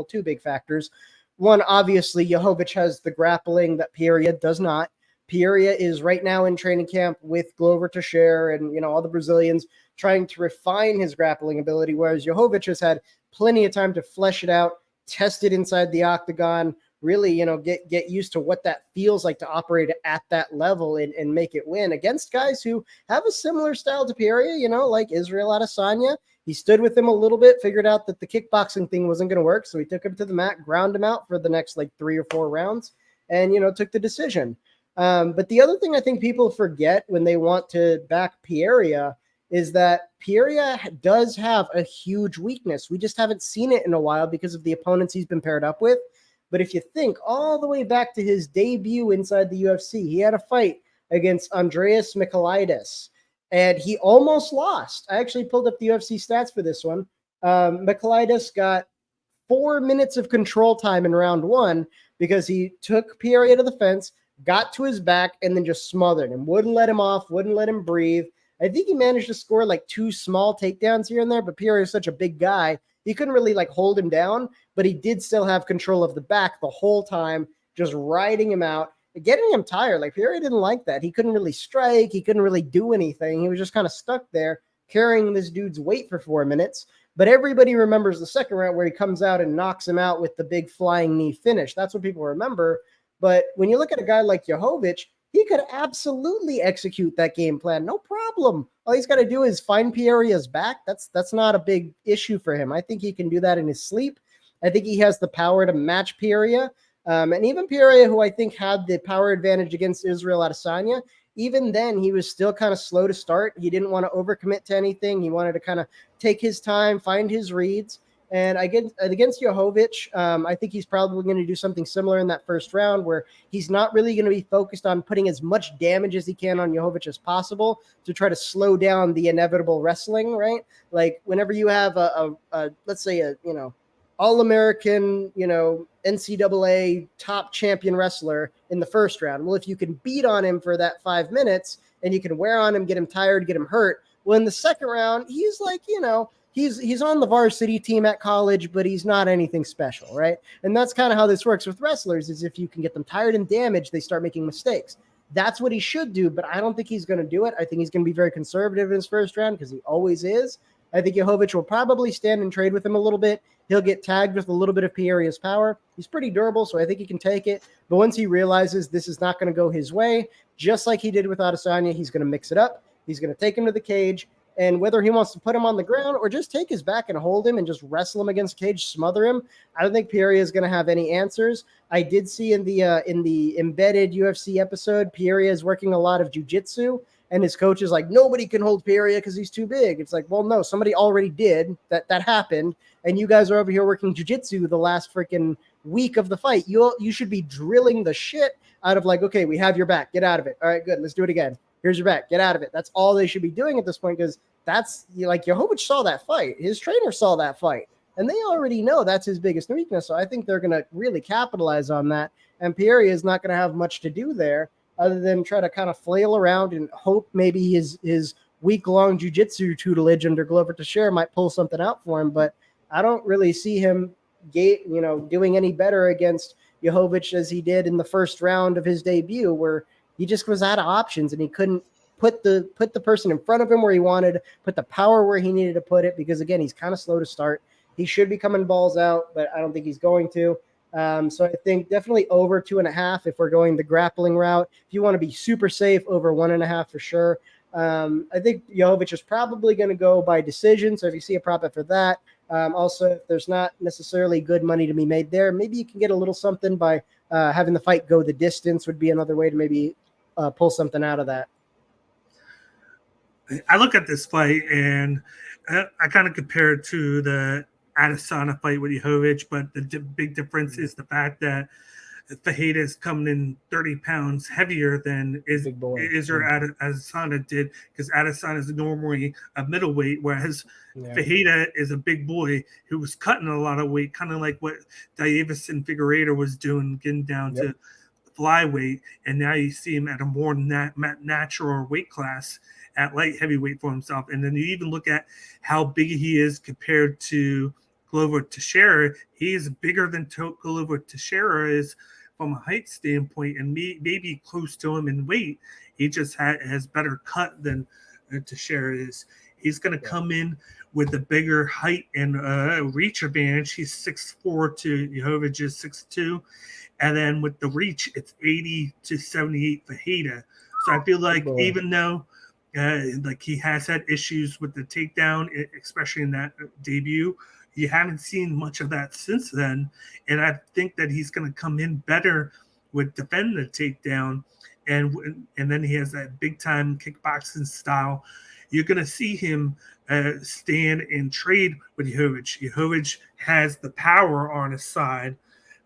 two big factors. One, obviously, Blachowicz has the grappling that Poirier does not. Poirier is right now in training camp with Glover Teixeira and, all the Brazilians trying to refine his grappling ability, whereas Blachowicz has had plenty of time to flesh it out, test it inside the octagon, really, get used to what that feels like to operate at that level and make it win against guys who have a similar style to Poirier, like Israel Adesanya. He stood with him a little bit, figured out that the kickboxing thing wasn't going to work, so he took him to the mat, ground him out for the next 3 or 4 rounds, and, took the decision. But the other thing I think people forget when they want to back Poirier is that Poirier does have a huge weakness. We just haven't seen it in a while because of the opponents he's been paired up with. But if you think all the way back to his debut inside the UFC, he had a fight against Andreas Michailidis, and he almost lost. I actually pulled up the UFC stats for this one. Michailidis got 4 minutes of control time in round 1 because he took Poirier to the fence, got to his back, and then just smothered him. Wouldn't let him off, wouldn't let him breathe. I think he managed to score 2 small takedowns here and there, but Poirier is such a big guy, he couldn't really hold him down, but he did still have control of the back the whole time, just riding him out, getting him tired. Poirier didn't like that. He couldn't really strike. He couldn't really do anything. He was just kind of stuck there carrying this dude's weight for 4 minutes. But everybody remembers the second round where he comes out and knocks him out with the big flying knee finish. That's what people remember. But when you look at a guy like Blachowicz, he could absolutely execute that game plan. No problem. All he's got to do is find Poirier's back. That's not a big issue for him. I think he can do that in his sleep. I think he has the power to match Poirier. And even Poirier, who I think had the power advantage against Israel Adesanya, even then he was still kind of slow to start. He didn't want to overcommit to anything. He wanted to kind of take his time, find his reads. And against Jovic, I think he's probably going to do something similar in that first round where he's not really going to be focused on putting as much damage as he can on Jovic as possible to try to slow down the inevitable wrestling, right? Like whenever you have a let's say a, All-American, NCAA top champion wrestler in the first round. Well, if you can beat on him for that 5 minutes and you can wear on him, get him tired, get him hurt, well, in the second round, he's like, he's on the varsity team at college, but he's not anything special, right? And that's kind of how this works with wrestlers is if you can get them tired and damaged, they start making mistakes. That's what he should do, but I don't think he's going to do it. I think he's going to be very conservative in his first round because he always is. I think Jovic will probably stand and trade with him a little bit. He'll get tagged with a little bit of Poirier's power. He's pretty durable, so I think he can take it. But once he realizes this is not going to go his way, just like he did with Adesanya, he's going to mix it up. He's going to take him to the cage. And whether he wants to put him on the ground or just take his back and hold him and just wrestle him against cage, smother him, I don't think Poirier is going to have any answers. I did see in the embedded UFC episode, Poirier is working a lot of jiu-jitsu. And his coach is like, nobody can hold Poirier because he's too big. It's like, well, no, somebody already did. That happened. And you guys are over here working jiu-jitsu the last freaking week of the fight. You should be drilling the shit out of like, okay, we have your back. Get out of it. All right, good. Let's do it again. Here's your back. Get out of it. That's all they should be doing at this point because that's like Jovic saw that fight. His trainer saw that fight. And they already know that's his biggest weakness. So I think they're going to really capitalize on that. And Poirier is not going to have much to do there, other than try to kind of flail around and hope maybe his week-long jiu-jitsu tutelage under Glover Teixeira might pull something out for him. But I don't really see him doing any better against Jovic as he did in the first round of his debut, where he just was out of options and he couldn't put the person in front of him where he wanted, put the power where he needed to put it, because, again, he's kind of slow to start. He should be coming balls out, but I don't think he's going to. So I think definitely over 2.5 if we're going the grappling route. If you want to be super safe, over 1.5 for sure. I think Jovic is probably going to go by decision. So if you see a prop bet for that, also if there's not necessarily good money to be made there, maybe you can get a little something by having the fight go the distance would be another way to maybe pull something out of that. I look at this fight and I kind of compare it to the Adesanya fight with Jovic, but the big difference is the fact that Fajita is coming in 30 pounds heavier than Adesanya did, because Adesanya is normally a middleweight, whereas Fajita is a big boy who was cutting a lot of weight, kind of like what Davison Figueiredo was doing, getting down to flyweight, and now you see him at a more natural weight class at light heavyweight for himself. And then you even look at how big he is compared to Glover Teixeira. He is bigger than Glover Teixeira is from a height standpoint, and maybe close to him in weight. He just has better cut than Teixeira is. He's going to come in with a bigger height and reach advantage. He's 6'4" to Jovic's 6'2", and then with the reach, it's 80 to 78 Fajita. So I feel like even though like he has had issues with the takedown, especially in that debut, you haven't seen much of that since then, and I think that he's going to come in better with defending the takedown, and then he has that big time kickboxing style. You're going to see him stand and trade with Jovic. Jovic has the power on his side,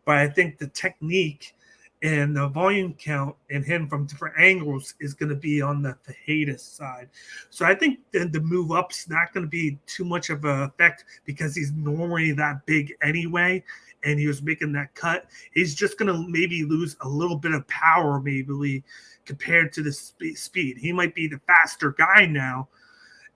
but I think the technique and the volume count and him from different angles is going to be on the Fajita side. So I think the move up's not going to be too much of an effect because he's normally that big anyway, and he was making that cut. He's just going to maybe lose a little bit of power, maybe compared to the speed. He might be the faster guy now,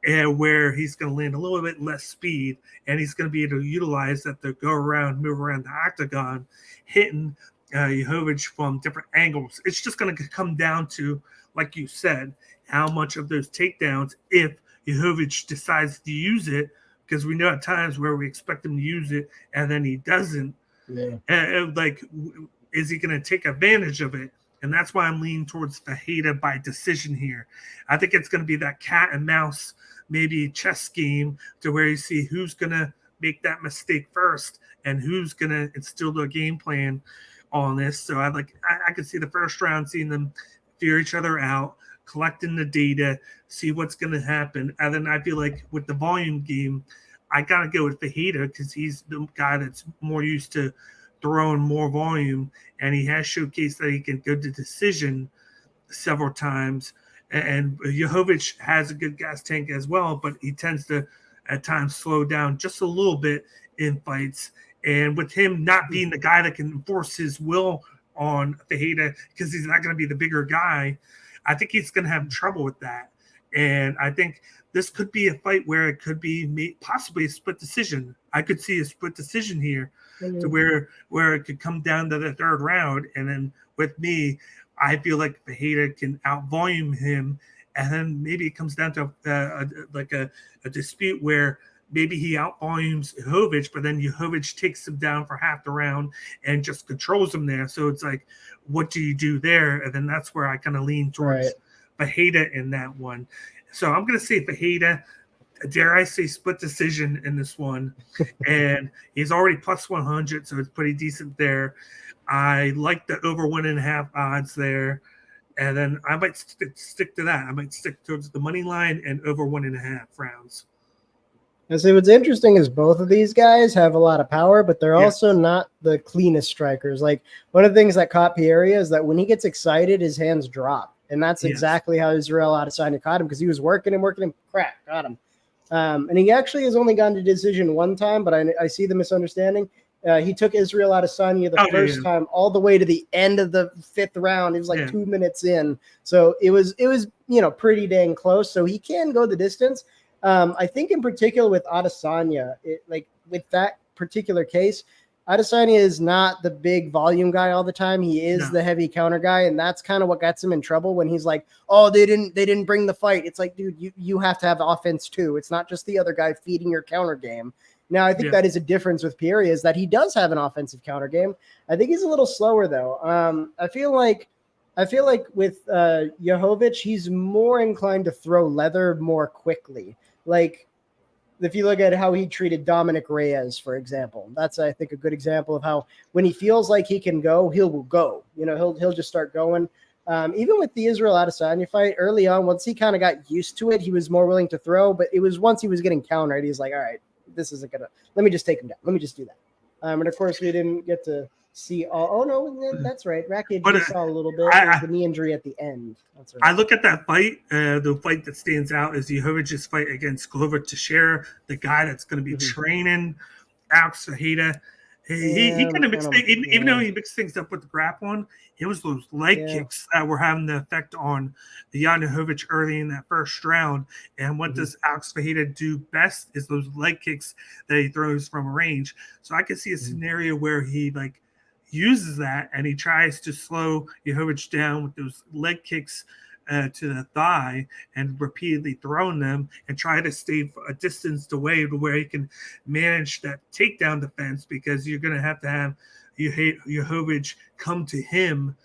where he's going to land a little bit less speed, and he's going to be able to utilize that to go around, move around the octagon, hitting Jovic from different angles. It's just going to come down to, like you said, how much of those takedowns, if Jovic decides to use it, because we know at times where we expect him to use it and then he doesn't. Like, is he going to take advantage of it? And that's why I'm leaning towards Fajita by decision here. I think it's going to be that cat and mouse, maybe chess game, to where you see who's going to make that mistake first, and who's going to instill their game plan on this. So I could see the first round, seeing them figure each other out, collecting the data, see what's going to happen. And then I feel like with the volume game, I got to go with Fajita because he's the guy that's more used to throwing more volume, and he has showcased that he can go to decision several times. And Jovic has a good gas tank as well, but he tends to at times slow down just a little bit in fights. And with him not being the guy that can enforce his will on Fajita because he's not going to be the bigger guy, I think he's going to have trouble with that. And I think this could be a fight where it could be possibly a split decision. I could see a split decision here to where it could come down to the third round. And then with me, I feel like Fajita can outvolume him. And then maybe it comes down to a dispute where maybe he outvolumes Jovic, but then Jovic takes him down for half the round and just controls him there. So it's like, what do you do there? And then that's where I kind of lean towards Fajita in that one. So I'm going to say Fajita. Dare I say split decision in this one. And he's already plus 100, so it's pretty decent there. I like the over 1.5 odds there. And then I might stick to that. I might stick towards the money line and over 1.5 rounds. And so what's interesting is both of these guys have a lot of power, but they're also not the cleanest strikers. Like one of the things that caught Poirier is that when he gets excited, his hands drop. And that's exactly how Israel Adesanya caught him, because he was working and crack, got him. And he actually has only gone to decision one time, but I see the misunderstanding. He took Israel Adesanya the first time all the way to the end of the 5th round. It was like 2 minutes in. So it was pretty dang close. So he can go the distance. I think in particular with Adesanya, with that particular case, Adesanya is not the big volume guy all the time. He is the heavy counter guy, and that's kind of what gets him in trouble when he's like, "Oh, they didn't bring the fight." It's like, dude, you have to have offense too. It's not just the other guy feeding your counter game. Now, I think that is a difference with Poirier, is that he does have an offensive counter game. I think he's a little slower though. I feel like with Jovic, he's more inclined to throw leather more quickly. Like, if you look at how he treated Dominic Reyes, for example, that's, I think, a good example of how when he feels like he can go, he'll go. He'll just start going. Even with the Israel Adesanya fight early on, once he kind of got used to it, he was more willing to throw. But it was once he was getting countered, he's like, all right, this isn't going to – let me just take him down. Let me just do that. And, of course, we didn't get to see all – oh, no, that's right. Rakic saw a little bit. The knee injury at the end. That's right. I look at that fight. The fight that stands out is Johovic's fight against Glover Teixeira, the guy that's going to be training Alex Fajita. He kind of mixed things, even though he mixed things up with the grappling, it was those leg kicks that were having the effect on Jan Jovic early in that first round. And what does Alex Fajita do best is those leg kicks that he throws from range. So I could see a scenario where he uses that and he tries to slow Jovic down with those leg kicks to the thigh and repeatedly throwing them and try to stay a distance away to where he can manage that takedown defense, because you're going to have Jovic come to him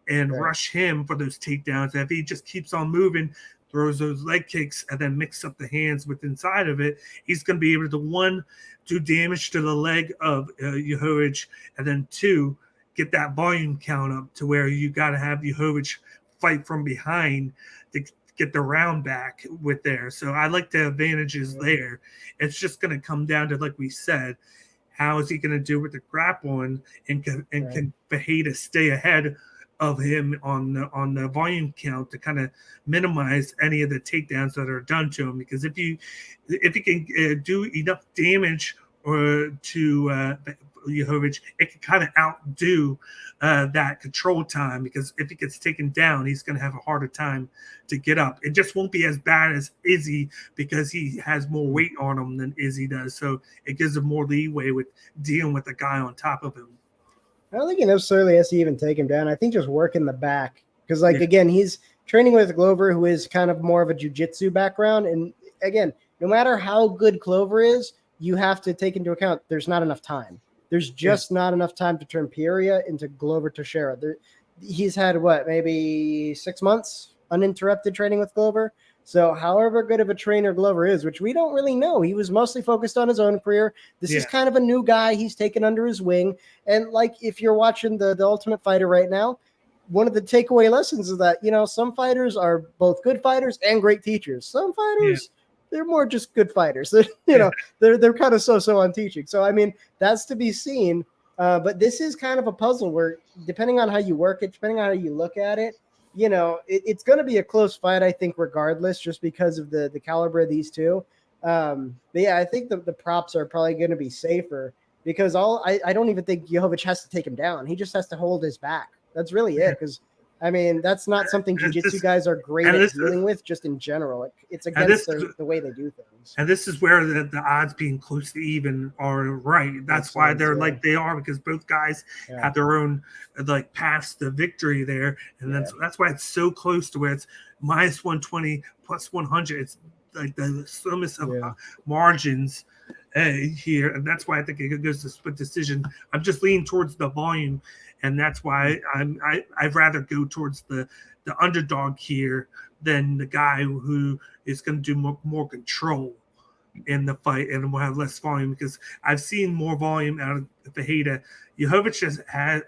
and rush him for those takedowns. If he just keeps on moving, throws those leg kicks, and then mix up the hands with inside of it, he's going to be able to, 1, do damage to the leg of Jovic, and then 2, get that volume count up to where you got to have Jovic fight from behind to get the round back with there. So I like the advantages there. It's just going to come down to, like we said, how is he going to do with the grappling, and can Fajita stay ahead of him on the volume count to kind of minimize any of the takedowns that are done to him. Because if he can do enough damage to Jovic, it can kind of outdo that control time, because if he gets taken down, he's going to have a harder time to get up. It just won't be as bad as Izzy, because he has more weight on him than Izzy does. So it gives him more leeway with dealing with a guy on top of him. I don't think he necessarily has to even take him down. I think just work in the back. Because, again, he's training with Glover, who is kind of more of a jiu-jitsu background. And, again, no matter how good Glover is, you have to take into account there's not enough time. There's just not enough time to turn Poirier into Glover Teixeira. He's had, maybe 6 months uninterrupted training with Glover. So however good of a trainer Glover is, which we don't really know, he was mostly focused on his own career. This is kind of a new guy he's taken under his wing. And like if you're watching the Ultimate Fighter right now, one of the takeaway lessons is that, some fighters are both good fighters and great teachers. Some fighters, they're more just good fighters. They're kind of so on teaching. So, I mean, that's to be seen. But this is kind of a puzzle where depending on how you work it, depending on how you look at it, it's going to be a close fight, I think, regardless, just because of the caliber of these two. But yeah, I think the props are probably going to be safer because I don't even think Jovic has to take him down. He just has to hold his back. That's really it. Because I mean, that's not something jiu-jitsu guys are great at dealing with just in general. It's against the way they do things. And this is where the odds being close to even are right. That's why they're like they are, because both guys have their own like paths to victory there. And that's why it's so close to where it's minus 120 plus 100. It's like the slimmest of margins here. And that's why I think it goes to split decision. I'm just leaning towards the volume. And that's why I'd rather go towards the underdog here than the guy who is going to do more control in the fight and will have less volume, because I've seen more volume out of Fajita. Jovic has had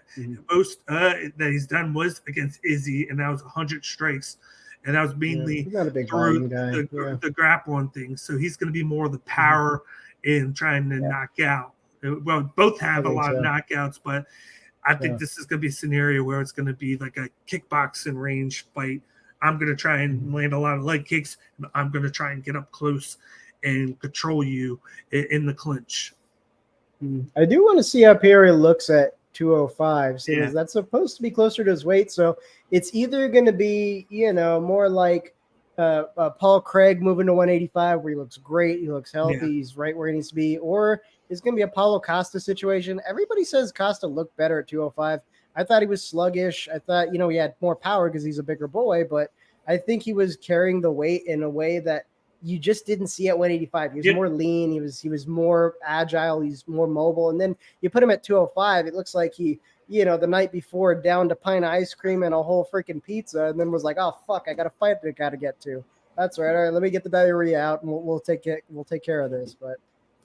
most that he's done was against Izzy, and that was 100 strikes. And that was mainly through the grappling thing. So he's going to be more of the power in trying to knock out. Well, both have a lot of knockouts, but I think this is going to be a scenario where it's going to be like a kickboxing range fight. I'm going to try and land a lot of leg kicks, and I'm going to try and get up close and control you in the clinch. I do want to see how Poirier looks at 205, since that's supposed to be closer to his weight. So it's either going to be, more like Paul Craig moving to 185, where he looks great, he looks healthy, he's right where he needs to be, or it's going to be a Paulo Costa situation. Everybody says Costa looked better at 205. I thought he was sluggish. I thought, he had more power because he's a bigger boy, but I think he was carrying the weight in a way that you just didn't see at 185. He was more lean. He was more agile. He's more mobile. And then you put him at 205. It looks like he, the night before downed a pint of ice cream and a whole freaking pizza, and then was like, oh fuck, I got a fight that I got to get to. That's right. All right, let me get the diarrhea out, and we'll take care of this. But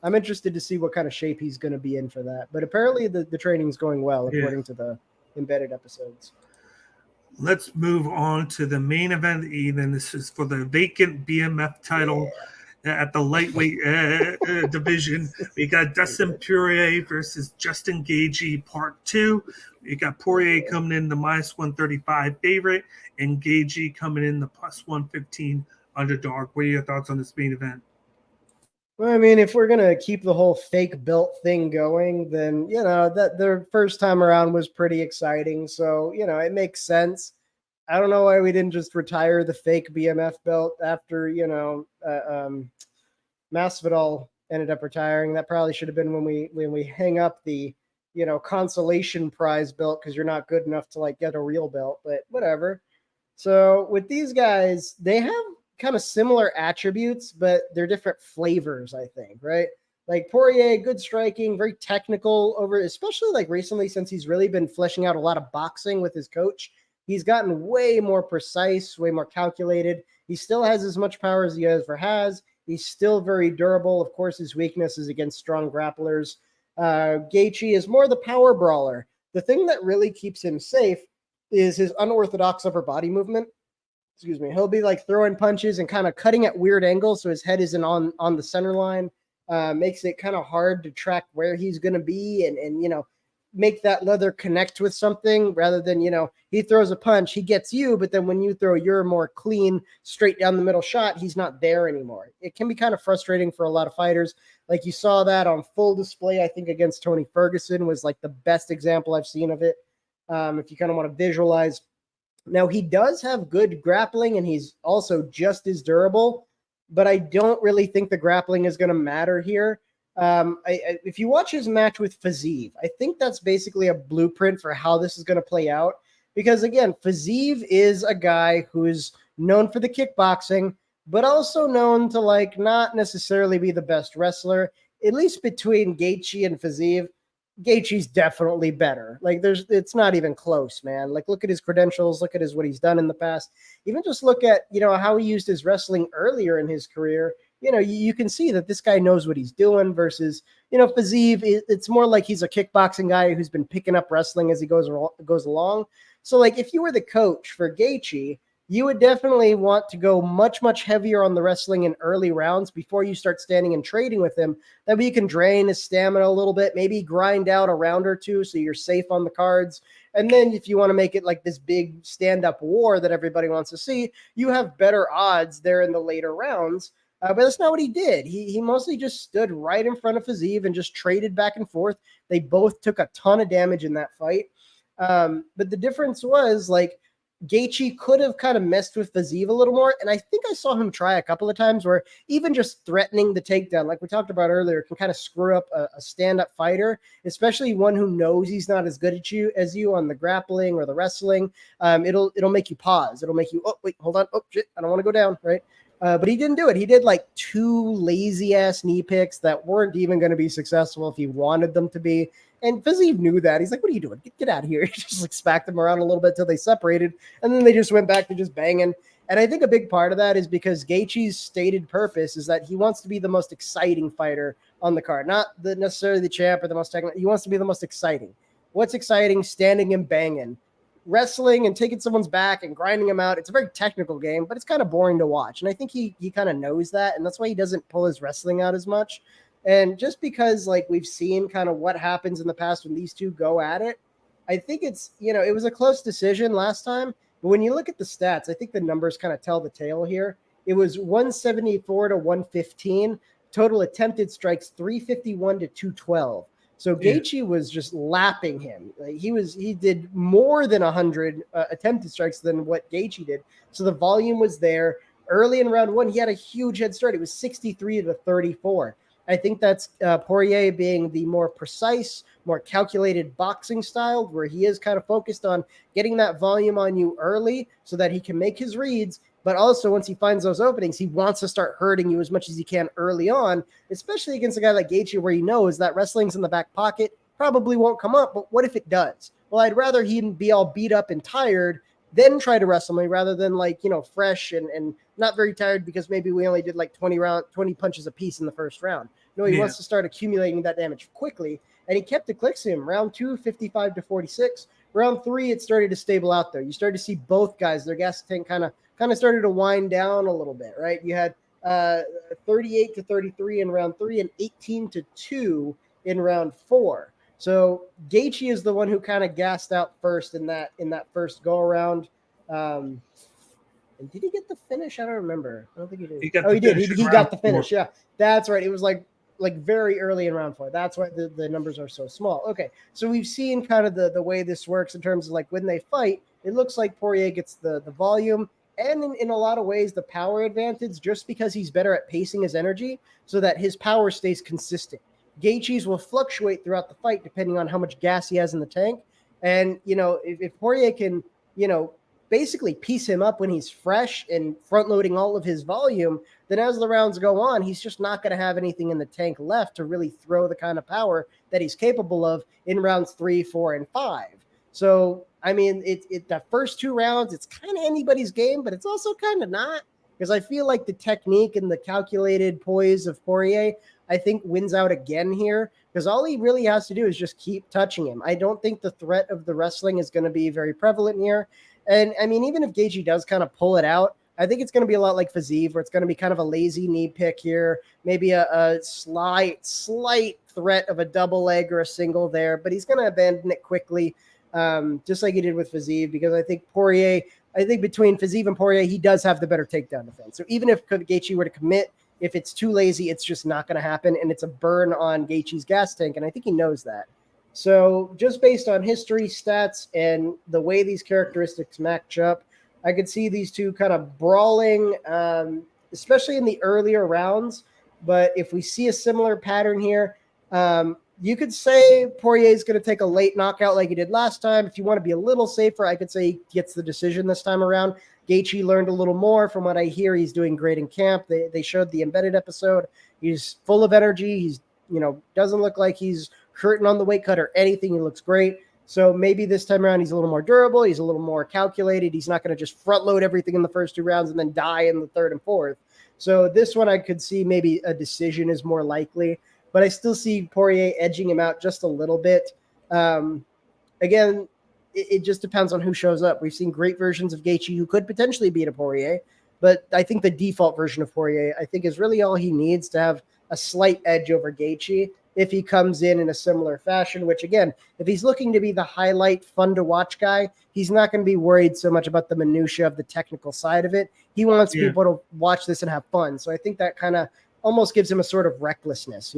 I'm interested to see what kind of shape he's going to be in for that. But apparently the training's going well, according to the embedded episodes. Let's move on to the main event of the evening. This is for the vacant BMF title at the lightweight division. We got Dustin Poirier versus Justin Gaethje Part 2. We got Poirier coming in the minus 135 favorite, and Gaethje coming in the plus 115 underdog. What are your thoughts on this main event? Well, I mean, if we're going to keep the whole fake belt thing going, then, that their first time around was pretty exciting. So, it makes sense. I don't know why we didn't just retire the fake BMF belt after, Masvidal ended up retiring. That probably should have been when we hang up the, consolation prize belt, because you're not good enough to like get a real belt, but whatever. So with these guys, they have kind of similar attributes, but they're different flavors, I think, right? Like Poirier, good striking, very technical especially like recently, since he's really been fleshing out a lot of boxing with his coach. He's gotten way more precise, way more calculated. He still has as much power as he ever has. He's still very durable. Of course, his weakness is against strong grapplers. Gaethje is more the power brawler. The thing that really keeps him safe is his unorthodox upper body movement. Excuse me. He'll be like throwing punches and kind of cutting at weird angles, so his head isn't on the center line. Makes it kind of hard to track where he's going to be and make that leather connect with something, rather than, he throws a punch, he gets you, but then when you throw your more clean, straight down the middle shot, he's not there anymore. It can be kind of frustrating for a lot of fighters. Like you saw that on full display, I think, against Tony Ferguson was like the best example I've seen of it. If you kind of want to visualize. Now, he does have good grappling, and he's also just as durable, but I don't really think the grappling is going to matter here. If you watch his match with Fiziev, I think that's basically a blueprint for how this is going to play out. Because again, Fiziev is a guy who's known for the kickboxing, but also known to like not necessarily be the best wrestler. At least between Gaethje and Fiziev, Gaethje's definitely better. Like it's not even close, man. Like look at his credentials, look at what he's done in the past. Even just look at, how he used his wrestling earlier in his career. You can see that this guy knows what he's doing versus, Fiziev, it's more like he's a kickboxing guy who's been picking up wrestling as he goes along. So like if you were the coach for Gaethje, you would definitely want to go much, much heavier on the wrestling in early rounds before you start standing and trading with him. That way you can drain his stamina a little bit, maybe grind out a round or two so you're safe on the cards. And then if you want to make it like this big stand-up war that everybody wants to see, you have better odds there in the later rounds. But that's not what he did. He mostly just stood right in front of Fiziev and just traded back and forth. They both took a ton of damage in that fight. But the difference was like Gaethje could have kind of messed with Fiziev a little more. And I think I saw him try a couple of times where even just threatening the takedown, like we talked about earlier, can kind of screw up a stand-up fighter, especially one who knows he's not as good as you on the grappling or the wrestling. It'll make you pause. It'll make you, oh, wait, hold on. Oh, shit, I don't want to go down, right? But he didn't do it. He did like 2 lazy-ass knee picks that weren't even going to be successful if he wanted them to be. And Fiziev knew that. He's like, what are you doing? Get out of here. He just like smacked them around a little bit till they separated. And then they just went back to just banging. And I think a big part of that is because Gaethje's stated purpose is that he wants to be the most exciting fighter on the card. Not necessarily the champ or the most technical. He wants to be the most exciting. What's exciting? Standing and banging. Wrestling and taking someone's back and grinding them out. It's a very technical game, but it's kind of boring to watch. And I think he kind of knows that. And that's why he doesn't pull his wrestling out as much. And just because like we've seen kind of what happens in the past when these two go at it, I think it's, it was a close decision last time. But when you look at the stats, I think the numbers kind of tell the tale here. It was 174 to 115. Total attempted strikes 351 to 212. So Gaethje was just lapping him. Like he did more than 100 attempted strikes than what Gaethje did. So the volume was there. Early in round 1, he had a huge head start. It was 63 to 34. I think that's Poirier being the more precise, more calculated boxing style, where he is kind of focused on getting that volume on you early so that he can make his reads. But also, once he finds those openings, he wants to start hurting you as much as he can early on, especially against a guy like Gaethje, where he knows that wrestling's in the back pocket, probably won't come up. But what if it does? Well, I'd rather he be all beat up and tired than try to wrestle me rather than fresh and not very tired because maybe we only did like 20 punches a piece in the first round. No, he wants to start accumulating that damage quickly. And he kept eclipsing him. Round 2, 55 to 46. Round 3, it started to stable out there. You started to see both guys, their gas tank kind of started to wind down a little bit, right? You had 38 to 33 in round 3 and 18 to 2 in round 4. So Gaethje is the one who kind of gassed out first in that first go around. And did he get the finish? I don't remember. I don't think he did. He did. He got the finish. 4. Yeah, that's right. It was like very early in round 4. That's why the numbers are so small. Okay, so we've seen kind of the way this works in terms of like when they fight. It looks like Poirier gets the volume and in a lot of ways the power advantage just because he's better at pacing his energy so that his power stays consistent. Gaethje's will fluctuate throughout the fight depending on how much gas he has in the tank. And, if Poirier can, basically piece him up when he's fresh and front loading all of his volume, then as the rounds go on, he's just not going to have anything in the tank left to really throw the kind of power that he's capable of in rounds 3, 4, and 5. So, I mean, the first 2 rounds, it's kind of anybody's game, but it's also kind of not, because I feel like the technique and the calculated poise of Poirier, I think, wins out again here, because all he really has to do is just keep touching him. I don't think the threat of the wrestling is going to be very prevalent here. And I mean, even if Gaethje does kind of pull it out, I think it's going to be a lot like Fiziev, where it's going to be kind of a lazy knee pick here, maybe a slight threat of a double leg or a single there, but he's going to abandon it quickly, just like he did with Fiziev, because I think between Fiziev and Poirier, he does have the better takedown defense. So even if Gaethje were to commit, if it's too lazy, it's just not going to happen, and it's a burn on Gaethje's gas tank, and I think he knows that. So just based on history, stats, and the way these characteristics match up, I could see these two kind of brawling, especially in the earlier rounds. But if we see a similar pattern here, you could say Poirier is going to take a late knockout like he did last time. If you want to be a little safer, I could say he gets the decision this time around. Gaethje learned a little more. From what I hear, he's doing great in camp. They showed the embedded episode. He's full of energy. He's doesn't look like he's hurting on the weight cut or anything. He looks great. So maybe this time around he's a little more durable. He's a little more calculated. He's not going to just front load everything in the first 2 rounds and then die in the 3rd and 4th. So this one I could see maybe a decision is more likely, but I still see Poirier edging him out just a little bit. Again, it just depends on who shows up. We've seen great versions of Gaethje who could potentially beat a Poirier, but I think the default version of Poirier, I think, is really all he needs to have a slight edge over Gaethje if he comes in a similar fashion, which, again, if he's looking to be the highlight, fun-to-watch guy, he's not going to be worried so much about the minutia of the technical side of it. He wants people to watch this and have fun. So I think that kind of almost gives him a sort of recklessness,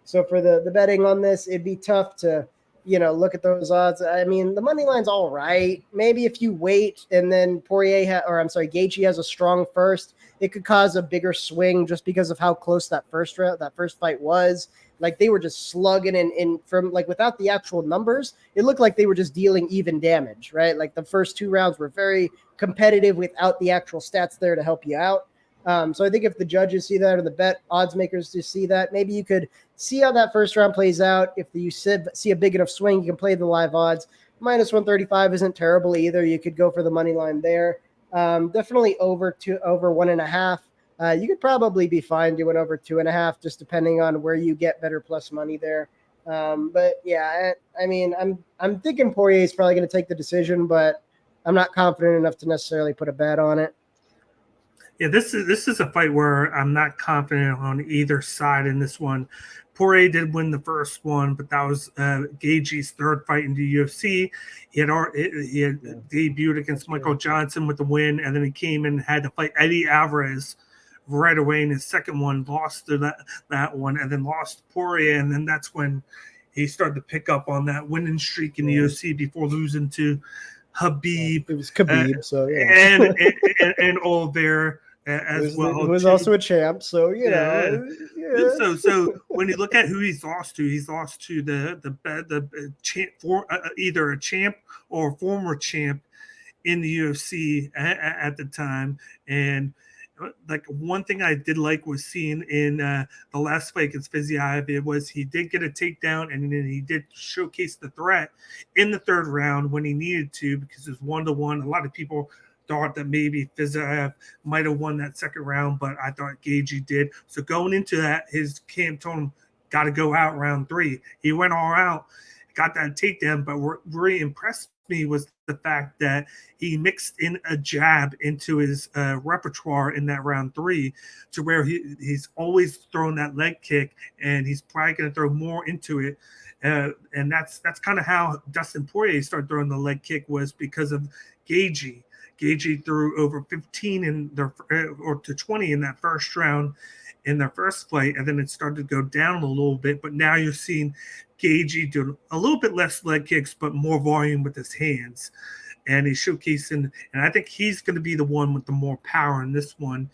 So for the betting on this, it'd be tough to look at those odds. I mean, the money line's all right. Maybe if you wait and then Gaethje has a strong first, it could cause a bigger swing just because of how close that first fight was. Like they were just slugging in from like without the actual numbers, it looked like they were just dealing even damage, right? Like the first 2 rounds were very competitive without the actual stats there to help you out. So I think if the judges see that or the bet odds makers just see that, maybe you could see how that first round plays out. If you see a big enough swing, you can play the live odds. Minus 135 isn't terrible either. You could go for the money line there. Definitely over 1.5. You could probably be fine doing over 2.5, just depending on where you get better plus money there. But yeah, I mean, I'm thinking Poirier is probably going to take the decision, but I'm not confident enough to necessarily put a bet on it. Yeah, this is a fight where I'm not confident on either side in this one. Poirier did win the first one, but that was Gaethje's 3rd fight in the UFC. He had debuted against Michael Johnson with the win, and then he came in and had to fight Eddie Alvarez right away in his 2nd one, lost to that one, and then lost to Poirier, and then that's when he started to pick up on that winning streak in the UFC before losing to Habib. It was Khabib, so yeah. and all there as well. Who was also a champ, so Yeah. So when you look at who he's lost to the champ, either a champ or a former champ in the UFC at the time. And like one thing I did like was seeing in the last fight against Fiziev was he did get a takedown and then he did showcase the threat in the 3rd round when he needed to, because it was 1-1. A lot of people thought that maybe Fiziev might have won that 2nd round, but I thought Gaethje did. So going into that, his camp told him got to go out round 3. He went all out, got that takedown, but what really impressed me was the fact that he mixed in a jab into his repertoire in that round 3, to where he's always throwing that leg kick, and he's probably going to throw more into it. And that's kind of how Dustin Poirier started throwing the leg kick, was because of Gaethje. Gaethje threw over 15 or to 20 in that first round in their first fight, and then it started to go down a little bit. But now you're seeing Gaethje do a little bit less leg kicks, but more volume with his hands. And he's showcasing, and I think he's going to be the one with the more power in this one.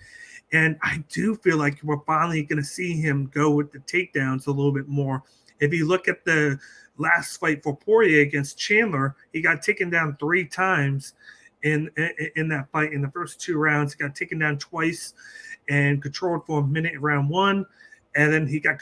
And I do feel like we're finally going to see him go with the takedowns a little bit more. If you look at the last fight for Poirier against Chandler, he got taken down 3 times in that fight. In the first 2 rounds, he got taken down twice and controlled for a minute in round 1. And then he got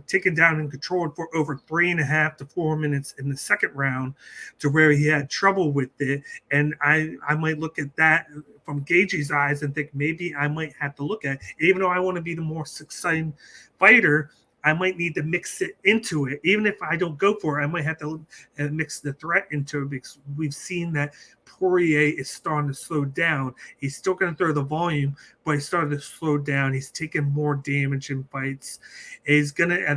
taken down and controlled for over 3.5 to 4 minutes in the 2nd round, to where he had trouble with it. And I might look at that from Gaethje's eyes and think maybe I might have to look at, even though I want to be the more exciting fighter, I might need to mix it into it. Even if I don't go for it, I might have to mix the threat into it, because we've seen that Poirier is starting to slow down. He's still going to throw the volume, but he's starting to slow down. He's taking more damage in fights. And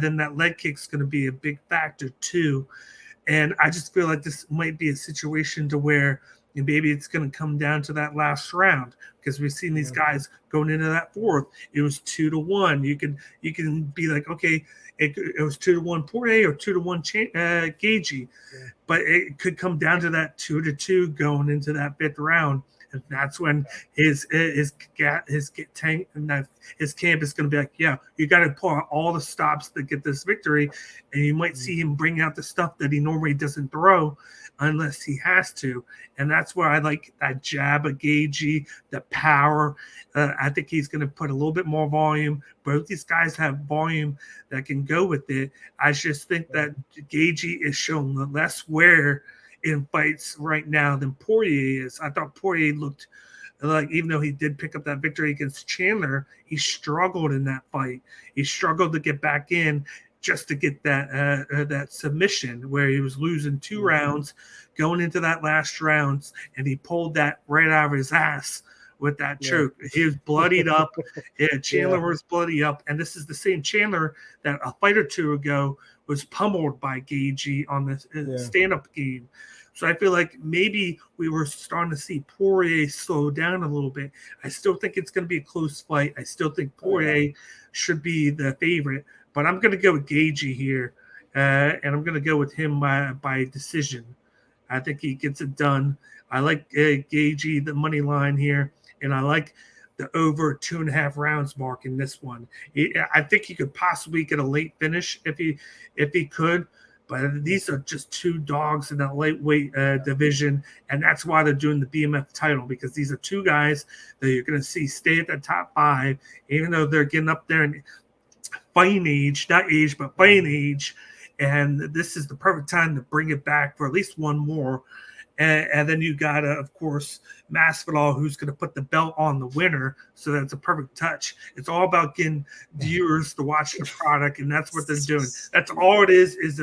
then that leg kick's going to be a big factor too. And I just feel like this might be a situation to where maybe it's going to come down to that last round, because we've seen these guys going into that 4th. It was 2-1. You can be like, okay, it was 2-1 Poirier or 2-1 Gaethje, but it could come down to that 2-2 going into that 5th round. and that's when his camp is going to be like, yeah, you got to pull out all the stops to get this victory, and you might see him bring out the stuff that he normally doesn't throw unless he has to, and that's where I like that jab of Gaethje, the power. I think he's going to put a little bit more volume. Both these guys have volume that can go with it. I just think that Gaethje is showing less wear in fights right now than Poirier is. I thought Poirier looked like, even though he did pick up that victory against Chandler, he struggled in that fight. He struggled to get back in just to get that submission where he was losing 2 rounds going into that last round, and he pulled that right out of his ass with that choke. He was bloodied up. Chandler was bloody up, and this is the same Chandler that a fight or two ago was pummeled by Gaethje on the stand-up game. So I feel like maybe we were starting to see Poirier slow down a little bit. I still think it's going to be a close fight. I still think Poirier should be the favorite, but I'm going to go with Gaethje here, and I'm going to go with him by decision. I think he gets it done. I like Gaethje, the money line here, and I like the over 2.5 rounds mark in this one. I think he could possibly get a late finish if he could, but these are just 2 dogs in that lightweight division, and that's why they're doing the BMF title, because these are 2 guys that you're going to see stay at the top 5, even though they're getting up there in fighting age, not age, but fighting age, and this is the perfect time to bring it back for at least one more. And then you got, of course, Masvidal, who's going to put the belt on the winner. So that's a perfect touch. It's all about getting viewers to watch the product, and that's what they're doing. That's all it is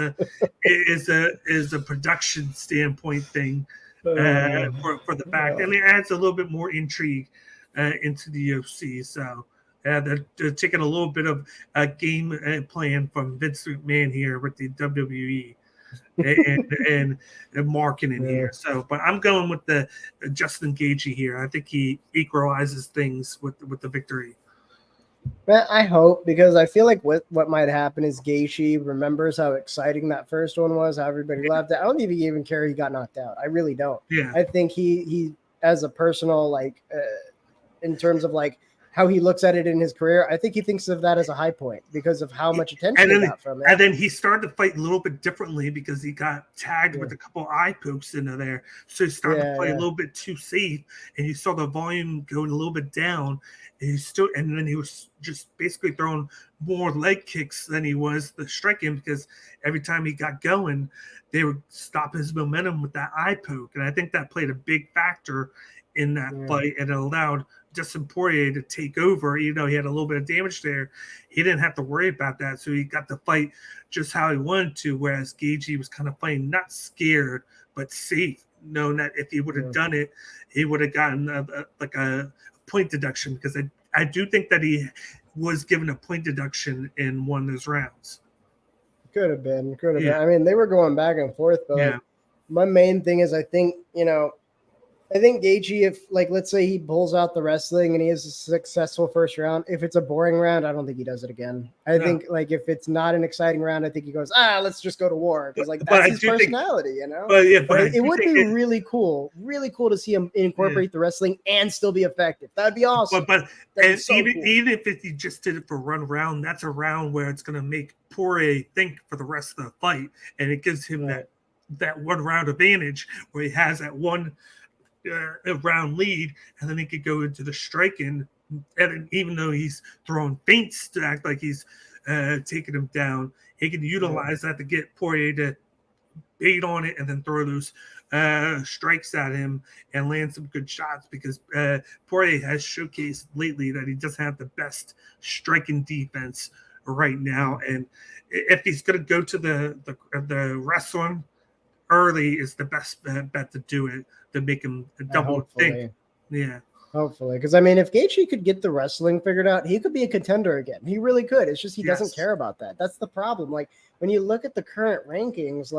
a production standpoint thing for the fact. And it adds a little bit more intrigue into the UFC. So they're taking a little bit of a game plan from Vince McMahon here with the WWE. and marketing here. So, but I'm going with the Justin Gaethje here. I think he equalizes things with the victory. Man, I hope, because I feel like what might happen is Gaethje remembers how exciting that first one was, how everybody loved it. I don't even care he got knocked out. I really don't. Yeah. I think he as a personal, in terms of how he looks at it in his career, I think he thinks of that as a high point because of how much attention he got from it. And then he started to fight a little bit differently because he got tagged with a couple eye pokes into there. So he started to play a little bit too safe, and you saw the volume going a little bit down. And then he was just basically throwing more leg kicks than he was the striking, because every time he got going, they would stop his momentum with that eye poke. And I think that played a big factor in that fight, and it allowed Dustin Poirier to take over. Even though he had a little bit of damage there, he didn't have to worry about that. So he got to fight just how he wanted to, whereas Gaethje was kind of playing not scared, but safe, knowing that if he would have done it, he would have gotten a point deduction, because I do think that he was given a point deduction in one of those rounds. Could have been. I mean, they were going back and forth, but my main thing is I think Gaethje, if let's say he pulls out the wrestling and he has a successful first round, if it's a boring round, I don't think he does it again. I think if it's not an exciting round, I think he goes, let's just go to war, because that's his personality, But it would be really cool to see him incorporate the wrestling and still be effective. That'd be awesome. But even if he just did it for one round, that's a round where it's going to make Poirier think for the rest of the fight, and it gives him that one round advantage where he has that one round lead, and then he could go into the striking, and even though he's throwing feints to act like he's taking him down, he can utilize that to get Poirier to bait on it and then throw those strikes at him and land some good shots, because Poirier has showcased lately that he doesn't have the best striking defense right now, and if he's going to go to the wrestling early, is the best bet to do it, to make him double think. Yeah. Hopefully. Because, I mean, if Gaethje could get the wrestling figured out, he could be a contender again. He really could. It's just he doesn't care about that. That's the problem. When you look at the current rankings,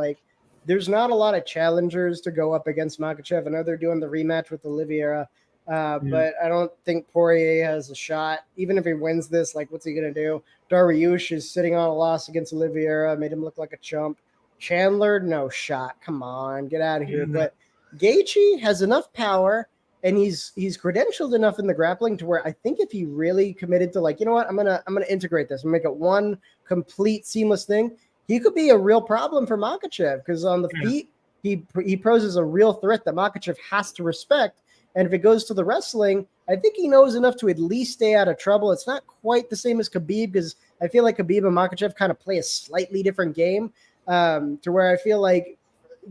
there's not a lot of challengers to go up against Makhachev. I know they're doing the rematch with Oliveira, but I don't think Poirier has a shot. Even if he wins this, what's he going to do? Dariush is sitting on a loss against Oliveira, made him look like a chump. Chandler, no shot. Come on, get out of here. But Gaethje has enough power, and he's credentialed enough in the grappling to where I think if he really committed to like, you know what, I'm gonna integrate this and make it one complete seamless thing, he could be a real problem for Makhachev, because on the feet he poses a real threat that Makhachev has to respect. And if it goes to the wrestling, I think he knows enough to at least stay out of trouble. It's not quite the same as Khabib, because I feel like Khabib and Makhachev kind of play a slightly different game, to where I feel like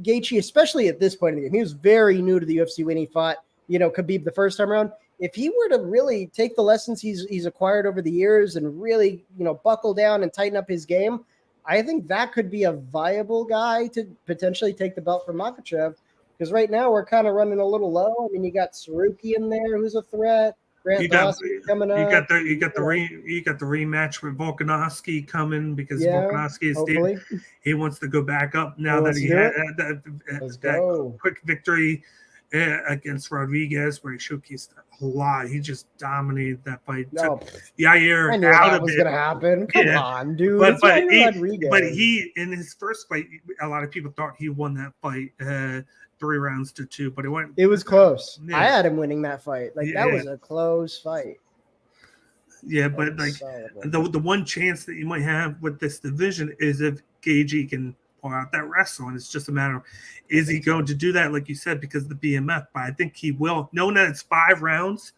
Gaethje, especially at this point in the game, he was very new to the UFC when he fought, Khabib the first time around. If he were to really take the lessons he's acquired over the years and really, buckle down and tighten up his game, I think that could be a viable guy to potentially take the belt from Makhachev. Because right now we're kind of running a little low. I mean, you got Saruki in there, who's a threat. Grant Dawson coming up. You got the rematch with Volkanovski coming, because Volkanovski is there. He wants to go back up now that he had that quick victory against Rodriguez, where he showcased a lot. He just dominated that fight. No, Yair I knew that was going to happen. Come on, dude. But he in his first fight, a lot of people thought he won that fight 3 rounds to 2, but it was close. Yeah. I had him winning that fight. Like that was a close fight. Yeah, but like the one chance that you might have with this division is if Gaethje can pull out that wrestle, and it's just a matter of, is he going to do that, like you said, because of the BMF? But I think he will. Knowing that it's 5 rounds,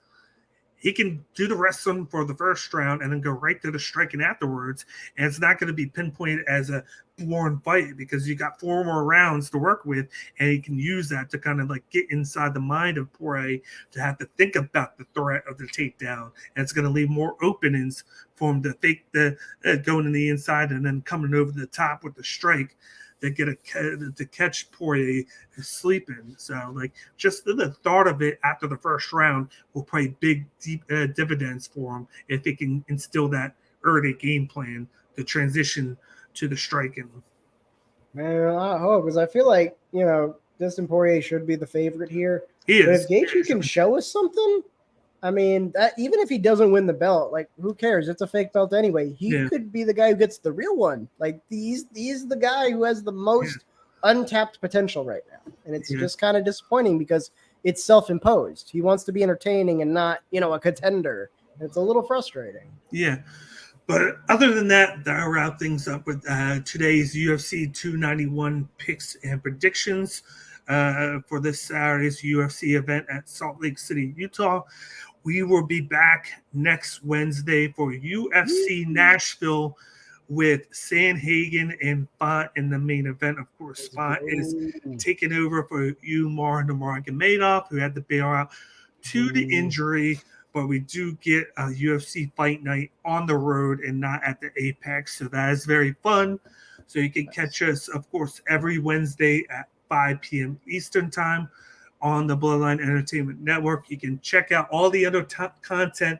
he can do the wrestling for the first round and then go right to the striking afterwards, and it's not going to be pinpointed as a boring fight, because you got 4 more rounds to work with, and he can use that to kind of like get inside the mind of Poirier to have to think about the threat of the takedown, and it's going to leave more openings for him to fake the going in the inside and then coming over the top with the strike to get to catch Poirier sleeping. So like just the thought of it after the first round will pay big deep dividends for him if he can instill that early game plan to transition to the striking. Man, I hope, because I feel like Dustin Poirier should be the favorite here. He but is. If Gaethje can show us something, I mean, that even if he doesn't win the belt, like who cares? It's a fake belt anyway. He could be the guy who gets the real one. Like he's the guy who has the most untapped potential right now, and it's just kind of disappointing because it's self-imposed. He wants to be entertaining and not, a contender. It's a little frustrating. Yeah. But other than that, that'll wrap things up with today's UFC 291 picks and predictions for this Saturday's UFC event at Salt Lake City, Utah. We will be back next Wednesday for UFC Nashville with Sanhagen and Font in the main event. Of course, Font is taking over for Umar Nurmagomedov, who had to bail out to the injury. But we do get a UFC fight night on the road and not at the Apex. So that is very fun. So you can catch us, of course, every Wednesday at 5 p.m. Eastern time on the Bloodline Entertainment Network. You can check out all the other content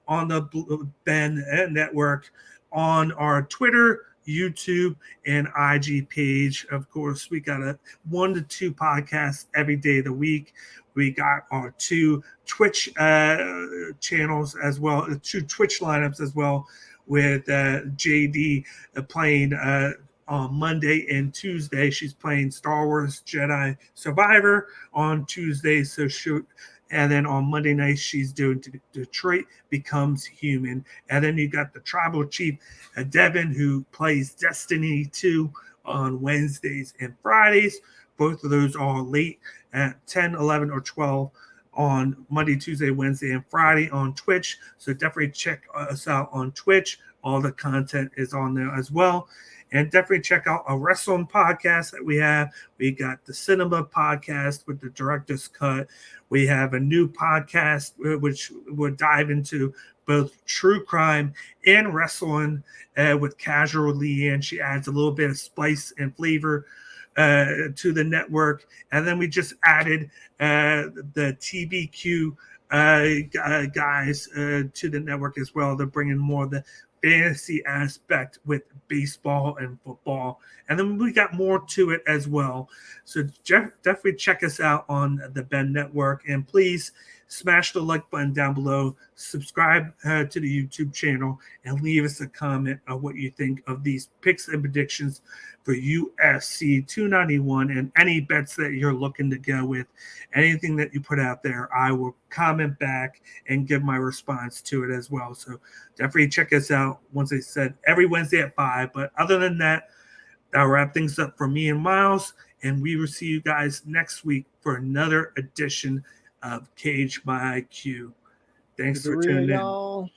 on the Ben Network on our Twitter, YouTube, and IG page. Of course, we got a 1 to 2 podcasts every day of the week. We got our 2 Twitch channels as well, 2 Twitch lineups as well, with JD playing on Monday and Tuesday. She's playing Star Wars Jedi Survivor on Tuesday. And then on Monday night, she's doing Detroit Becomes Human. And then you got the Tribal Chief, Devin, who plays Destiny 2 on Wednesdays and Fridays. Both of those are late at 10, 11, or 12 on Monday, Tuesday, Wednesday, and Friday on Twitch. So definitely check us out on Twitch. All the content is on there as well. And definitely check out a wrestling podcast that we have. We got the Cinema podcast with the Director's Cut. We have a new podcast which will dive into both true crime and wrestling with Casual Leanne. She adds a little bit of spice and flavor to the network. And then we just added the TBQ guys to the network as well. They're bringing more of the fantasy aspect with baseball and football. And then we got more to it as well. So definitely check us out on the Ben Network. And please smash the like button down below, subscribe to the YouTube channel, and leave us a comment on what you think of these picks and predictions for UFC 291 and any bets that you're looking to go with. Anything that you put out there, I will comment back and give my response to it as well. So definitely check us out. Once I said every Wednesday at 5. But other than that, that'll wrap things up for me and Miles. And we will see you guys next week for another edition of Cage My IQ. Thanks for tuning in.